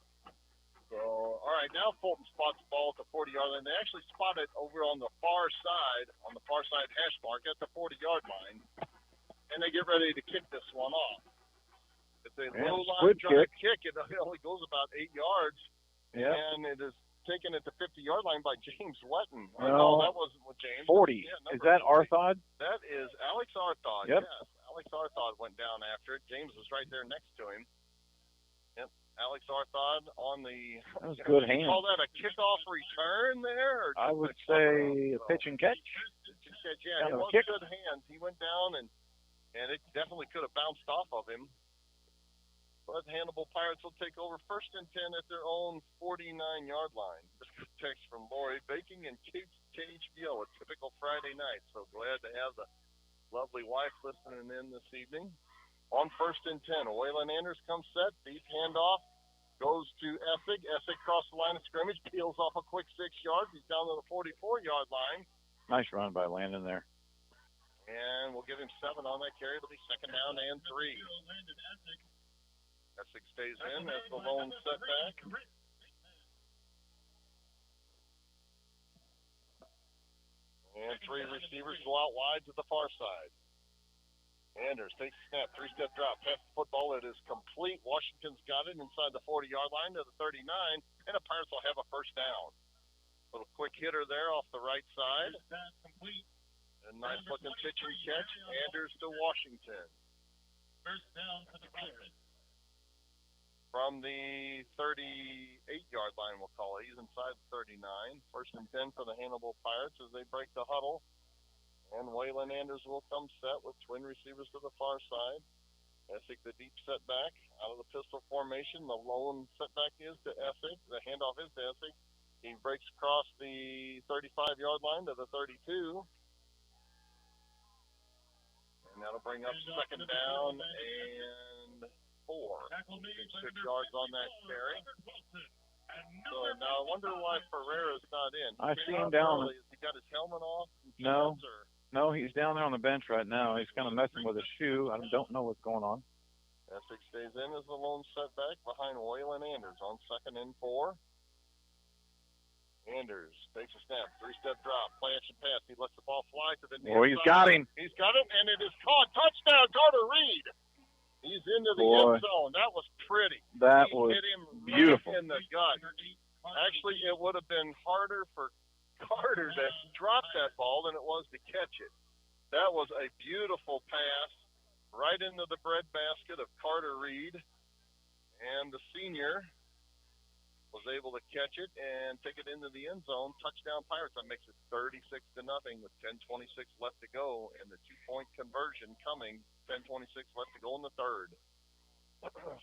So, all right, now Fulton spots the ball at the 40-yard line. They actually spot it over on the far side hash mark at the 40-yard line, and they get ready to kick this one off. It's a low-line drive kick. It only goes about 8 yards, and it is taken at the 50-yard line by James Letton. No, that wasn't with James. 40. Is that Arthod? That is Alex Arthod, yes. Alex Arthod went down after it. James was right there next to him. Yep, Alex Arthod on the... That was good hand. Call that a kickoff return there? Or I would say a pitch and catch. Yeah, it was good hands. He went down, and it definitely could have bounced off of him. But Hannibal Pirates will take over 1st and 10 at their own 49-yard line. This is a text from Lori. Baking and KHBL, a typical Friday night. So glad to have the lovely wife listening in this evening. On 1st and 10, Waylon Anders comes set, deep handoff, goes to Essig. Essig across the line of scrimmage, peels off a quick 6 yards. He's down to the 44-yard line. Nice run by Landon there. And we'll give him 7 on that carry. It'll be 2nd down and 3. Essig stays in as the lone setback. And 3 receivers go out wide to the far side. Anders takes a snap, 3-step drop, pass the football. It is complete. Washington's got it inside the 40-yard line to the 39, and the Pirates will have a first down. Little quick hitter there off the right side. A nice-looking pitch and catch. Anders to Washington. First down for the Pirates. From the 38-yard line, we'll call it. He's inside the 39. 1st and 10 for the Hannibal Pirates as they break the huddle. And Waylon Anders will come set with twin receivers to the far side. Essig, the deep setback out of the pistol formation. The lone setback is to Essig. The handoff is to Essig. He breaks across the 35-yard line to the 32. And that'll bring up 2nd down and 4. 6 yards on that carry. So now I wonder why Ferreira's not in. I see him down. Has he got his helmet off? No, he's down there on the bench right now. He's kind of messing with his shoe. I don't know what's going on. Essig stays in as the lone setback behind Waylon Anders on 2nd and 4. Anders takes a snap, 3-step drop, play action pass. He lets the ball fly to the near side. He's got him. He's got it, and it is caught. Touchdown, Carter Reed. He's into the end zone. That was pretty. That he was hit him beautiful. right in the gut. Actually, it would have been harder for Carter to drop that ball than it was to catch it. That was a beautiful pass right into the breadbasket of Carter Reed, and the senior was able to catch it and take it into the end zone. Touchdown Pirates. That makes it 36-0 with 10:26 left to go, and the 2-point conversion coming. 10:26 left to go in the third.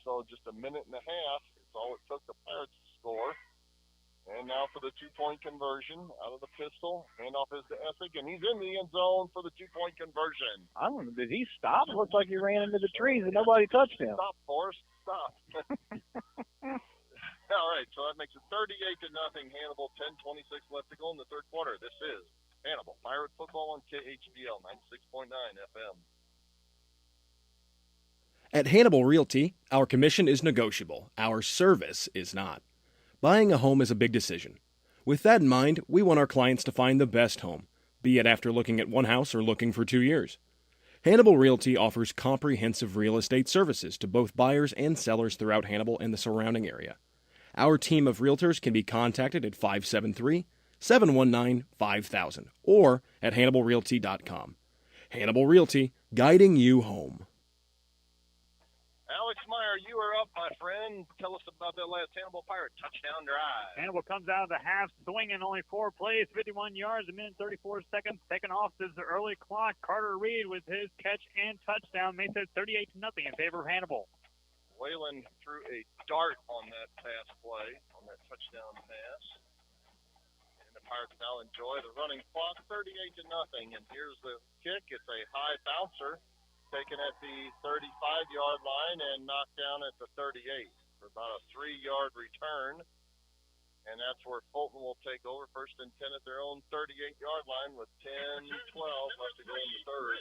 So just a minute and a half is all it took the Pirates to score. And now for the 2-point conversion out of the pistol. Handoff is to Essig, and he's in the end zone for the 2-point conversion. I don't know. Did he stop? It looked like he ran into the trees and nobody touched him. Stop, Forrest. Stop. All right, so that makes it 38-0. Hannibal, 10:26 left to go in the third quarter. This is Hannibal Pirate Football on KHBL 96.9 FM. At Hannibal Realty, our commission is negotiable. Our service is not. Buying a home is a big decision. With that in mind, we want our clients to find the best home, be it after looking at one house or looking for 2 years. Hannibal Realty offers comprehensive real estate services to both buyers and sellers throughout Hannibal and the surrounding area. Our team of realtors can be contacted at 573-719-5000 or at HannibalRealty.com. Hannibal Realty, guiding you home. Alex Meyer, you are up, my friend. Tell us about that last Hannibal Pirate touchdown drive. Hannibal comes out of the half swinging, only 4 plays, 51 yards, a minute 34 seconds. Taken off is the early clock. Carter Reed with his catch and touchdown makes it 38-0 in favor of Hannibal. Waylon threw a dart on that pass play, on that touchdown pass. And the Pirates now enjoy the running clock, 38-0. And here's the kick. It's a high bouncer taken at the 35-yard line and knocked down at the 38 for about a 3-yard return. And that's where Fulton will take over, 1st and 10 at their own 38-yard line with 10-12 left to go in the third.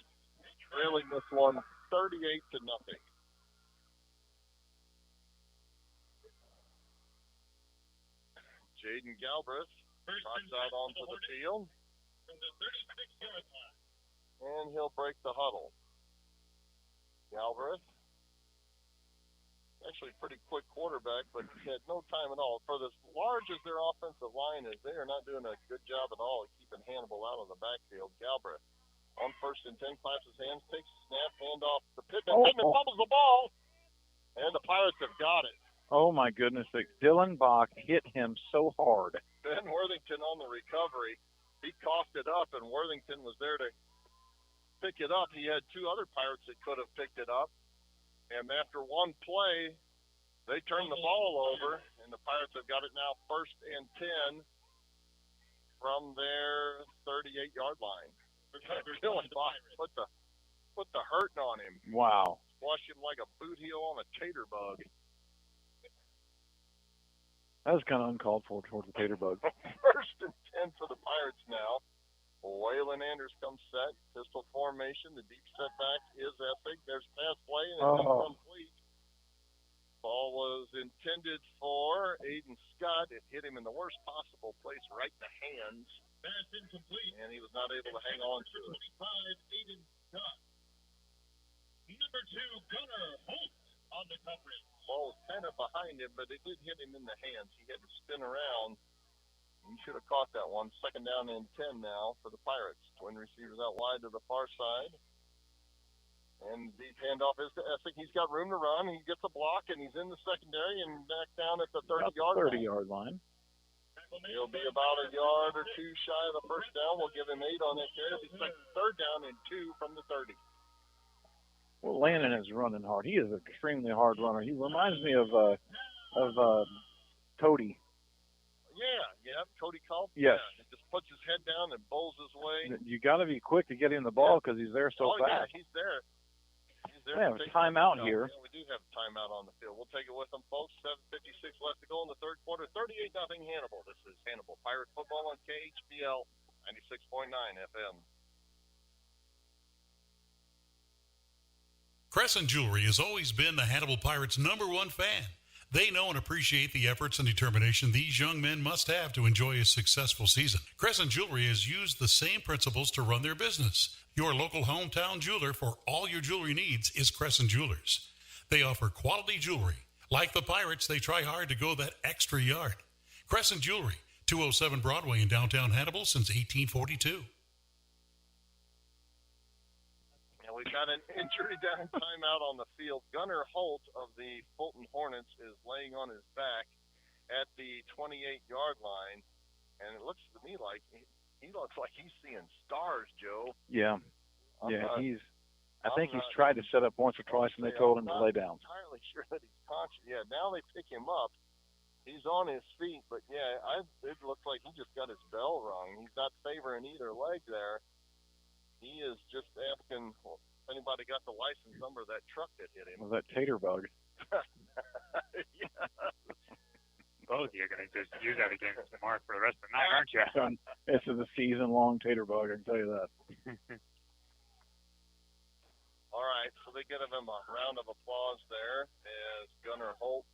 Trailing this one 38-0. Jaden Galbraith drops out onto the field. And he'll break the huddle. Galbraith, actually a pretty quick quarterback, but he had no time at all. For as large as their offensive line is, they are not doing a good job at all of keeping Hannibal out of the backfield. Galbraith on 1st and 10, claps his hands, takes a snap, handoff to Pittman. Pittman fumbles the ball, and the Pirates have got it. Oh, my goodness. Dylan Bach hit him so hard. Ben Worthington on the recovery. He coughed it up, and Worthington was there to pick it up. He had 2 other Pirates that could have picked it up. And after one play, they turned the ball over, and the Pirates have got it now 1st and 10 from their 38-yard line. Dylan Bach put the put the hurting on him. Wow. Squashed him like a boot heel on a tater bug. That was kind of uncalled for towards the tater bug. First and 10 for the Pirates now. Waylon Anders comes set. Pistol formation. The deep setback is Essig. There's pass play, and it's incomplete. Ball was intended for Aiden Scott. It hit him in the worst possible place, right in the hands. Pass incomplete. And he was not able to hang on to it. 25, Aiden Scott. Number 2, Gunnar Holt on the coverage. Ball was kind of behind him, but it did hit him in the hands. He had to spin around. He should have caught that one. Second down and 10 now for the Pirates. Twin receivers out wide to the far side. And the handoff is to Essig. He's got room to run. He gets a block, and he's in the secondary and back down at the 30-yard line. 30-yard line. He'll be about a yard or two shy of the first down. We'll give him 8 on that carry. It'll be third down and 2 from the 30. Well, Landon is running hard. He is an extremely hard runner. He reminds me of Cody. Yeah, Cody Culp. Yes. Yeah, he just puts his head down and bowls his way. You got to be quick to get him the ball because he's there so fast. Yeah, he's there. We have a timeout here. Yeah, we do have a timeout on the field. We'll take it with them, folks. 7:56 left to go in the third quarter. 38-0 Hannibal. This is Hannibal Pirate Football on KHBL 96.9 FM. Crescent Jewelry has always been the Hannibal Pirates' #1 fan. They know and appreciate the efforts and determination these young men must have to enjoy a successful season. Crescent Jewelry has used the same principles to run their business. Your local hometown jeweler for all your jewelry needs is Crescent Jewelers. They offer quality jewelry. Like the Pirates, they try hard to go that extra yard. Crescent Jewelry, 207 Broadway in downtown Hannibal since 1842. We've got an injury down timeout on the field. Gunnar Holt of the Fulton Hornets is laying on his back at the 28-yard line, and it looks to me like he looks like he's seeing stars, Joe. Yeah, I think he's tried to set up once or twice, and they told him to lay down. I'm not entirely sure that he's conscious. Yeah, now they pick him up. He's on his feet, but it looks like he just got his bell rung. He's not favoring either leg there. He is just asking if anybody got the license number of that truck that hit him. Well, that tater bug. Yeah. Both of you are going to just use that against Mark for the rest of the night, aren't you? This is a season-long tater bug, I can tell you that. All right, so they give him a round of applause there as Gunnar Holt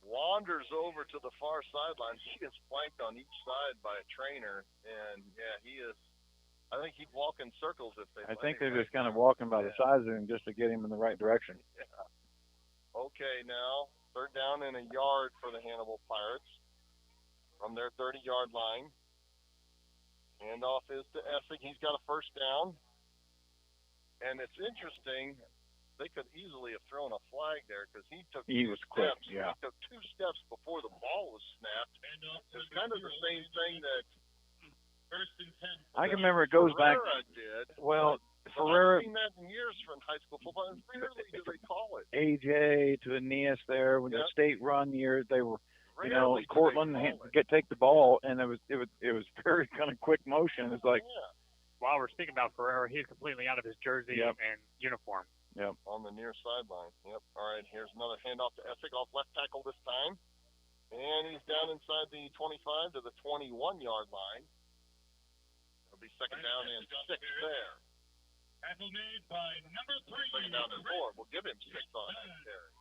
wanders over to the far sideline. He is flanked on each side by a trainer, and he is. I think he'd walk in circles if they. I think they're just kind of walking by the sides of him just to get him in the right direction. Yeah. Okay, now third down and a yard for the Hannibal Pirates from their 30-yard line. Handoff is to Essig. He's got a first down, and it's interesting. They could easily have thrown a flag there because he took He was quick, steps. yeah. He took 2 steps before the ball was snapped. It's kind of the same thing that. I can remember it goes back. Did. Well, Ferreira. I've seen that in years from high school football. And rarely do they call it. AJ to Aeneas there when the state run year, they were, Cortland take the ball, and it was very kind of quick motion. It's like, while we're speaking about Ferreira, he's completely out of his jersey and uniform. Yep. On the near sideline. Yep. All right. Here's another handoff to Essig off left tackle this time, and he's down inside the 25 to the 21-yard line. It'll be second down and 6 there. Tackle made by number 3. Second down and 4. We'll give him 6 on that carry.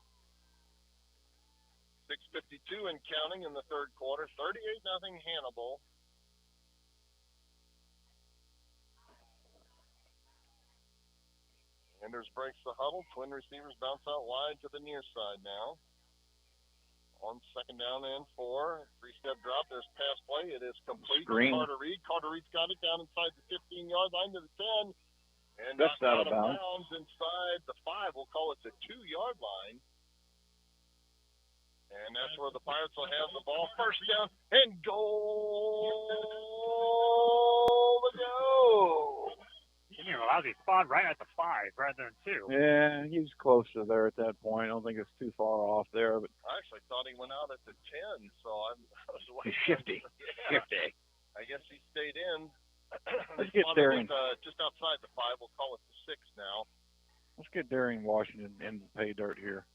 6:52 and counting in the third quarter. 38-0 Hannibal. Anders breaks the huddle. Twin receivers bounce out wide to the near side now. On second down and 4. 3-step drop. There's pass play. It is complete. Carter Reed. Carter Reed's got it down inside the 15-yard line to the 10. And that's out out of bounds inside the 5. We'll call it the 2-yard line. And that's where the Pirates will have the ball. First down and goal to go. You know, a lousy spot right at the 5 rather than 2. Yeah, he was close to there at that point. I don't think it's too far off there. But I actually thought he went out at the 10, so I was waiting. Shifty. Shifty. I guess he stayed in. Let's get Darian. Just outside the 5. We'll call it the 6 now. Let's get Darian Washington in the pay dirt here.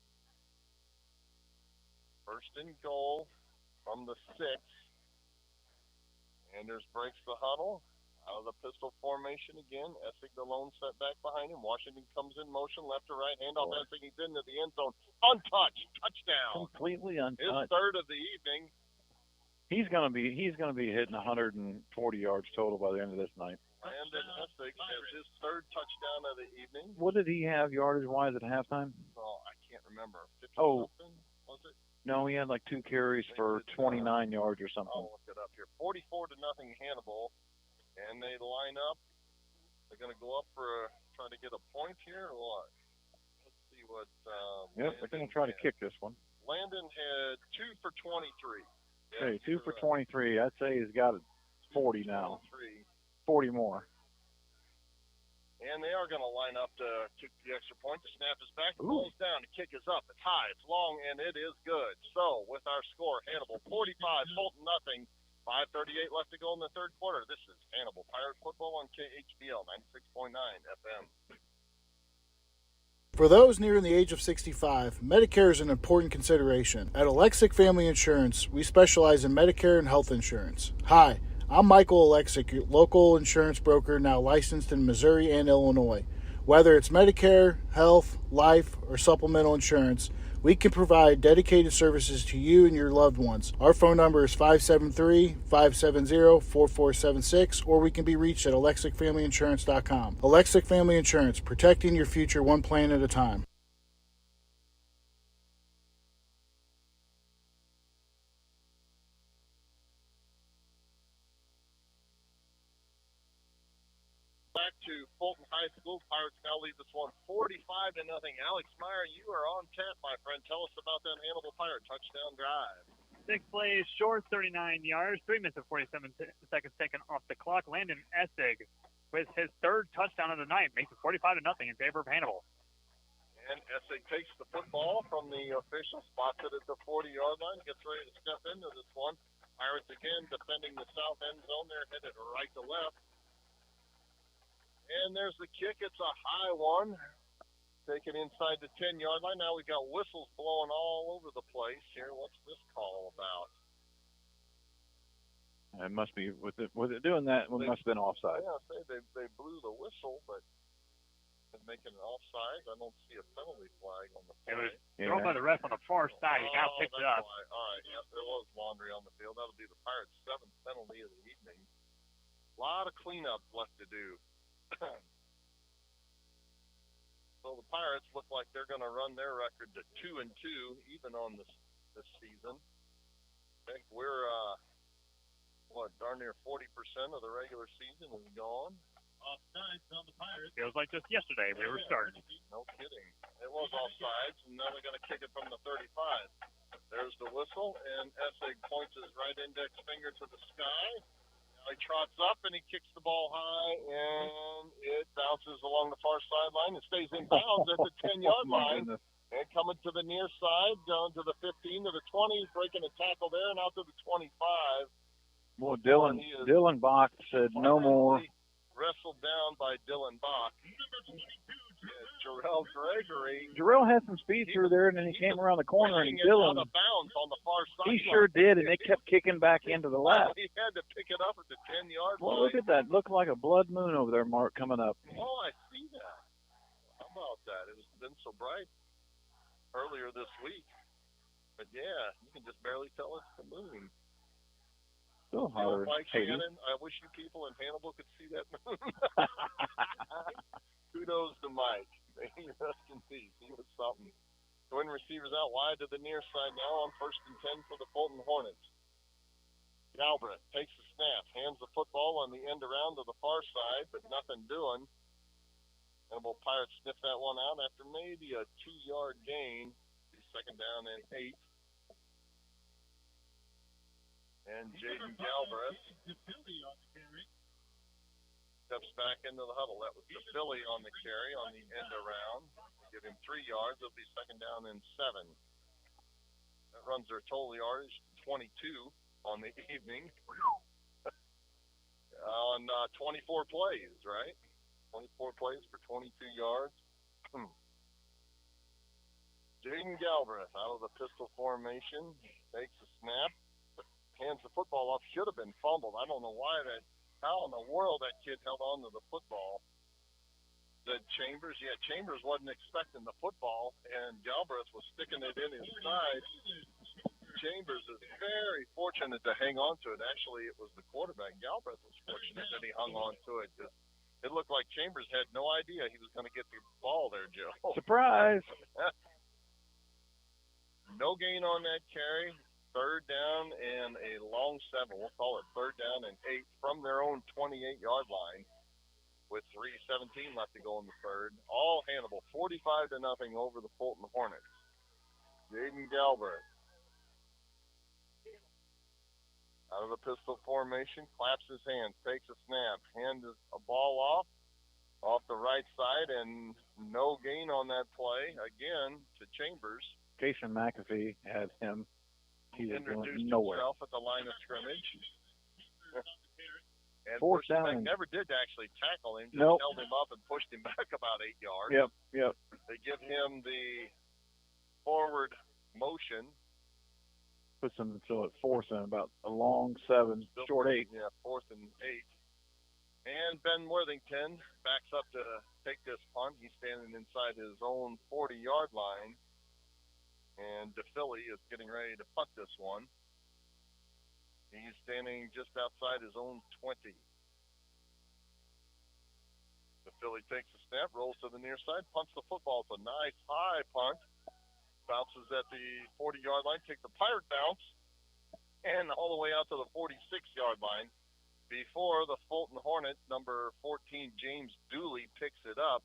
First and goal from the 6. Anders breaks the huddle. Out of the pistol formation again. Essig the lone set back behind him. Washington comes in motion, left to right. Handoff Essig. He's into the end zone. Untouched. Touchdown. Completely untouched. His third of the evening. He's gonna be hitting 140 yards total by the end of this night. Landon Essig has his third touchdown of the evening. What did he have yardage wise at halftime? Oh, I can't remember. 50 something, was it? No, he had like 2 carries for 29 yards or something. I'll look it up here. 44-0 Hannibal. And they line up. They're going to go up for try to get a point here or what? Let's see what. Yep, they're going to try to kick this one. Landon had 2 for 23. Hey, 2 for 23. I'd say he's got 40 now. 40 more. And they are going to line up to kick the extra point. The snap is back. The ball's down. The kick is up. It's high. It's long, and it is good. So, with our score, Hannibal 45, Fulton nothing. 5:38 left to go in the third quarter. This is Hannibal Pirate Football on KHBL 96.9 FM. For those nearing the age of 65, Medicare is an important consideration. At Alexic Family Insurance, we specialize in Medicare and health insurance. Hi, I'm Michael Alexic, your local insurance broker now licensed in Missouri and Illinois. Whether it's Medicare, health, life, or supplemental insurance, we can provide dedicated services to you and your loved ones. Our phone number is 573-570-4476, or we can be reached at alexicfamilyinsurance.com. Alexic Family Insurance, protecting your future one plan at a time. Back to Fulton High School. Pirates now lead this one 45-0. Alex Meyer, you are on tap, my friend. Tell us about that Hannibal Pirate touchdown drive. 6 plays short, 39 yards, 3 minutes and 47 seconds taken off the clock. Landon Essig with his third touchdown of the night makes it 45-0 in favor of Hannibal. And Essig takes the football from the official, spots it at the 40-yard line, gets ready to step into this one. Pirates again defending the south end zone. They're headed right to left. And there's the kick. It's a high one. Taken inside the 10-yard line. Now we've got whistles blowing all over the place here. What's this call about? It must be, with it doing that, it must have been offside. Yeah, they blew the whistle, but making an offside. I don't see a penalty flag on the play. It was thrown by the ref on the far side. He now picked it up. All right, yep, there was laundry on the field. That'll be the Pirates' 7th penalty of the evening. A lot of cleanup left to do. So the Pirates look like they're going to run their record to 2-2, even on this season. I think we're darn near 40% of the regular season is gone. Offsides on the Pirates. Feels like just yesterday we were starting. No kidding. It was offsides, and now they're going to kick it from the 35. There's the whistle, and Essig points his right index finger to the sky. Now he trots up, and he kicks the ball high, and it bounces along the far sideline and stays in bounds at the 10-yard line. And coming to the near side, down to the 15, to the 20, breaking a tackle there, and out to the 25. Well, Dylan Bach said no more. Wrestled down by Dylan Bach. Jarrell Gregory. Jarrell had some speed through there, and then he came around the corner, and Dylan, out of bounds on the far side. he sure did, and they kept kicking back into the left. He had to pick it up at the 10-yard line. Well, look at that. Looked like a blood moon over there, Mark, coming up. Oh, I see that. How about that? It has been so bright earlier this week. But, yeah, you can just barely tell it's the moon. Still hotter. Mike Shannon, I wish you people in Hannibal could see that moon. Kudos to Mike. May he rest in peace. He was something. Twin receivers out wide to the near side now on 1st and 10 for the Fulton Hornets. Galbraith takes the snap, hands the football on the end around to the far side, but nothing doing. Hannibal Pirates sniff that one out after maybe a 2-yard gain. 2nd down and 8. And Jaden Galbraith steps back into the huddle. That was the Philly on the carry on the end around. Give him 3 yards. It'll be 2nd down and 7. That runs their total yardage 22 on the evening. on 24 plays, right? 24 plays for 22 yards. Jaden Galbraith out of the pistol formation, takes a snap, hands the football off. Should have been fumbled. I don't know how in the world that kid held on to the football. Chambers wasn't expecting the football, and Galbraith was sticking it in his side. Chambers is very fortunate to hang on to it. Actually, it was the quarterback. Galbraith was fortunate that he hung on to it. It looked like Chambers had no idea he was going to get the ball there, Joe. Surprise! No gain on that carry. Third down and a long 7. We'll call it 3rd down and 8 from their own 28-yard line with 3:17 left to go in the third. All Hannibal, 45-0 over the Fulton Hornets. Jaden Galbraith out of the pistol formation, claps his hands, takes a snap, hands a ball off the right side, and no gain on that play. Again, to Chambers. Jason McAfee had him. He was Introduced going nowhere. himself at the line of scrimmage. And Fourth pushed him down. back. Never did actually tackle him. Just Nope. held him up and pushed him back about 8 yards. Yep. They give him the forward motion. Puts them so at 4th and about a long 7, short 8. Yeah, 4th and 8. And Ben Worthington backs up to take this punt. He's standing inside his own 40-yard line. And DePhilly is getting ready to punt this one. He's standing just outside his own 20. DePhilly takes a snap, rolls to the near side, punts the football. It's a nice high punt. Bounces at the 40-yard line, takes a pirate bounce, and all the way out to the 46-yard line before the Fulton Hornet, number 14, James Dooley, picks it up.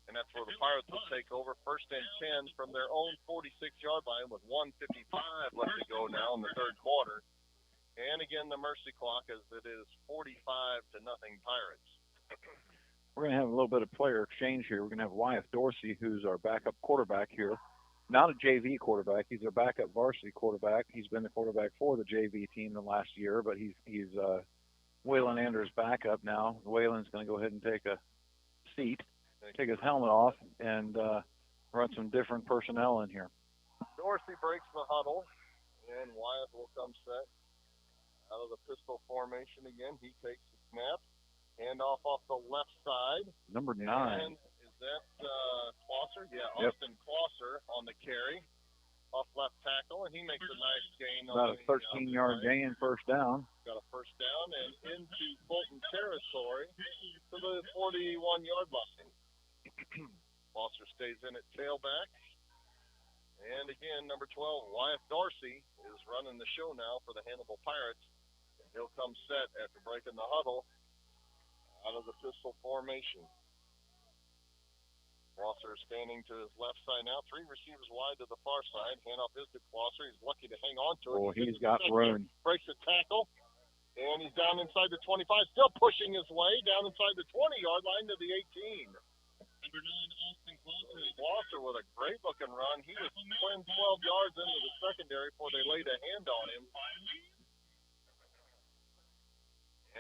And that's where the Pirates will take over. 1st and 10 from their own 46-yard line with 1:55 left to go now in the third quarter. And again, the mercy clock as it is 45-0 Pirates. We're going to have a little bit of player exchange here. We're going to have Wyeth Dorsey, who's our backup quarterback here. Not a JV quarterback. He's our backup varsity quarterback. He's been the quarterback for the JV team the last year, but he's Waylon Anders' backup now. Waylon's going to go ahead and take a seat, take his helmet off, and run some different personnel in here. Dorsey breaks the huddle, and Wyeth will come set out of the pistol formation again. He takes the snap, handoff off the left side. Number 9. And is that Closser? Yeah, Austin Closser on the carry off left tackle, and he makes a nice gain. About a 13-yard gain, first down. Got a first down and into Fulton territory to the 41-yard line. Closser stays in at tailback. And again, number 12, Wyeth Dorsey, is running the show now for the Hannibal Pirates. He'll come set after breaking the huddle out of the pistol formation. Closser standing to his left side now. 3 receivers wide to the far side. Handoff is to Closser. He's lucky to hang on to it. Oh, he's got room. Breaks the tackle. And he's down inside the 25. Still pushing his way down inside the 20-yard line to the 18. Number 9, Austin Closser. Closser with a great-looking run. He was 10, 12 yards into the secondary before they laid a hand on him.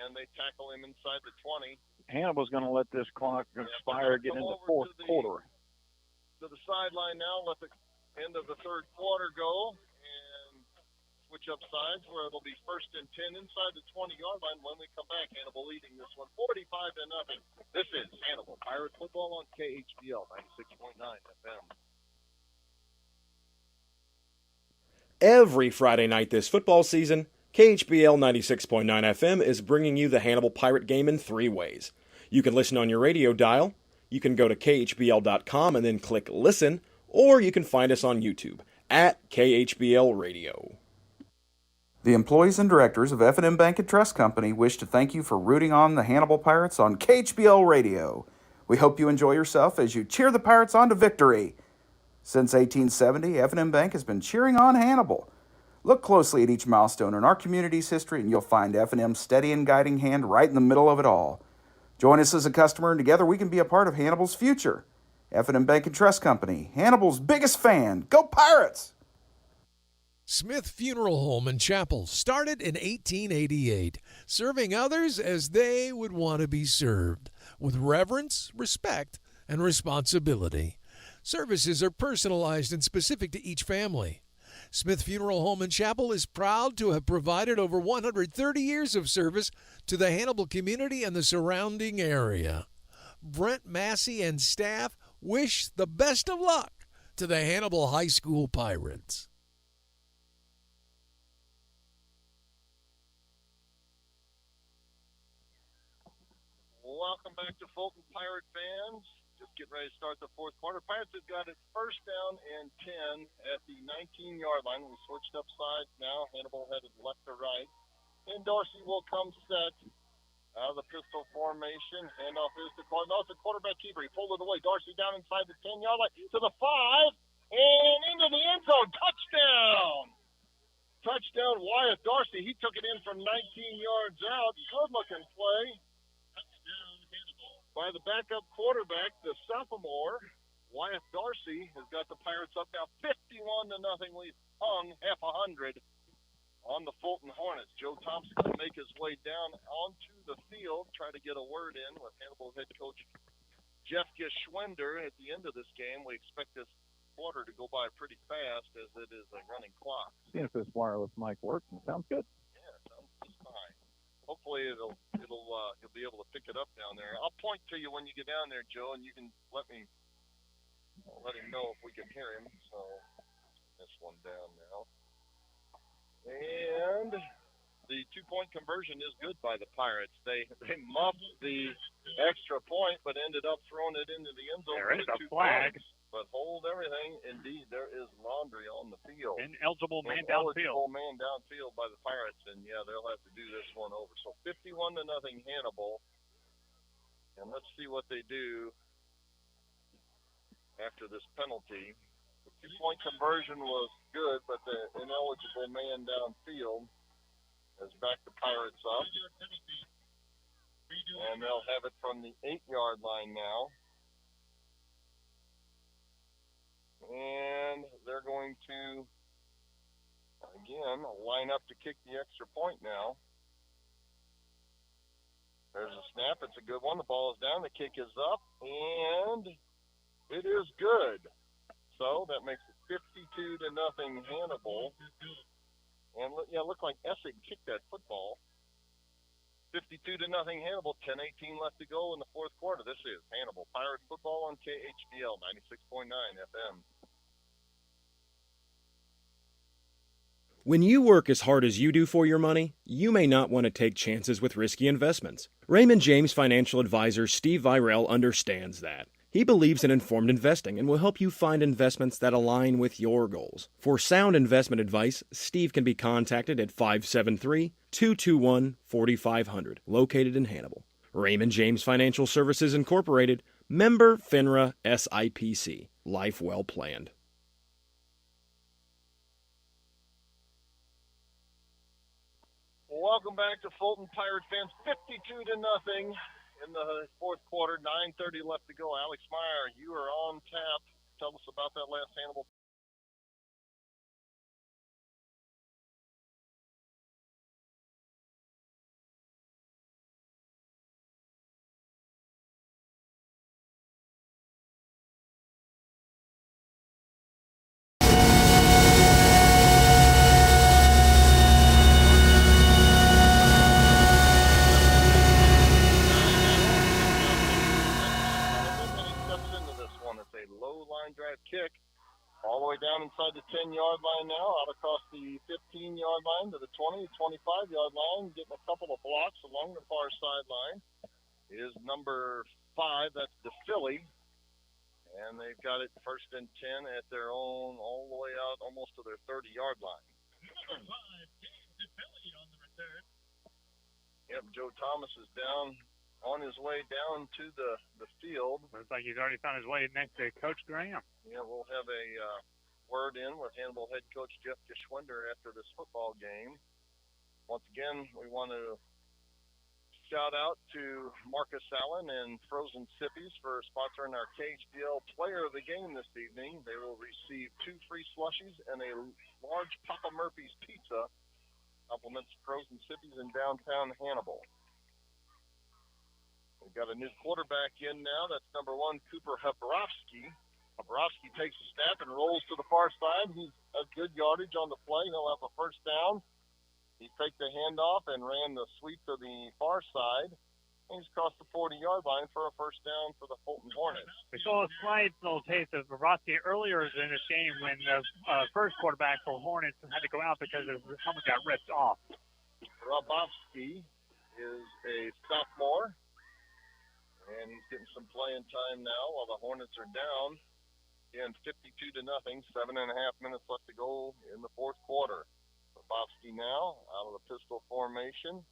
And they tackle him inside the 20. Hannibal's going to let this clock expire, getting into the fourth quarter. To the sideline now, let the end of the third quarter go, and switch up sides where it'll be 1st and 10 inside the 20-yard line. When we come back, Hannibal leading this one 45-0. This is Hannibal Pirate Football on KHBL 96.9 FM. Every Friday night this football season, KHBL 96.9 FM is bringing you the Hannibal Pirate game in 3 ways. You can listen on your radio dial, you can go to KHBL.com and then click Listen, or you can find us on YouTube at KHBL Radio. The employees and directors of F&M Bank and Trust Company wish to thank you for rooting on the Hannibal Pirates on KHBL Radio. We hope you enjoy yourself as you cheer the Pirates on to victory. Since 1870, F&M Bank has been cheering on Hannibal. Look closely at each milestone in our community's history and you'll find F&M's steady and guiding hand right in the middle of it all. Join us as a customer and together we can be a part of Hannibal's future. F&M Bank and Trust Company, Hannibal's biggest fan. Go Pirates! Smith Funeral Home and Chapel started in 1888, serving others as they would want to be served, with reverence, respect, and responsibility. Services are personalized and specific to each family. Smith Funeral Home and Chapel is proud to have provided over 130 years of service to the Hannibal community and the surrounding area. Brent Massey and staff wish the best of luck to the Hannibal High School Pirates. Welcome back to Fulton Pirate fans. Just getting ready to start the fourth quarter. Pirates have got it first down and 10 at the 19-yard line. We switched up sides now. Hannibal headed left to right. And Dorsey will come set out of the pistol formation. Handoff is to Clark. No, it's a quarterback keeper. He pulled it away. Dorsey down inside the 10-yard line to the 5 and into the end zone. Touchdown! Touchdown, Wyatt Dorsey. He took it in from 19 yards out. Good-looking play by the backup quarterback, the sophomore, Wyatt Dorsey, has got the Pirates up now 51-0 lead, hung half 100 on the Fulton Hornets. Joe Thompson will make his way down onto the field, try to get a word in with Hannibal head coach Jeff Geschwender at the end of this game. We expect this quarter to go by pretty fast as it is a running clock. Seeing if this wireless mic works. Sounds good. Yeah, sounds just fine. Hopefully you'll be able to pick it up down there. I'll point to you when you get down there, Joe, and you can let him know if we can hear him. So this one down now. And the 2-point conversion is good by the Pirates. They muffed the extra point, but ended up throwing it into the end zone. There is a 2 flag. points, but hold everything. Indeed, there is laundry on the field. Ineligible man downfield. Ineligible man downfield by the Pirates, and yeah, they'll have to do this one over. So 51-0 Hannibal. And let's see what they do after this penalty. The 2-point conversion was good, but the ineligible man downfield has backed the Pirates up. And they'll have it from the 8-yard line now. And they're going to, again, line up to kick the extra point now. There's a snap. It's a good one. The ball is down. The kick is up. And it is good. So that makes it 52-0 Hannibal. And yeah, it looked like Essig kicked that football. 52-0 Hannibal. 10:18 left to go in the fourth quarter. This is Hannibal Pirate football on KHBL 96.9 FM. When you work as hard as you do for your money, you may not want to take chances with risky investments. Raymond James financial advisor Steve Virel understands that. He believes in informed investing and will help you find investments that align with your goals. For sound investment advice, Steve can be contacted at 573-221-4500, located in Hannibal. Raymond James Financial Services Incorporated, member FINRA SIPC. Life well planned. Welcome back to Fulton Pirate fans. 52-0 in the fourth quarter. 9:30 left to go. Alex Meyer, you are on tap. Tell us about that last Hannibal. Kick all the way down inside the 10-yard line now, out across the 15-yard line to the 20, 25-yard line, getting a couple of blocks along the far sideline is number 5, that's the Philly, and they've got it first and 10 at their own, all the way out almost to their 30-yard line. Number 5, James the Philly on the return. Yep, Joe Thomas is down on his way down to the field. Looks like he's already found his way next to Coach Graham. Yeah, we'll have a word in with Hannibal head coach Jeff Geschwender after this football game. Once again, we want to shout out to Marcus Allen and Frozen Sippies for sponsoring our KHBL Player of the Game this evening. They will receive 2 free slushies and a large Papa Murphy's pizza. Compliments Frozen Sippies in downtown Hannibal. We've got a new quarterback in now. That's number 1, Cooper Habrovsky. Habrovsky takes a snap and rolls to the far side. He's a good yardage on the play. He'll have a first down. He faked the handoff and ran the sweep to the far side. And he's crossed the 40-yard line for a first down for the Fulton Hornets. We saw a slight little taste of Bobrovsky earlier in this game when the first quarterback for Hornets had to go out because his helmet got ripped off. Bobrovsky is a sophomore, and he's getting some playing time now while the Hornets are down. Again, 52-0, 7.5 minutes left to go in the fourth quarter. Bobrovsky now out of the pistol formation.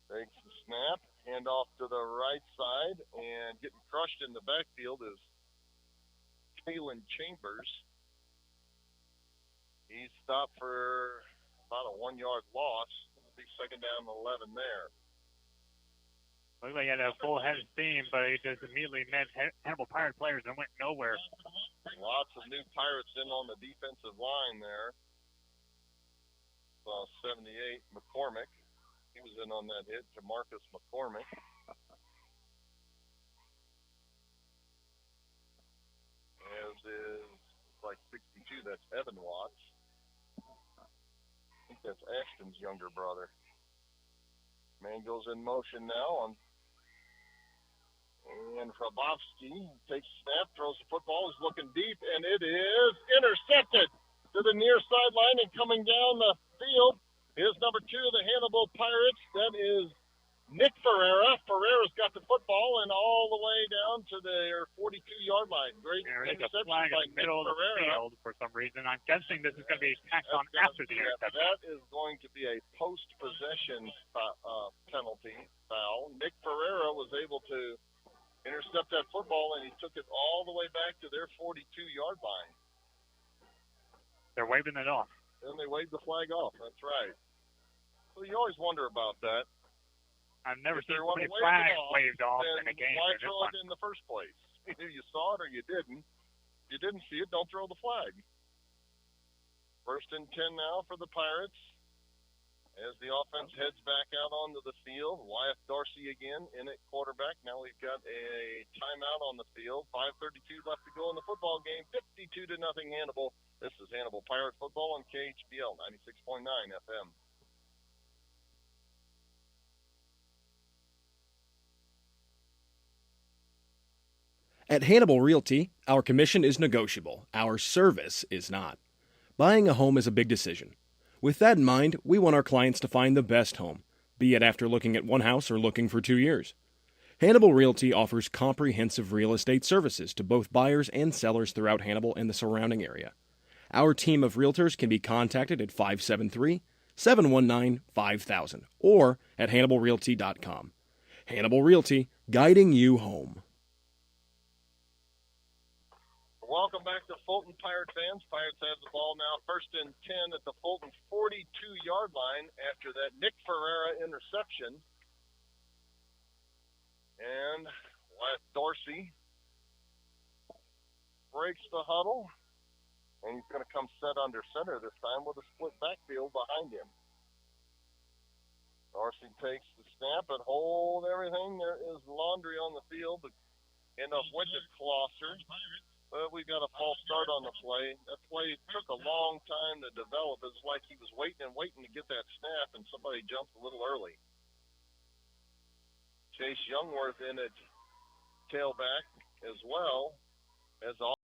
Takes the snap, handoff to the right side, and getting crushed in the backfield is Kalen Chambers. He's stopped for about a 1-yard loss. It'll be second down and 11 there. Looked like he had a full head of steam, but he just immediately met Hannibal Pirate players and went nowhere. Lots of new Pirates in on the defensive line there. Saw 78, McCormick. He was in on that hit to Marcus McCormick. As is like 62, that's Evan Watts. I think that's Ashton's younger brother. Man goes in motion now and Hrabowski takes a snap, throws the football, is looking deep, and it is intercepted to the near sideline, and coming down the field is number 2 of the Hannibal Pirates. That is Nick Ferreira. Ferreira's got the football and all the way down to their 42-yard line. Great interception by Nick Ferreira. For some reason. I'm guessing this is going to be tacked on after the interception. That is going to be a post-possession penalty foul. Nick Ferreira was able to intercept that football, and he took it all the way back to their 42-yard line. They're waving it off. Then they waved the flag off. That's right. So you always wonder about that. I've never If seen they so want many to wave flags it off, waved off then in a game. why throw it in the first place? Either you saw it or you didn't. If you didn't see it, don't throw the flag. First and 10 now for the Pirates. As the offense heads back out onto the field, Wyatt Dorsey again in at quarterback. Now we've got a timeout on the field. 5:32 left to go in the football game. 52-0 Hannibal. This is Hannibal Pirate Football on KHBL 96.9 FM. At Hannibal Realty, our commission is negotiable. Our service is not. Buying a home is a big decision. With that in mind, we want our clients to find the best home, be it after looking at one house or looking for 2 years. Hannibal Realty offers comprehensive real estate services to both buyers and sellers throughout Hannibal and the surrounding area. Our team of realtors can be contacted at 573-719-5000 or at HannibalRealty.com. Hannibal Realty, guiding you home. Welcome back to Fulton Pirate fans. Pirates have the ball now, first and 10 at the Fulton 42-yard line after that Nick Ferreira interception. And Wyatt Dorsey breaks the huddle, and he's going to come set under center this time with a split backfield behind him. Dorsey takes the snap and hold everything. There is laundry on the field, but end up with it, Closser. But we got a false start on the play. That play took a long time to develop. It's like he was waiting and waiting to get that snap, and somebody jumped a little early. Chase Youngworth in at tailback as well as all.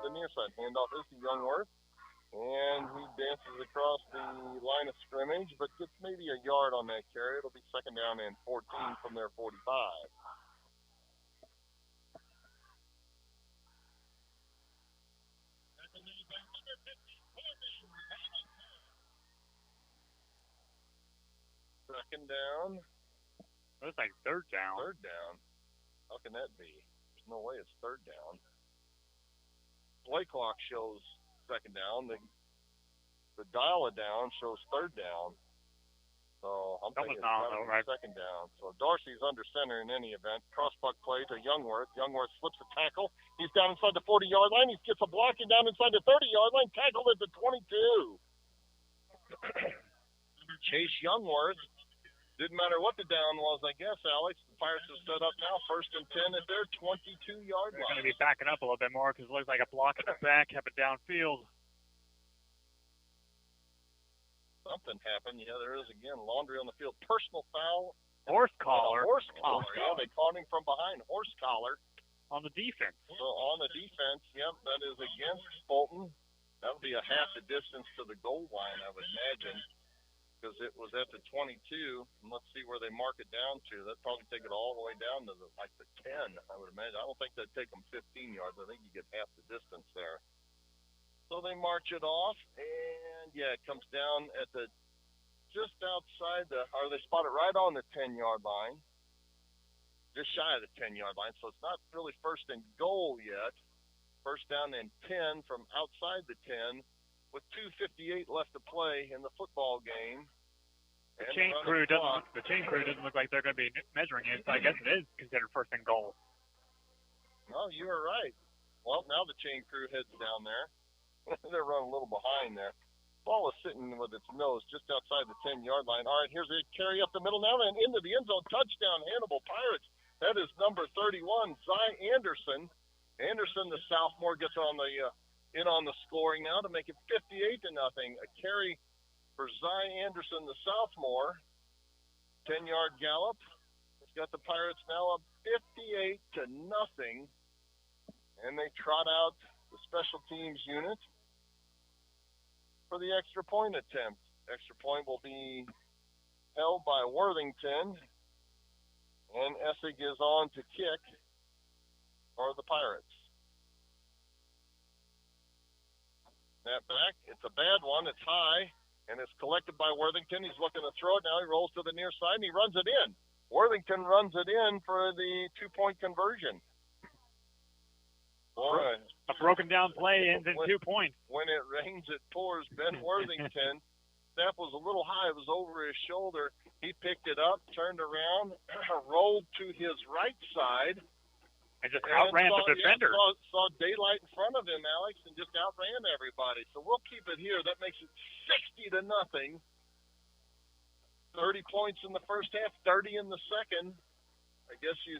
The near side handoff is to Youngworth, and he dances across the line of scrimmage, but gets maybe a yard on that carry. It'll be second down and 14 from their 45. second down. Looks like third down. Third down. How can that be? There's no way it's third down. Play clock shows second down. The dial-a-down shows third down. So I'm thinking it's gotta be second down. So Dorsey's under center in any event. Cross-buck play to Youngworth. Youngworth slips a tackle. He's down inside the 40-yard line. He gets a blocking down inside the 30-yard line. Tackled at the 22. Chase Youngworth. Didn't matter what the down was, I guess, Alex. The Pirates have set up now, 1st and 10 at their 22-yard line. They're going to be backing up a little bit more because it looks like a block at the back, have it downfield. Something happened. Yeah, there is again. Laundry on the field. Personal foul. Horse collar. Horse collar. Yeah, they caught him from behind. Horse collar. On the defense. So on the defense, yep, that is against Fulton. That would be a half the distance to the goal line, I would imagine, because it was at the 22. And let's see where they mark it down to. That'd probably take it all the way down to the 10, I would imagine. I don't think they'd take them 15 yards. I think you get half the distance there. So they march it off, and yeah, it comes down at the just outside or they spot it right on the 10-yard line, just shy of the 10-yard line. So it's not really first and goal yet. First down and 10 from outside the 10, with 2:58 left to play in the football game. The chain crew doesn't look like they're going to be measuring it, so I guess it is considered first and goal. No, you were right. Well, now the chain crew heads down there. They're running a little behind there. Ball is sitting with its nose just outside the 10-yard line. All right, here's a carry up the middle now and into the end zone. Touchdown, Hannibal Pirates. That is number 31, Zy Anderson. Anderson, the sophomore, gets on the in on the scoring now to make it 58-0. A carry for Zy Anderson, the sophomore. 10-yard gallop. It's got the Pirates now up 58-0. And they trot out the special teams unit for the extra point attempt. Extra point will be held by Worthington, and Essig is on to kick for the Pirates. Snap back. It's a bad one. It's high, and it's collected by Worthington. He's looking to throw it now. He rolls to the near side, and he runs it in. Worthington runs it in for the 2-point conversion. Boy, a broken down play ends in 2 points. When it rains, it pours. Ben Worthington, snap was a little high. It was over his shoulder. He picked it up, turned around, rolled to his right side. And just outran the defender. Yeah, saw daylight in front of him, Alex, and just outran everybody. So we'll keep it here. That makes it 60-0. 30 points in the first half, 30 in the second. I guess you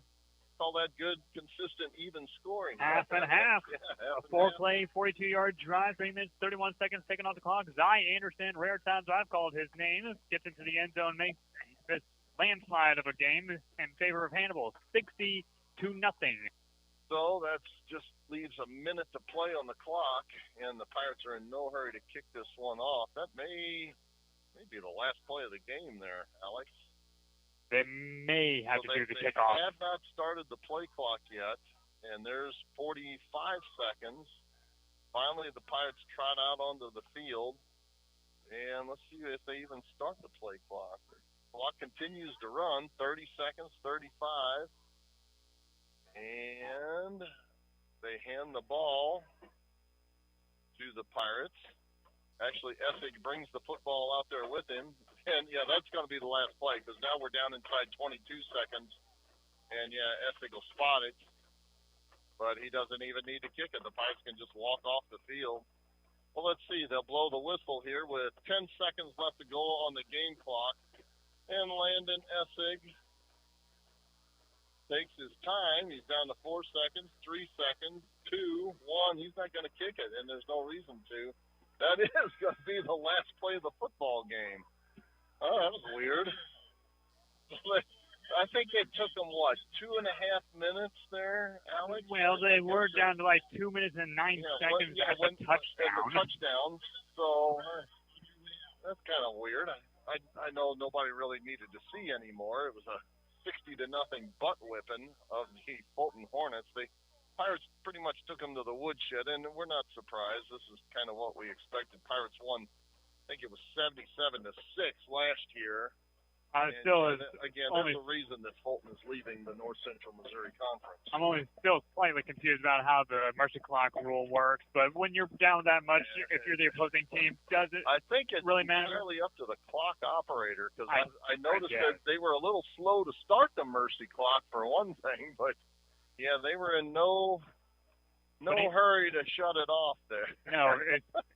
call that good, consistent, even scoring. Half and half. Yeah, a 4-play, 42-yard drive, 3 minutes, 31 seconds taken off the clock. Zy Anderson, rare times I've called his name, gets into the end zone, makes this landslide of a game in favor of Hannibal, 60-0. So that just leaves a minute to play on the clock, and the Pirates are in no hurry to kick this one off. That may be the last play of the game there, Alex. They may have to do the kickoff. They have not started the play clock yet, and there's 45 seconds. Finally, the Pirates trot out onto the field, and let's see if they even start the play clock. The clock continues to run, 30 seconds, 35, and they hand the ball to the Pirates. Actually, Essig brings the football out there with him. And, yeah, that's going to be the last play because now we're down inside 22 seconds. And, yeah, Essig will spot it. But he doesn't even need to kick it. The Pirates can just walk off the field. Well, let's see. They'll blow the whistle here with 10 seconds left to go on the game clock. And Landon Essig takes his time. He's down to 4 seconds, 3 seconds, 2, 1. He's not going to kick it, and there's no reason to. That is going to be the last play of the football game. Oh, that was weird. I think it took them, 2.5 minutes there, Alex? Well, they were down to 2 minutes and 9 seconds at the touchdown. So that's kind of weird. I know nobody really needed to see anymore. It was a 60-0 butt whipping of the Fulton Hornets. The Pirates pretty much took them to the woodshed, and we're not surprised. This is kind of what we expected. Pirates won, I think it was 77-6 last year. There's a reason that Fulton is leaving the North Central Missouri Conference. I'm only still slightly confused about how the mercy clock rule works, but when you're down that much, if you're the opposing team, does it I think it's really matter? entirely up to the clock operator, because I noticed that they were a little slow to start the mercy clock for one thing, but yeah, they were in no hurry to shut it off there. No,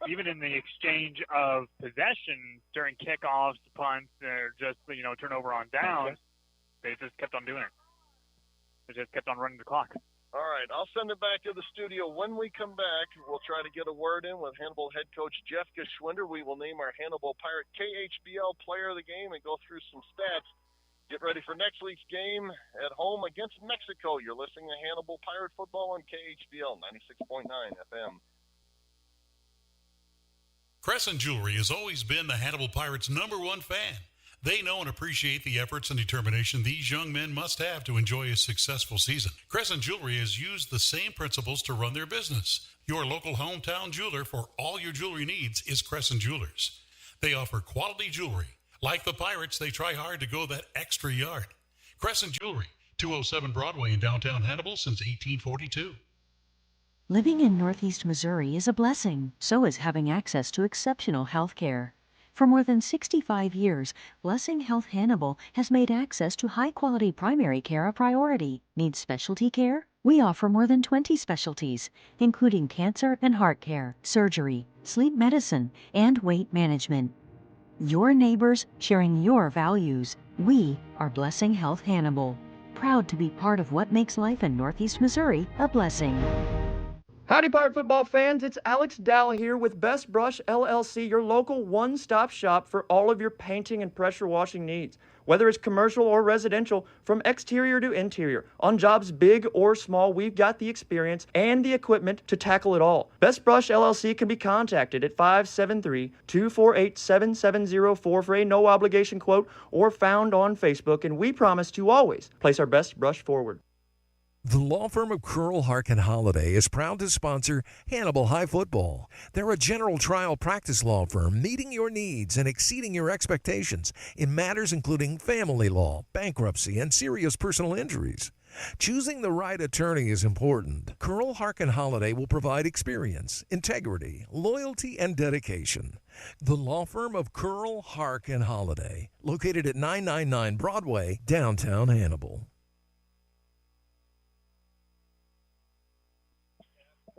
even in the exchange of possession during kickoffs, punts, or just turnover on downs, they just kept on doing it. They just kept on running the clock. All right, I'll send it back to the studio. When we come back, we'll try to get a word in with Hannibal head coach Jeff Geschwinder. We will name our Hannibal Pirate KHBL player of the game and go through some stats. Get ready for next week's game at home against Mexico. You're listening to Hannibal Pirate Football on KHBL 96.9 FM. Crescent Jewelry has always been the Hannibal Pirates' #1 fan. They know and appreciate the efforts and determination these young men must have to enjoy a successful season. Crescent Jewelry has used the same principles to run their business. Your local hometown jeweler for all your jewelry needs is Crescent Jewelers. They offer quality jewelry. Like the Pirates, they try hard to go that extra yard. Crescent Jewelry, 207 Broadway in downtown Hannibal since 1842. Living in Northeast Missouri is a blessing. So is having access to exceptional health care. For more than 65 years, Blessing Health Hannibal has made access to high-quality primary care a priority. Need specialty care? We offer more than 20 specialties, including cancer and heart care, surgery, sleep medicine, and weight management. Your neighbors sharing your values. We are Blessing Health Hannibal, proud to be part of what makes life in Northeast Missouri a blessing. Howdy, Pirate football fans. It's Alex Dalla here with Best Brush LLC, your local one-stop shop for all of your painting and pressure washing needs. Whether it's commercial or residential, from exterior to interior, on jobs big or small, we've got the experience and the equipment to tackle it all. Best Brush LLC can be contacted at 573-248-7704 for a no-obligation quote, or found on Facebook, and we promise to always place our best brush forward. The law firm of Curl, Hark, and Holiday is proud to sponsor Hannibal High Football. They're a general trial practice law firm meeting your needs and exceeding your expectations in matters including family law, bankruptcy, and serious personal injuries. Choosing the right attorney is important. Curl, Hark, and Holiday will provide experience, integrity, loyalty, and dedication. The law firm of Curl, Hark, and Holiday, located at 999 Broadway, downtown Hannibal.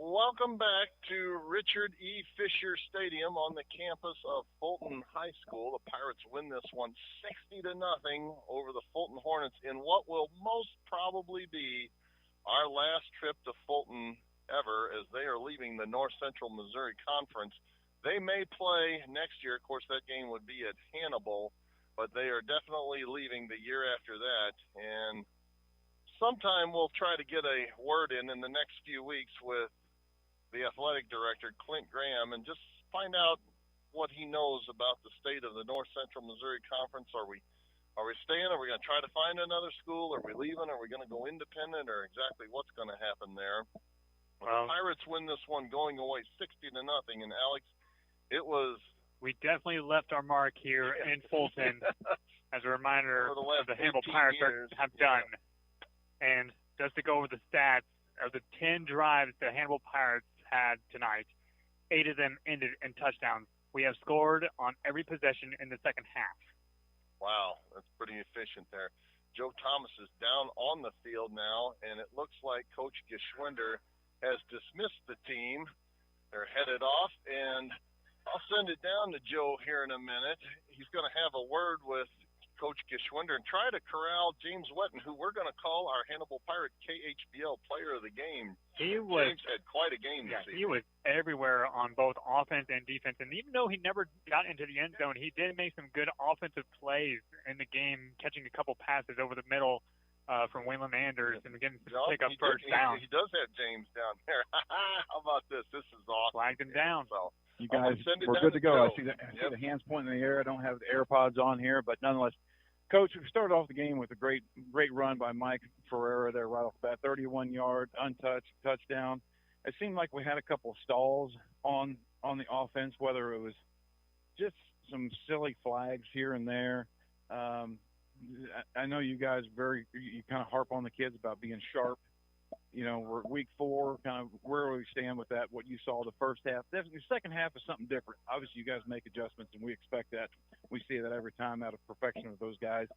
Welcome back to Richard E. Fisher Stadium on the campus of Fulton High School. The Pirates win this one 60-0 over the Fulton Hornets in what will most probably be our last trip to Fulton ever, as they are leaving the North Central Missouri Conference. They may play next year. Of course, that game would be at Hannibal, but they are definitely leaving the year after that. And sometime we'll try to get a word in the next few weeks with the athletic director, Clint Graham, and just find out what he knows about the state of the North Central Missouri Conference. Are we staying? Are we going to try to find another school? Are we leaving? Are we going to go independent? Or exactly what's going to happen there? Well, the Pirates win this one going away 60-0. And Alex, it was... We definitely left our mark here in Fulton as a reminder of the Hannibal Pirates have done. And just to go over the stats, of the 10 drives the Hannibal Pirates had tonight, 8 of them ended in touchdowns. We have scored on every possession in the second half. Wow, that's pretty efficient there. Joe Thomas is down on the field now, and it looks like Coach Geschwinder has dismissed the team. They're headed off, and I'll send it down to Joe here in a minute. He's going to have a word with Coach Geschwinder and try to corral James Wetton, who we're going to call our Hannibal Pirate KHBL player of the game. James had quite a game this season. He was everywhere on both offense and defense, and even though he never got into the end zone, he did make some good offensive plays in the game, catching a couple passes over the middle from Waylon Anders and getting to pick up first down. He does have James down there. How about this? This is awesome. Flagged him down. So you guys, we're good to go. I see the hands pointing in the air. I don't have the AirPods on here, but nonetheless, Coach, we started off the game with a great run by Mike Ferreira there right off the bat, 31-yard, untouched, touchdown. It seemed like we had a couple of stalls on the offense, whether it was just some silly flags here and there. I know you guys you kind of harp on the kids about being sharp. We're week 4, kind of where we stand with that, what you saw the first half. Definitely the second half is something different. Obviously, you guys make adjustments, and we expect that. We see that every time out of perfection of those guys.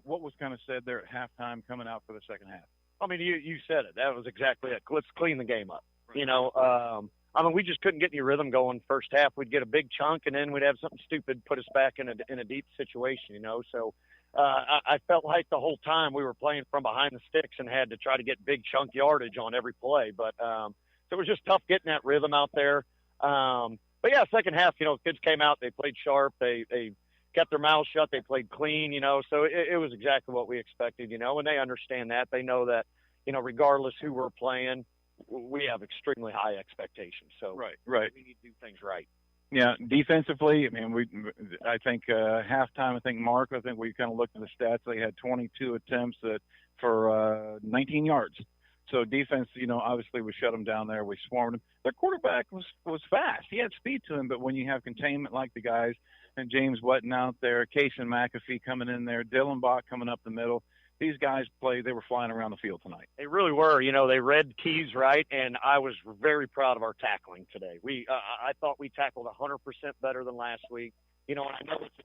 What was kind of said there at halftime coming out for the second half? I mean, you said it. That was exactly it. Let's clean the game up. We just couldn't get any rhythm going first half. We'd get a big chunk, and then we'd have something stupid put us back in a deep situation, So I felt like the whole time we were playing from behind the sticks and had to try to get big chunk yardage on every play. But so it was just tough getting that rhythm out there. But, yeah, second half, kids came out. They played sharp. They kept their mouths shut. They played clean, So it was exactly what we expected, and they understand that. They know that, regardless who we're playing, we have extremely high expectations. So right. We need to do things right. Yeah, defensively, I think halftime, Mark, we kind of looked at the stats. They had 22 attempts for 19 yards. So defense, obviously we shut them down there. We swarmed them. Their quarterback was fast. He had speed to him, but when you have containment like the guys, and James Wetton out there, Casey McAfee coming in there, Dylan Bach coming up the middle, these guys they were flying around the field tonight. They really were. They read keys right, and I was very proud of our tackling today. I thought we tackled 100% better than last week. And I know it's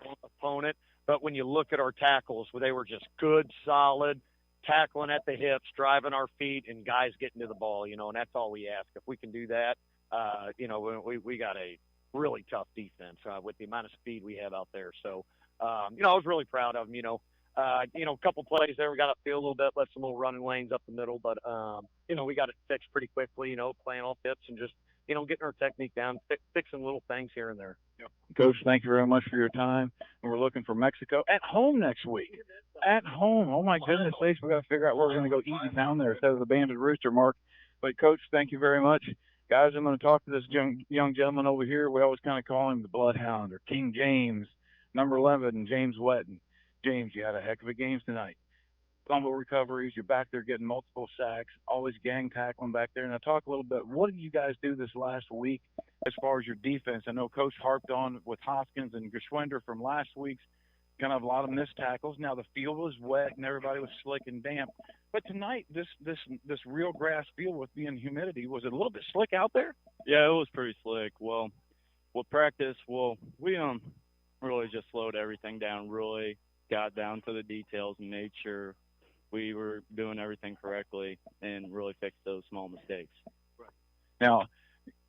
an opponent, but when you look at our tackles, they were just good, solid, tackling at the hips, driving our feet, and guys getting to the ball, and that's all we ask. If we can do that, we got a really tough defense with the amount of speed we have out there. So, I was really proud of them, a couple plays there, we got upfield a little bit, let some little running lanes up the middle, but, we got it fixed pretty quickly, playing off hips and just, getting our technique down, fixing little things here and there. Yep. Coach, thank you very much for your time. And we're looking for Mexico at home next week. At home. Oh, my goodness sakes. We got to figure out where we're going to go eating down there instead of the Banded Rooster, Mark. But, Coach, thank you very much. Guys, I'm going to talk to this young gentleman over here. We always kind of call him the Bloodhound or King James, number 11, James Wetton. James, you had a heck of a game tonight. Fumble recoveries, you're back there getting multiple sacks, always gang tackling back there. Now talk a little bit, what did you guys do this last week as far as your defense? I know Coach harped on with Hoskins and Geschwinder from last week's, kind of a lot of missed tackles. Now the field was wet and everybody was slick and damp. But tonight, this real grass field with being humidity, was it a little bit slick out there? Yeah, it was pretty slick. Well, with practice, we really just slowed everything down, really got down to the details and made sure we were doing everything correctly and really fixed those small mistakes. Right. Now,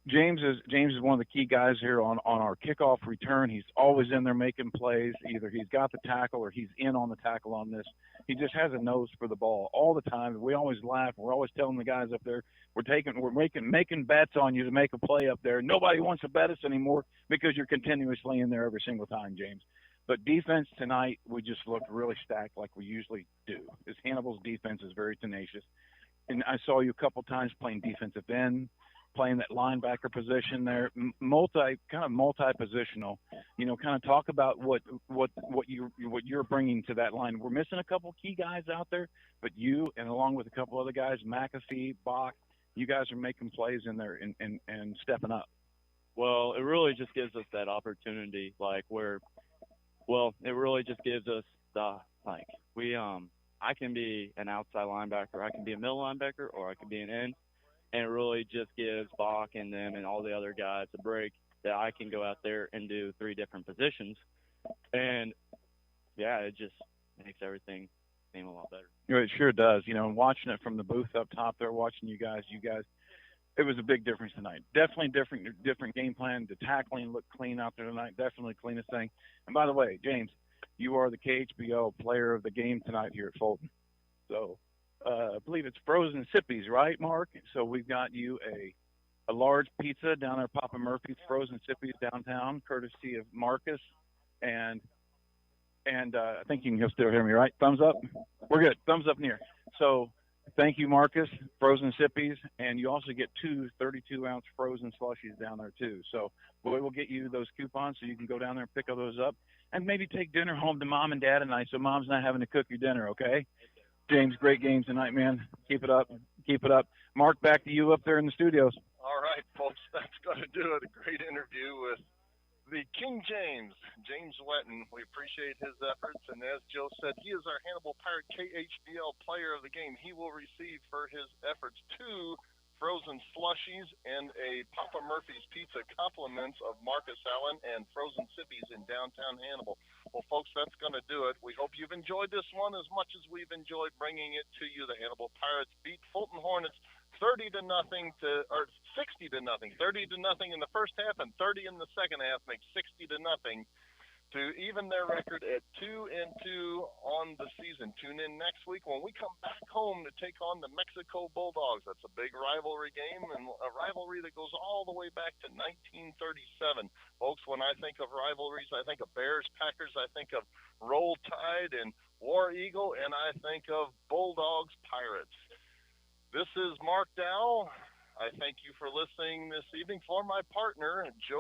James is one of the key guys here on our kickoff return. He's always in there making plays. Either he's got the tackle or he's in on the tackle on this. He just has a nose for the ball all the time. We always laugh. We're always telling the guys up there, we're making bets on you to make a play up there. Nobody wants to bet us anymore because you're continuously in there every single time, James. But defense tonight, we just looked really stacked like we usually do. Hannibal's defense is very tenacious. And I saw you a couple times playing defensive end, playing that linebacker position there, multi-positional. Kind of talk about what you're bringing to that line. We're missing a couple key guys out there, but you and along with a couple other guys, McAfee, Bach, you guys are making plays in there and stepping up. Well, it really just gives us that opportunity, it really just gives us I can be an outside linebacker, I can be a middle linebacker, or I can be an end. And it really just gives Bach and them and all the other guys a break that I can go out there and do 3 different positions. And, yeah, it just makes everything seem a lot better. It sure does. Watching it from the booth up top there, watching you guys, it was a big difference tonight. Definitely different game plan. The tackling looked clean out there tonight. Definitely cleanest thing. And by the way, James, you are the KHBL player of the game tonight here at Fulton. So I believe it's Frozen Sippies, right, Mark? So we've got you a large pizza down there, Papa Murphy's Frozen Sippies downtown, courtesy of Marcus. And I think you can still hear me, right? Thumbs up? We're good. Thumbs up in here. So thank you, Marcus, Frozen Sippies, and you also get 2 32-ounce frozen slushies down there, too. So we will get you those coupons so you can go down there and pick those up and maybe take dinner home to Mom and Dad tonight so Mom's not having to cook your dinner, okay? James, great game tonight, man. Keep it up. Keep it up. Mark, back to you up there in the studios. All right, folks, that's going to do it. A great interview with the King James Wetton. We appreciate his efforts, and as Joe said, he is our Hannibal Pirate KHBL player of the game. He will receive for his efforts 2 frozen slushies and a Papa Murphy's Pizza compliments of Marcus Allen and Frozen Sippies in downtown Hannibal. Well, folks, that's going to do it. We hope you've enjoyed this one as much as we've enjoyed bringing it to you. The Hannibal Pirates beat Fulton Hornets 30-0 or 60-0, 30-0 in the first half and 30 in the second half, makes 60-0 to even their record at 2-2 on the season. Tune in next week when we come back home to take on the Mexico Bulldogs. That's a big rivalry game, and a rivalry that goes all the way back to 1937. Folks, when I think of rivalries, I think of Bears, Packers, I think of Roll Tide and War Eagle, and I think of Bulldogs, Pirates. This is Mark Dow. I thank you for listening this evening. For my partner, Joe